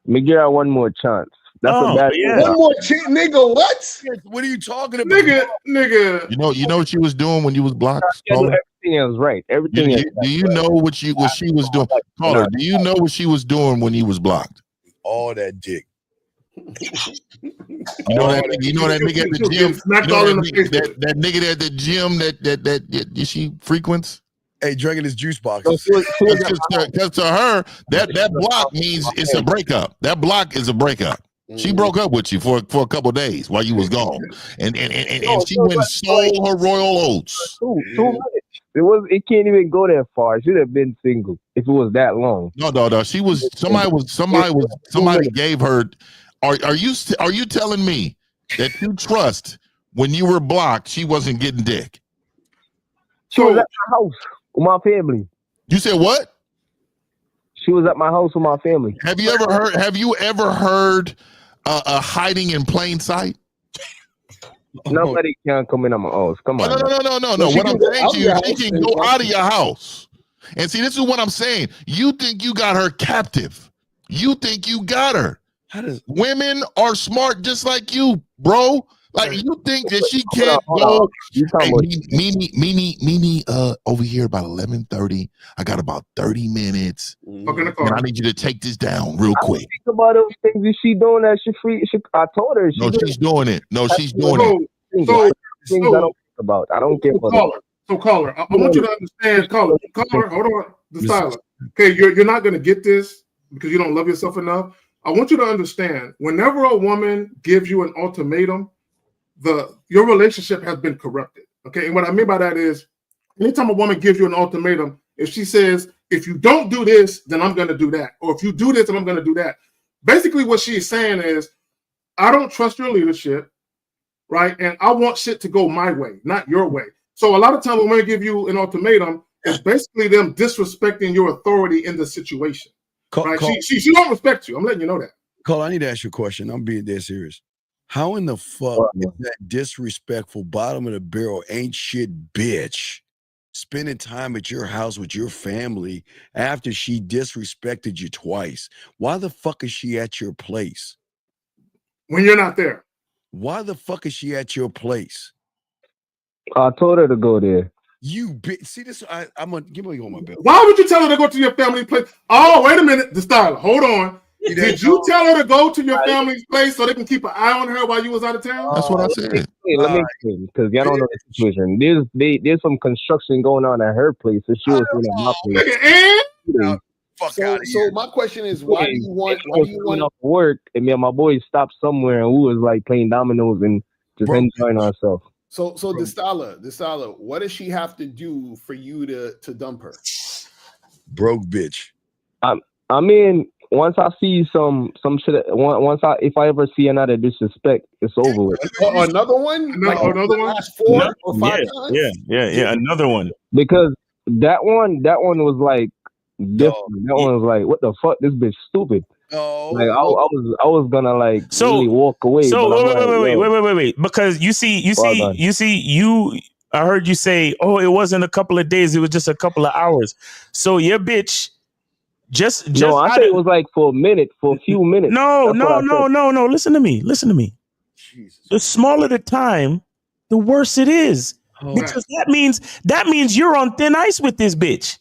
S19: me give her one more chance. That's a bad thing.
S12: One more chance, nigga. What?
S6: What are you talking about,
S1: nigga?
S7: You know what she was doing when you was blocked?
S19: Everything else right. Everything.
S7: Do you know what she was doing? Caller, do you know what she was doing when he was blocked?
S6: All that dick.
S7: You know that nigga at the gym. That nigga at the gym that she frequents.
S6: Hey, drinking his juice boxes.
S7: Because to her, that block means it's a breakup. That block is a breakup. She broke up with you for a couple of days while you was gone, and she went and sold her royal oats.
S19: 2 minutes. It can't even go that far. She should have been single if it was that long.
S7: No. She was somebody gave her. Are you telling me that you trust when you were blocked she wasn't getting dick?
S19: She was at my house with my family.
S7: You said what?
S19: She was at my house with my family.
S7: Have you ever heard a hiding in plain sight?
S19: Nobody can come in on my house. Come on.
S7: No. What I'm saying to you, she can go out of your house. And see, this is what I'm saying. You think you got her captive. You think you got her. Women are smart just like you, bro. Like, you think that she can't go? Hey, Meanie, over here about 11:30. I got about 30 minutes. And I need you to take this down real quick.
S19: Think about those things. Is she doing that? I told her.
S7: She's doing it. No, she's doing it.
S19: Things I don't think about. I don't care about that.
S1: So, caller, I want you to understand, caller, hold on, the Styler. Okay, you're not going to get this because you don't love yourself enough. I want you to understand, whenever a woman gives you an ultimatum, your relationship has been corrupted. Okay, and what I mean by that is, anytime a woman gives you an ultimatum, if she says, if you don't do this, then I'm going to do that, or if you do this, then I'm going to do that. Basically, what she's saying is, I don't trust your leadership, right? And I want shit to go my way, not your way. So a lot of times when women give you an ultimatum, it's basically them disrespecting your authority in the situation. Right? She don't respect you. I'm letting you know that.
S6: Cole, I need to ask you a question. I'm being dead serious. How in the fuck is that disrespectful, bottom of the barrel, ain't shit bitch spending time at your house with your family after she disrespected you twice? Why the fuck is she at your place?
S1: When you're not there.
S6: Why the fuck is she at your place?
S19: I told her to go there.
S6: You bitch. See this? I'm gonna give me on my bill.
S1: Why would you tell her to go to your family place? Oh, wait a minute, the style. Hold on. Did you tell her to go to your family's place so they can keep an eye on her while you was out of town?
S7: That's what I said.
S19: Let me explain, because y'all don't know the situation. There's some construction going on at her place, so she was in my place.
S12: So my question is, why do you want?
S19: Off work, and me and my boys stopped somewhere, and we was like playing dominoes and just enjoying ourselves.
S12: So Destala, what does she have to do for you to dump her?
S6: Broke bitch.
S19: I mean, once I see some shit, if I ever see another disrespect, it's over with.
S12: Another one?
S1: Another one?
S12: Last 4 or 5 times?
S5: Yeah, another one.
S19: Because that one was like different. That one was like, what the fuck? This bitch stupid. Like I was gonna like really walk away.
S5: So
S19: but
S5: wait. Because you see, I heard you say, oh, it wasn't a couple of days, it was just a couple of hours. So your bitch just
S19: no, I think it was like for a few minutes.
S5: No. Listen to me. Jesus. The smaller the time, the worse it is. Because that means you're on thin ice with this bitch.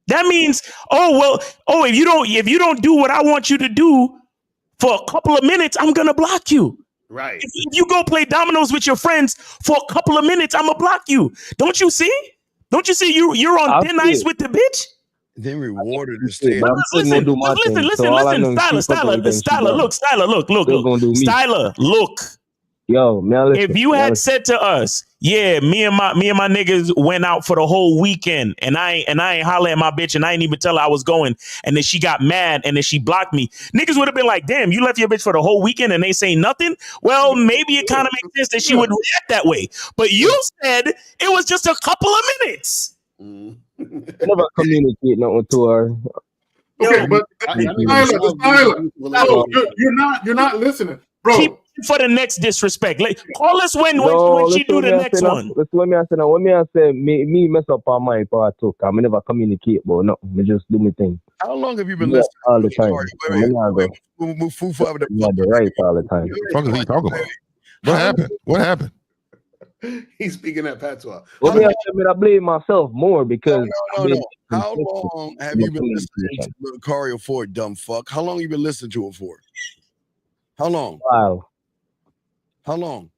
S5: That means, if you don't do what I want you to do for a couple of minutes, I'm gonna block you.
S12: Right.
S5: If you go play dominoes with your friends for a couple of minutes, I'm gonna block you. Don't you see? You're on thin ice with the bitch?
S6: Then rewarded to stay.
S5: Listen, Styler, look.
S19: Yo, man, listen,
S5: if you had said to us, yeah, me and my niggas went out for the whole weekend, and I ain't holler at my bitch, and I ain't even tell her I was going, and then she got mad, and then she blocked me. Niggas would have been like, damn, you left your bitch for the whole weekend, and they say nothing. Well, maybe it kind of makes sense that she would react that way. But you said it was just a couple of minutes.
S19: Never communicate nothing to her.
S1: Okay, but Tyler, you're not listening, bro.
S5: Keep for the next disrespect. Like, call us when she do the next one.
S19: Let me answer now. When I say me mess up on my part too, I never communicate, but no, me just do my thing.
S6: How long have you been listening
S19: all the time? Right all the time.
S7: What the fuck is he talking about? What happened?
S12: He's speaking at patois.
S19: I blame myself more because
S6: no. How long have you been listening to Lucario Ford, dumb fuck? How long have you been listening to it for? How long?
S19: Wow.
S6: How long?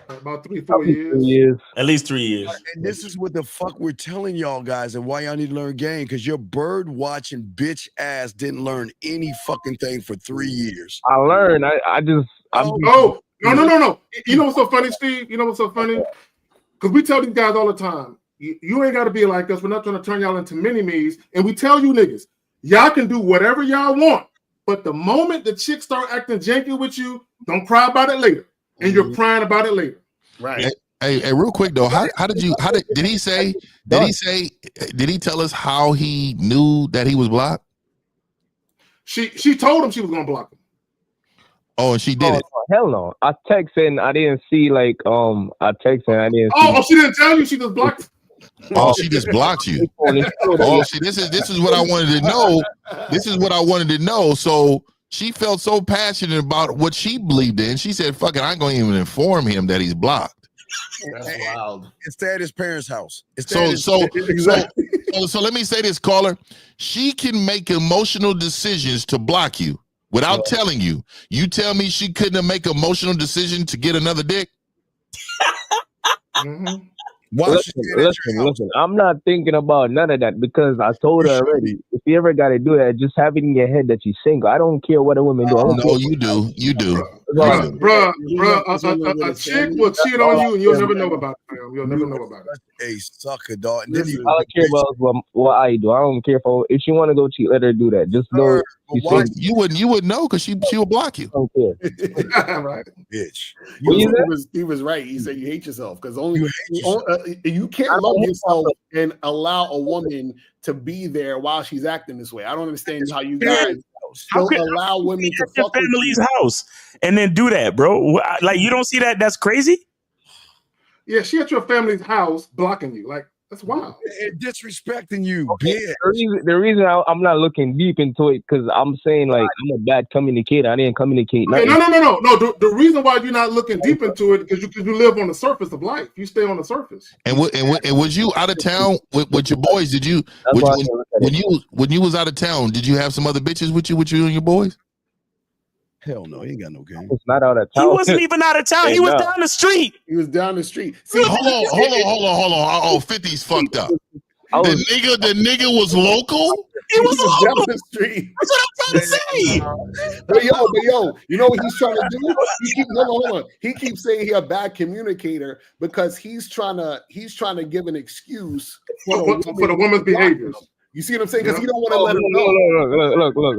S1: About 3-4 years.
S5: At least 3 years.
S6: And this is what the fuck we're telling y'all guys, and why y'all need to learn game, because your bird watching bitch ass didn't learn any fucking thing for 3 years.
S19: I learned.
S1: No. You know what's so funny, Steve? You know what's so funny? Because we tell these guys all the time, you ain't got to be like us. We're not trying to turn y'all into mini-me's. And we tell you niggas, y'all can do whatever y'all want. But the moment the chicks start acting janky with you, don't cry about it later. And you're crying about it later.
S12: Right.
S7: Hey, real quick though, did he tell us how he knew that he was blocked?
S1: She told him she was gonna block him.
S7: Oh, and she did it.
S19: Hell no. I texted and I didn't see I texted and I didn't see.
S1: Oh, she didn't tell you, she just blocked.
S7: Oh, she just blocked you. Oh, see, this is what I wanted to know. This is what I wanted to know. So she felt so passionate about what she believed in. She said, fuck it, I ain't gonna even inform him that he's blocked.
S12: That's wild.
S6: It's at his parents' house.
S7: So let me say this, caller. She can make emotional decisions to block you without telling you. You tell me she couldn't make an emotional decision to get another dick?
S19: Listen. I'm not thinking about none of that because I told her already. If you ever got to do that, just have it in your head that you're single. I don't care what a woman do.
S7: No, you do. You do.
S1: Bro, a chick will cheat on you and you'll never know about it. You'll never know about it.
S6: A sucker, dog.
S19: I don't care about what I do. I don't care if she want to go cheat, let her do that. Just know
S7: you wouldn't know because she will block you.
S19: I don't care.
S12: Right,
S6: bitch.
S12: He was right. He said you hate yourself because you can't love yourself and allow a woman to be there while she's acting this way. I don't understand how you guys don't allow women to fuck
S5: your family's house and then do that, bro. Like, you don't see that? That's crazy.
S1: Yeah, she at your family's house blocking you. Like, That's wild.
S6: And disrespecting you,
S19: Okay,
S6: bitch.
S19: the reason I'm not looking deep into it because I'm saying like I'm a bad communicator. I didn't communicate
S1: Okay,
S19: nothing.
S1: no. The reason why you're not looking deep into it because you live on the surface of life. You stay on the surface.
S7: And was you out of town with your boys? Did you when you was out of town? Did you have some other bitches with you and your boys?
S6: Hell no, he ain't got no game.
S19: It's not out of town.
S5: He wasn't even out of town. He was
S19: no.
S5: down the street.
S12: He was down the street. See,
S7: hold on. Oh, 50's fucked up. The nigga was local.
S5: He was
S12: down
S5: local.
S12: the street.
S5: That's what I'm trying to say.
S12: But yo, you know what he's trying to do? Hold on. He keeps saying he's a bad communicator because he's trying to give an excuse
S1: for the woman's behaviors.
S12: You see what I'm saying? Because he don't want to let him know.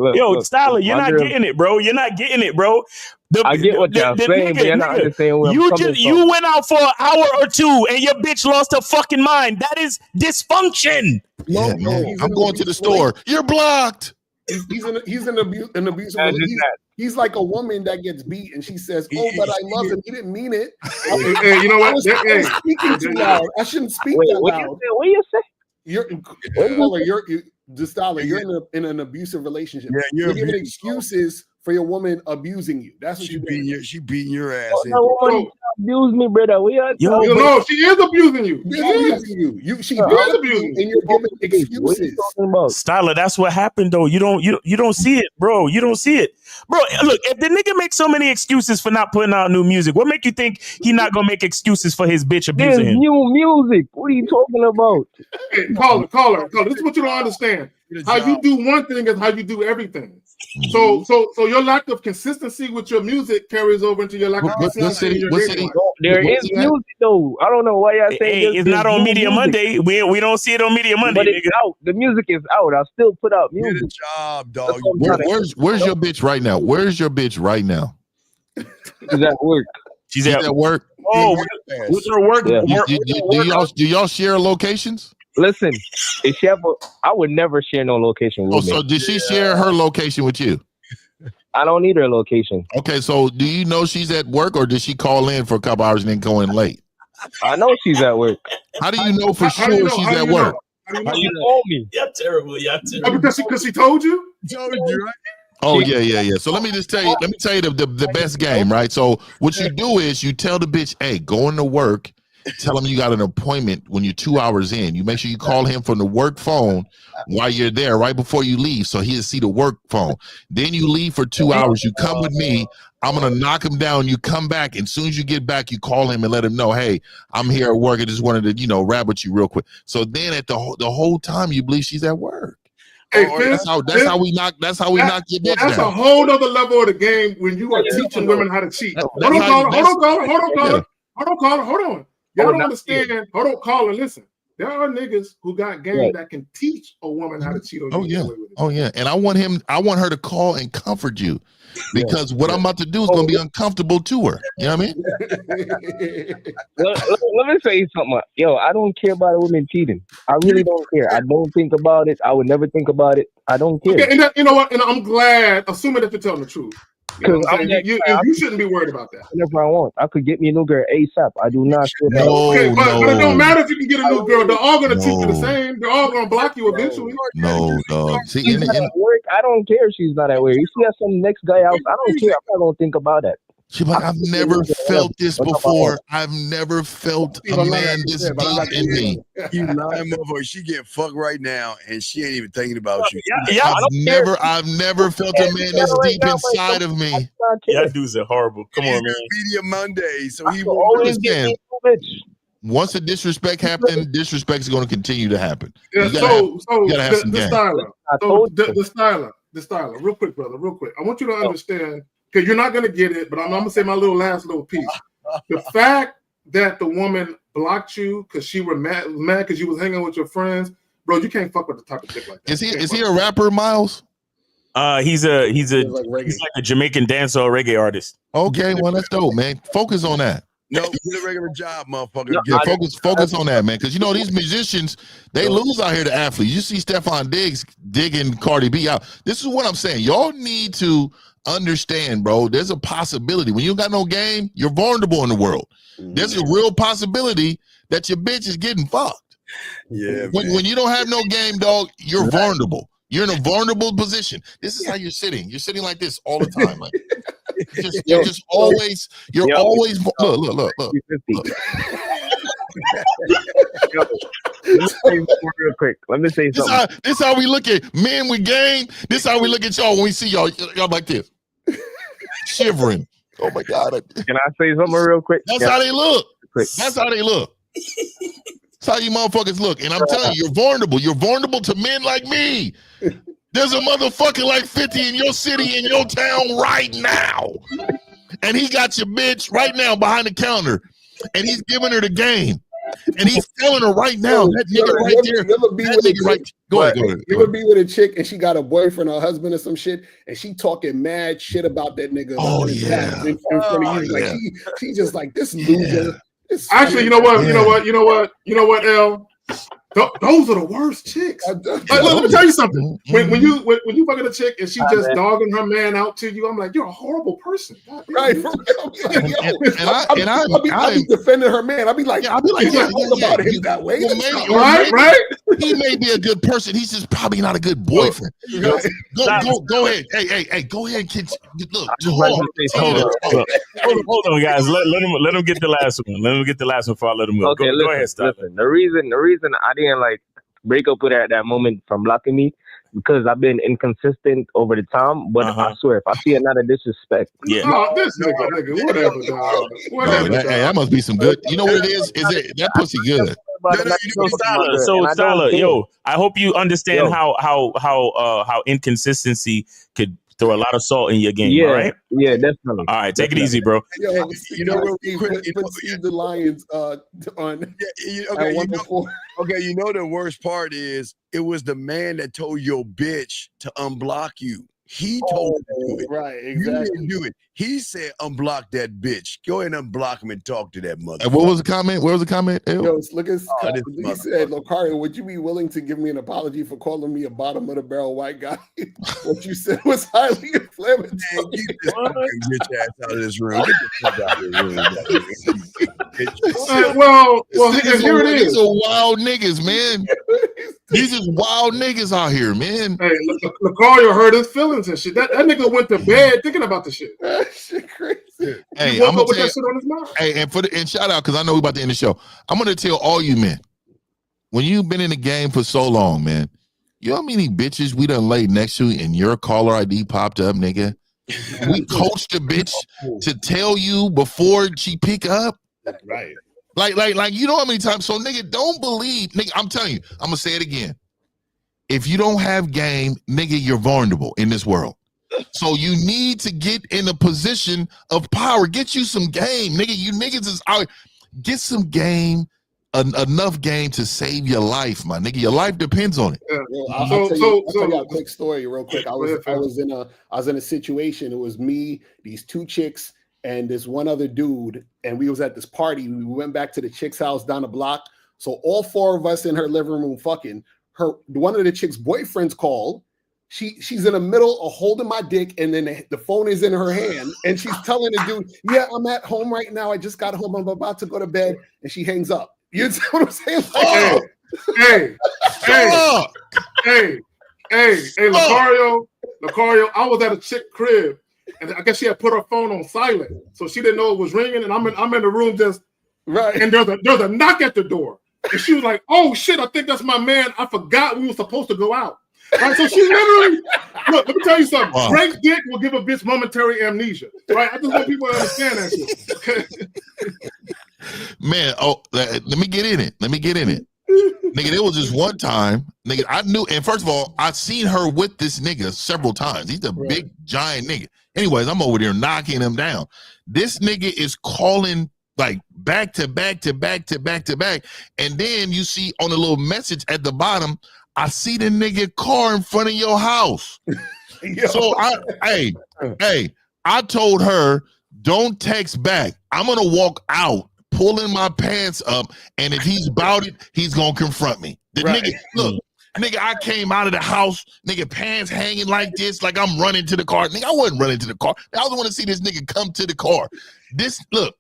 S19: Look.
S5: Yo, Styler, you're not getting it, bro. You're not getting it, bro.
S19: I get what y'all saying, but you're not understanding where I'm coming from.
S5: You went out for an hour or two and your bitch lost her fucking mind. That is dysfunction.
S7: Yeah, man. I'm going to the store. You're blocked.
S12: He's an abusive. He's like a woman that gets beat and she says, "Oh, but I love him. He didn't mean it."
S1: Hey, you know what?
S12: I was speaking too loud. I shouldn't speak that loud.
S19: What do you say?
S12: You're in an abusive relationship.
S6: Yeah,
S12: you're giving excuses for your woman abusing you. That's what
S6: she beating your ass.
S19: Abuse me, brother.
S1: No, she is abusing you.
S12: She is abusing you, and you're giving excuses.
S5: Styler, that's what happened though. You don't see it, bro. You don't see it, bro. Look, if the nigga makes so many excuses for not putting out new music, what make you think he not gonna make excuses for his bitch abusing him?
S19: New music. What are you talking about?
S1: Hey, caller. This is what you don't understand. How you do one thing is how you do everything. So your lack of consistency with your music carries over into your lack of consistency in your dating life.
S19: There is music though. I don't know why y'all saying
S5: it's not on Media Monday. We don't see it on Media Monday.
S19: But it's out. The music is out. I'll still put out music.
S6: Good job, dog.
S7: Where's your bitch right now? Where's your bitch right now?
S19: She's at work.
S7: She's at work.
S5: Oh, what's her work?
S19: Yeah.
S7: Do y'all share locations?
S19: Listen, I would never share no location with me.
S7: So did she share her location with you?
S19: I don't need her location.
S7: Okay, so do you know she's at work or did she call in for a couple hours and then go in late?
S19: I know she's at work.
S7: How do you know for sure she's at work?
S19: How you told me?
S5: You're terrible.
S1: Because she told you?
S6: Told you, right?
S7: Oh yeah. So let me tell you the best game, right? So what you do is you tell the bitch, hey, go into work. Tell him you got an appointment when you're 2 hours in. You make sure you call him from the work phone while you're there, right before you leave, so he'll see the work phone. Then you leave for 2 hours. You come with me. I'm gonna knock him down. You come back, and as soon as you get back, you call him and let him know, hey, I'm here at work. I just wanted to, rap with you real quick. So then at the whole time, you believe she's at work.
S1: Hey,
S7: that's how we knock your bitch down.
S1: That's a whole other level of the game when you are teaching women how to cheat. Hold on. Y'all don't understand. Hold on, call and listen. There are niggas who got game that can teach a woman how to cheat on you.
S7: Oh yeah. And I want her to call and comfort you. Because what I'm about to do is going to be uncomfortable to her. You know what I mean?
S19: Let me say something. Yo, I don't care about a woman cheating. I really don't care. I don't think about it. I would never think about it. I don't care.
S1: Okay, and you know what? And I'm glad, assuming that you're telling the truth. You shouldn't be worried about that.
S19: Whenever I want, I could get me a new girl ASAP. I do not feel that.
S1: But it don't matter if you can get a new girl. They're all going to treat you the same. They're all going to block you eventually.
S7: No, dog. See,
S19: she's not at work. I don't care if she's not at work. If she has some next guy out, I don't care. I'm not going to think about that.
S7: She's like, I've never felt this before. I've never felt a man this deep in me.
S6: You lying motherfucker. She getting fucked right now, and she ain't even thinking about you.
S7: I've never felt a man this deep inside of me.
S5: Y'all dudes are horrible. Come on, man.
S6: Media Monday, so he
S19: will
S7: understand. Once the disrespect happens, disrespect is going to continue to happen.
S1: Yeah,
S7: you gotta have some game.
S1: The styler, real quick, brother, real quick. I want you to understand. Because you're not going to get it, but I'm going to say my last little piece. The fact that the woman blocked you because she was mad because you was hanging with your friends, bro, you can't fuck with the type of chick like that.
S7: Is he a rapper, Miles?
S5: He's like a Jamaican dancer or reggae artist.
S7: Okay, well that's dope, man. Focus on that.
S6: No, get a regular job, motherfucker.
S7: Focus on that, man. Because these musicians, they lose out here to athletes. You see Stephon Diggs digging Cardi B out. This is what I'm saying. Y'all need to understand, bro. There's a possibility when you got no game, you're vulnerable in the world. There's a real possibility that your bitch is getting fucked.
S6: Yeah.
S7: When you don't have no game, dog, you're vulnerable. You're in a vulnerable position. This is how you're sitting. You're sitting like this all the time. Like you're just always. You're always. Look.
S19: Real quick. Let me say something.
S7: This how we look at men with game. This how we look at y'all when we see y'all. Y'all like this, shivering. Oh my God!
S19: Can I say something real quick?
S7: That's how they look. That's how they look. That's how you motherfuckers look. And I'm telling you, you're vulnerable. You're vulnerable to men like me. There's a motherfucker like 50 in your city, in your town right now. And he got your bitch right now behind the counter. And he's giving her the game. And he's telling her right now, that nigga right there. Go ahead.
S12: You ever be with a chick and she got a boyfriend or husband or some shit, and she talking mad shit about that nigga.
S7: Oh, yeah.
S12: In front of you. Like she just like, this loser.
S1: Actually, you know what, L? Those are the worst chicks. Like, let me tell you something. When you fucking a chick and she just dogging her man out to you, I'm like, you're a horrible person.
S12: Right? For real. I'll be defending her man. I'll be like,
S7: about him
S12: that way.
S1: Right?
S7: He may be a good person. He's just probably not a good boyfriend. Go ahead. Hey, go ahead, kids. Look,
S5: hold on, guys. Let him get the last one. Let him get the last one before I let him go.
S19: Okay,
S5: go ahead, Stop.
S19: Listen. The reason I didn't like break up with her at that moment from blocking me, because I've been inconsistent over the time. But I swear, if I see another disrespect,
S1: this nigga, whatever, dog. Whatever.
S7: Hey, that must be some good. You know what it is? Is it that pussy good?
S5: So Stala, yo, I hope you understand how inconsistency could throw a lot of salt in your game. All right?
S19: Yeah, definitely.
S5: All right, take it easy, bro.
S12: Yo, you know what? Put Steve the Lions on.
S6: Okay, you know the worst part is it was the man that told your bitch to unblock you. He told you to do it.
S12: Right, exactly.
S6: You didn't do it. He said unblock that bitch. Go ahead and unblock him and talk to that mother.
S7: What was the comment? Where was the comment?
S12: Yo, look at he said, Locario, would you be willing to give me an apology for calling me a bottom of the barrel white guy? What you said was highly inflammatory.
S6: Man, get this bitch ass out of this room. Get the fuck out of this room.
S1: Well, here it is.
S7: These are wild niggas, man. These is wild niggas out here, man.
S1: Hey, Locario hurt his feelings and shit. That nigga went to bed thinking about the shit.
S12: Shit crazy.
S7: Hey,
S1: I'm gonna put that shit on his mind.
S7: Hey, and shout out, because I know we're about to end the show. I'm gonna tell all you men, when you've been in the game for so long, man, you know how many bitches we done laid next to and your caller ID popped up, nigga? We coached the bitch to tell you before she pick up.
S12: Right.
S7: Like you know how many times? So nigga, don't believe, nigga, I'm telling you, I'm gonna say it again. If you don't have game, nigga, you're vulnerable in this world. So you need to get in a position of power. Get you some game, nigga. You niggas is out. Get some game, enough game to save your life, my nigga. Your life depends on it.
S12: I'll tell you a quick story real quick. I was in a situation. It was me, these two chicks, and this one other dude, and we was at this party. We went back to the chick's house down the block. So all four of us in her living room fucking. One of the chick's boyfriends called. She's in the middle of holding my dick, and then the phone is in her hand, and she's telling the dude, "Yeah, I'm at home right now. I just got home. I'm about to go to bed," and she hangs up. You know what I'm saying?
S1: Locario, I was at a chick crib, and I guess she had put her phone on silent, so she didn't know it was ringing, and I'm in the room just
S12: right,
S1: and there's a knock at the door, and she was like, "Oh shit, I think that's my man. I forgot we were supposed to go out." Right, so she literally look. Let me tell you something.
S7: Wow.
S1: Great dick will give a bitch momentary amnesia. Right? I just want people to understand that shit.
S7: Man, let me get in it. Nigga, there was just one time, nigga, I knew, and first of all, I've seen her with this nigga several times. He's a big, giant nigga. Anyways, I'm over there knocking him down. This nigga is calling like back to back to back to back to back. And then you see on the little message at the bottom, I see the nigga car in front of your house. So I told her, don't text back. I'm gonna walk out, pulling my pants up, and if he's about it, he's gonna confront me. The nigga, look, nigga, I came out of the house, nigga, pants hanging like this, like I'm running to the car. Nigga, I wasn't running to the car. I was want to see this nigga come to the car.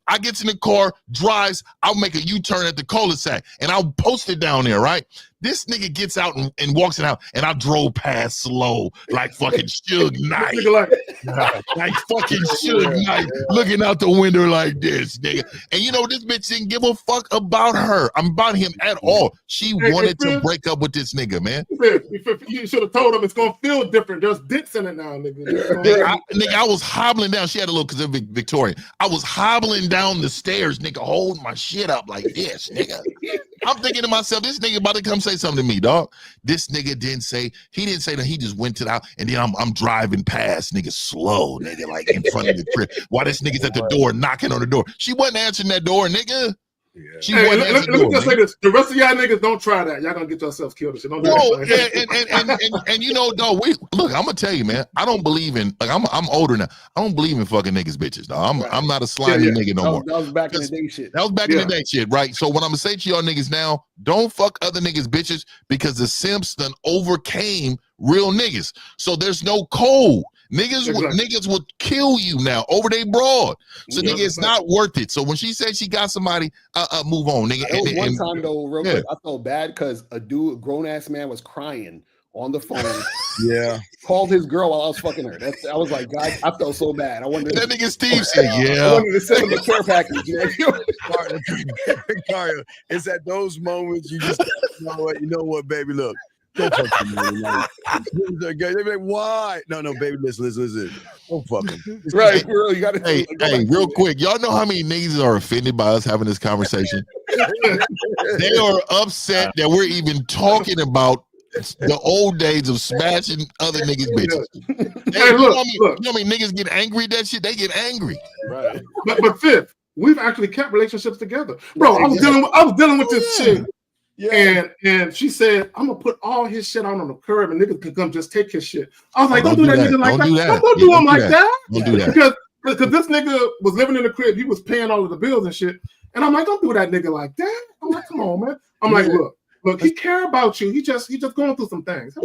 S7: I get in the car, drives, I'll make a U-turn at the cul-de-sac, and I'll post it down there, right? This nigga gets out and walks it out, and I drove past slow, like fucking Suge Knight. Like fucking Suge Knight, looking out the window like this, nigga. And you know, this bitch didn't give a fuck about her. I'm about him at all. She wanted to break up with this nigga, man.
S1: You should have told him it's gonna feel different. There's dicks in it now, nigga.
S7: Nigga, I was hobbling down. She had a little, because they're Victorian. I was hobbling down the stairs, nigga, holding my shit up like this, nigga. I'm thinking to myself, this nigga about to come say something to me, dog. This nigga didn't say that. He just went to the house, and then I'm driving past, nigga, slow, nigga, like in front of the crib. While this nigga's at the door, knocking on the door. She wasn't answering that door, nigga. She wasn't answering the door.
S1: Let me just say this. The rest of y'all niggas don't try that. Y'all gonna get yourselves killed and shit. Don't do that.
S7: And you know, dog, look, I'm gonna tell you, man, I don't believe in, like, I'm older now. I don't believe in fucking niggas, bitches, dog. I'm not a slimy nigga no more.
S12: That was back in the day shit.
S7: That was back in the day shit, right? So what I'm gonna say to y'all niggas now, don't fuck other niggas, bitches, because the simps done overcame real niggas. So there's no code. Niggas would kill you now over they broad. So nigga, it's not worth it. So when she said she got somebody, move on, nigga.
S12: There was one time though, real quick, I felt bad because a grown ass man was crying on the phone. Called his girl while I was fucking her. I was like, God, I felt so bad. I wanted
S7: that nigga Steve said,
S12: I wanted to send him a care package.
S6: Mario, it's at those moments you just you know what, baby, look. Don't fuck him, man. They be like, why? No, baby, listen. Don't fuck him.
S12: Right, bro. You gotta
S7: hey, real quick. Y'all know how many niggas are offended by us having this conversation? They are upset that we're even talking about the old days of smashing other niggas' bitches. Hey, look. You know how many niggas get angry at that shit? They get angry.
S1: Right. But Fifth, we've actually kept relationships together. Bro, I was dealing with this chick. Yeah. And she said, I'm gonna put all his shit out on the curb and niggas can come just take his shit. I was like, don't do that nigga like that. Don't do him like that.
S7: Don't do that.
S1: Because this nigga was living in the crib, he was paying all of the bills and shit. And I'm like, don't do that nigga like that. I'm like, come on, man. I'm like, look, he care about you. He just going through some things.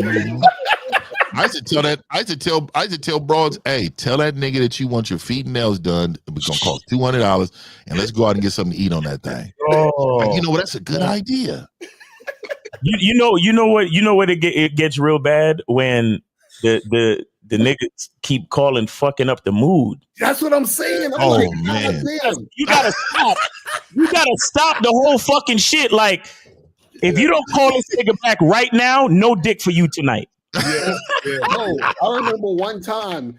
S7: I used to tell broads, hey, tell that nigga that you want your feet and nails done. It's gonna cost $200, and let's go out and get something to eat on that thing. Like, you know what? That's a good idea.
S5: You know what? It gets real bad when the niggas keep calling fucking up the mood.
S12: That's what I'm saying. I'm
S7: like, man,
S5: you gotta stop. You gotta stop the whole fucking shit. Like, if you don't call this nigga back right now, no dick for you tonight.
S12: No, I remember one time,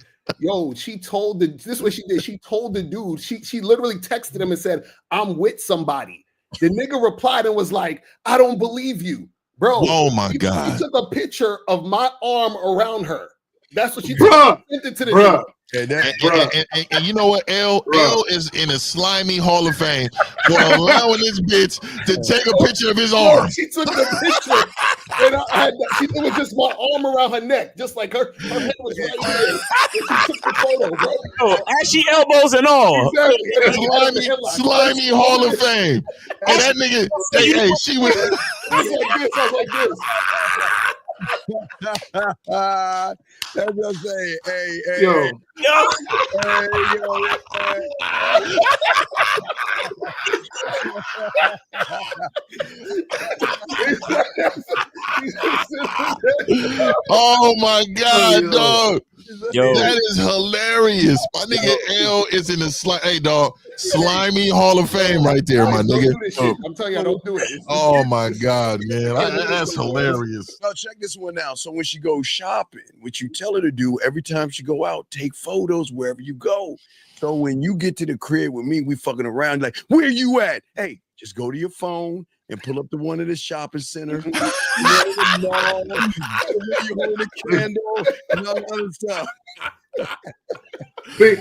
S12: she told this is what she did. She told the dude, she literally texted him and said, I'm with somebody. The nigga replied and was like, I don't believe you, bro.
S7: Oh my God.
S12: He took a picture of my arm around her. That's what she sent it to the dude.
S7: And you know what? L is in a slimy Hall of Fame for allowing this bitch to take a picture of his arm.
S12: She took the picture, and it was just my arm around her neck, just like her head was right there. And she took the photo, bro.
S5: Ashy elbows and all.
S12: Exactly.
S7: Slimy Hall of Fame. And that nigga, she was
S12: like this.
S6: That's what I'm saying. Hey,
S1: yo.
S7: Oh my God, dog.
S5: Yo.
S7: That is hilarious. My nigga L is in the slimy Hall of Fame right there, my nigga.
S12: I'm telling you, I don't do it.
S7: Oh my God, man. That's hilarious.
S6: Now check this one out. So when she goes shopping, what you tell her to do every time she go out, take photos wherever you go. So when you get to the crib with me, we fucking around like, where you at? Hey, just go to your phone and pull up to one of the shopping centers. You hold the candle and all that other stuff.
S7: We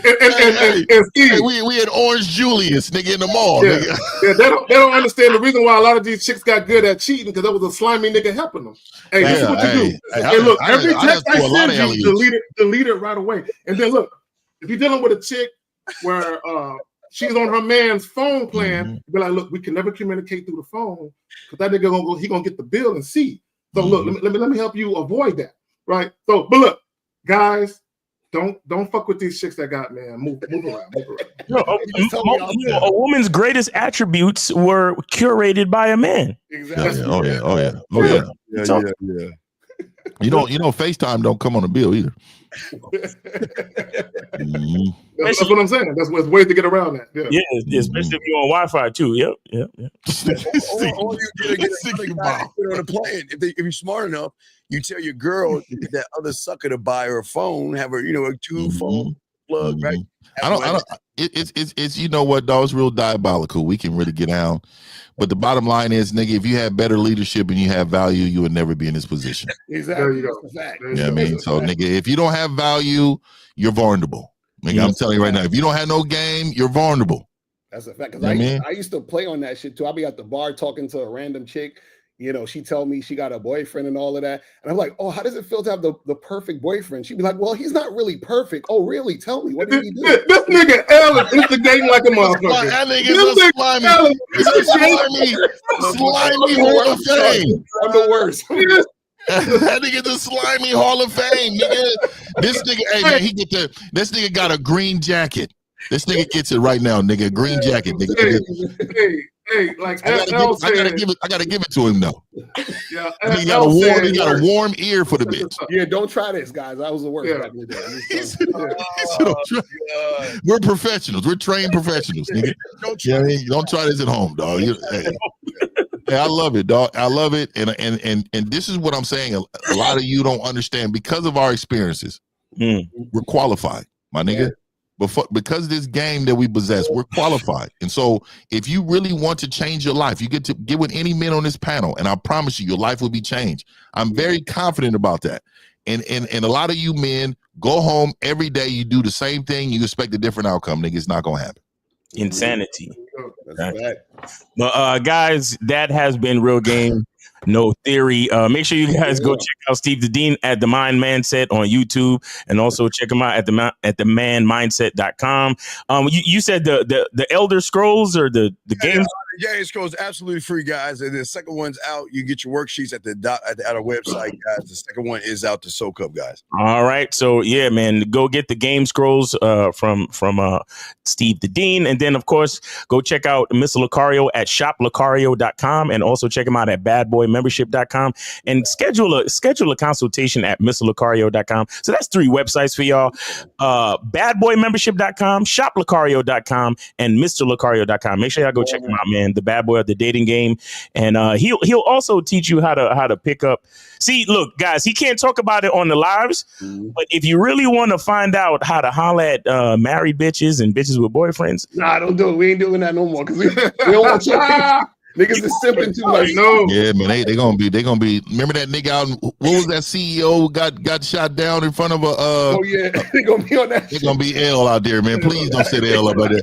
S7: had Orange Julius, nigga, in the mall.
S1: Yeah.
S7: Nigga.
S1: Yeah, they don't understand the reason why a lot of these chicks got good at cheating, because there was a slimy nigga helping them. Hey, this is what you do. Hey, look, every text I send you, delete it right away. And then look, if you're dealing with a chick where she's on her man's phone plan, be like, look, we can never communicate through the phone because that nigga gonna get the bill and see. So look, let me help you avoid that, right? So, but look, guys, don't fuck with these chicks that got man. Move around.
S5: A woman's greatest attributes were curated by a man.
S1: Exactly.
S7: Oh yeah.
S6: Yeah.
S7: You know, FaceTime don't come on the bill either.
S1: That's what I'm saying. That's ways to get around that.
S5: Yeah, especially if you're on Wi-Fi too. Yep.
S6: Or you get another guy to put on a plan. If you're smart enough, you tell your girl to get that other sucker to buy her a phone, have her, a two-phone plug, right?
S7: I don't. It's you know what, dog? It's real diabolical. We can really get down, but the bottom line is, nigga, if you have better leadership and you have value, you would never be in this position.
S12: Exactly.
S1: There you go.
S12: That's a fact.
S7: Yeah, I mean, so nigga, if you don't have value, you're vulnerable. Nigga, I'm telling you right now, if you don't have no game, you're vulnerable.
S12: That's a fact. Because I used to play on that shit too. I'll be at the bar talking to a random chick. She tell me she got a boyfriend and all of that. And I'm like, oh, how does it feel to have the perfect boyfriend? She'd be like, well, he's not really perfect. Oh, really? Tell me, what did he do?
S1: This nigga Ellen instigating like a motherfucker.
S7: That nigga's a slimy. He's a slimy Hall of Fame.
S12: I'm the worst.
S7: That nigga the slimy Hall of Fame, nigga. This nigga, hey man, this nigga got a green jacket. This nigga gets it right now, nigga. Green jacket, nigga.
S1: Hey, like
S7: I gotta give it to him though.
S1: Yeah,
S7: he got a warm ear for the bitch.
S12: Yeah, don't try this, guys. I was the worst back in the day.
S7: We're professionals. We're trained professionals, nigga. Don't try this at home, dog. Hey, I love it, dog. I love it, and this is what I'm saying. A lot of you don't understand because of our experiences. We're qualified, my nigga. Because of this game that we possess, we're qualified. And so if you really want to change your life, you get to get with any men on this panel, and I promise you, your life will be changed. I'm very confident about that. And a lot of you men go home every day, you do the same thing, you expect a different outcome, nigga. It's not gonna happen.
S5: Insanity. But guys, that has been Real Game No Theory. Make sure you guys go check out Steve the Dean at The Mind Mindset on YouTube, and also check him out at themanmindset.com. You said the Elder Scrolls or the game?
S6: Yeah, it scrolls absolutely free, guys. And the second one's out. You get your worksheets at our website, guys. The second one is out to soak up, guys.
S5: All right. So yeah, man, go get the game scrolls from Steve the Dean. And then of course, go check out Mr. Lucario at shoplucario.com, and also check him out at badboymembership.com, and schedule a consultation at mrlucario.com. So that's 3 websites for y'all. Badboymembership.com, shoplucario.com, and mrlucario.com. Make sure y'all go check him out, man. The bad boy of the dating game. And he'll also teach you how to pick up. See, look, guys, he can't talk about it on the lives, but if you really want to find out how to holler at married bitches and bitches with boyfriends,
S12: nah, don't do it. We ain't doing that no more because we don't want you. Niggas is simping too much.
S1: No.
S7: Yeah, man, they gonna be. Remember that nigga out? What was that CEO got shot down in front of a?
S12: Oh yeah, they gonna be on that.
S7: They gonna be L out there, man. Please don't set L up like that.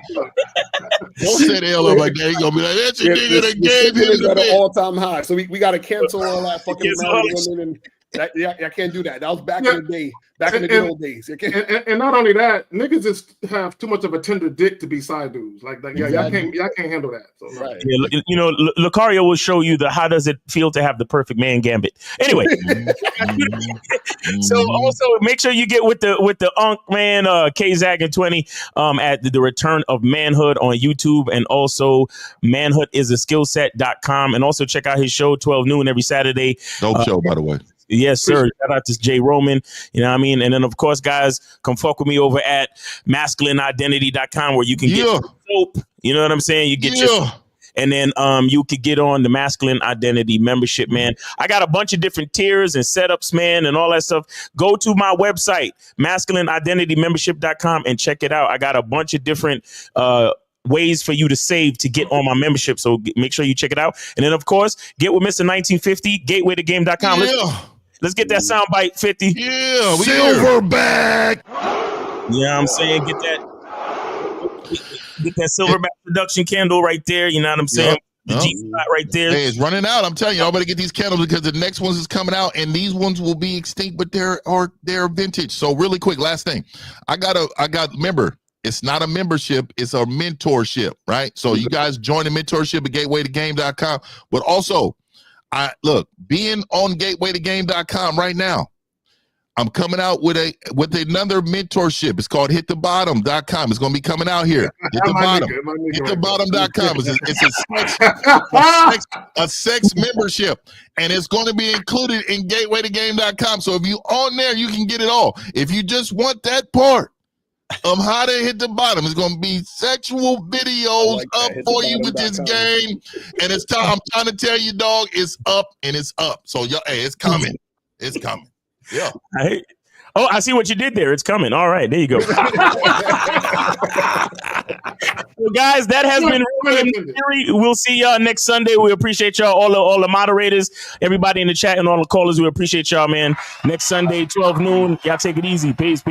S7: Don't set L up like that. He gonna be like, that's a nigga that gave him the
S12: at an all-time high. So we gotta cancel all that fucking married women and I can't do that. That was back in the day. Back in the good old days.
S1: And not only that, niggas just have too much of a tender dick to be side dudes. Like y'all can't handle that. So,
S12: right.
S5: Yeah, Lucario will show you how does it feel to have the perfect man gambit. Anyway, so also make sure you get with the Unk man, K-Zag and 20 at the Return of Manhood on YouTube, and also manhoodisaskillset.com, and also check out his show 12 noon every Saturday.
S7: Dope show, by the way.
S5: Yes, sir. Shout out to Jay Roman. You know what I mean? And then, of course, guys, come fuck with me over at masculineidentity.com, where you can get your soap. You know what I'm saying? You get your... And then you could get on the Masculine Identity membership, man. I got a bunch of different tiers and setups, man, and all that stuff. Go to my website, masculineidentitymembership.com, and check it out. I got a bunch of different ways for you to save to get on my membership. So make sure you check it out. And then, of course, get with Mr. 1950, gatewaythegame.com. Let's get that soundbite 50.
S7: Yeah,
S5: Silverback. Yeah, I'm saying get that Silverback production candle right there. You know what I'm saying? The G spot right there.
S7: Hey, it's running out. I'm telling you, y'all better get these candles because the next ones is coming out, and these ones will be extinct, but they're vintage. So really quick, last thing, I got remember, it's not a membership, it's a mentorship, right? So you guys join the mentorship at gatewaythegame.com, but also being on gatewaythegame.com right now, I'm coming out with another mentorship. It's called hitthebottom.com. It's going to be coming out here. Hit the bottom. Hitthebottom.com. It's a sex membership, and it's going to be included in gatewaythegame.com. So if you on there, you can get it all. If you just want that part of how to hit the bottom, it's going to be sexual videos up for you with this game. And it's time. I'm trying to tell you, dog, it's up and it's up. So hey, it's coming. It's coming. Yeah.
S5: I see what you did there. It's coming. All right, there you go. So guys, that has been Theory. We'll see y'all next Sunday. We appreciate y'all, all the moderators, everybody in the chat, and all the callers. We appreciate y'all, man. Next Sunday, 12 noon. Y'all take it easy. Peace.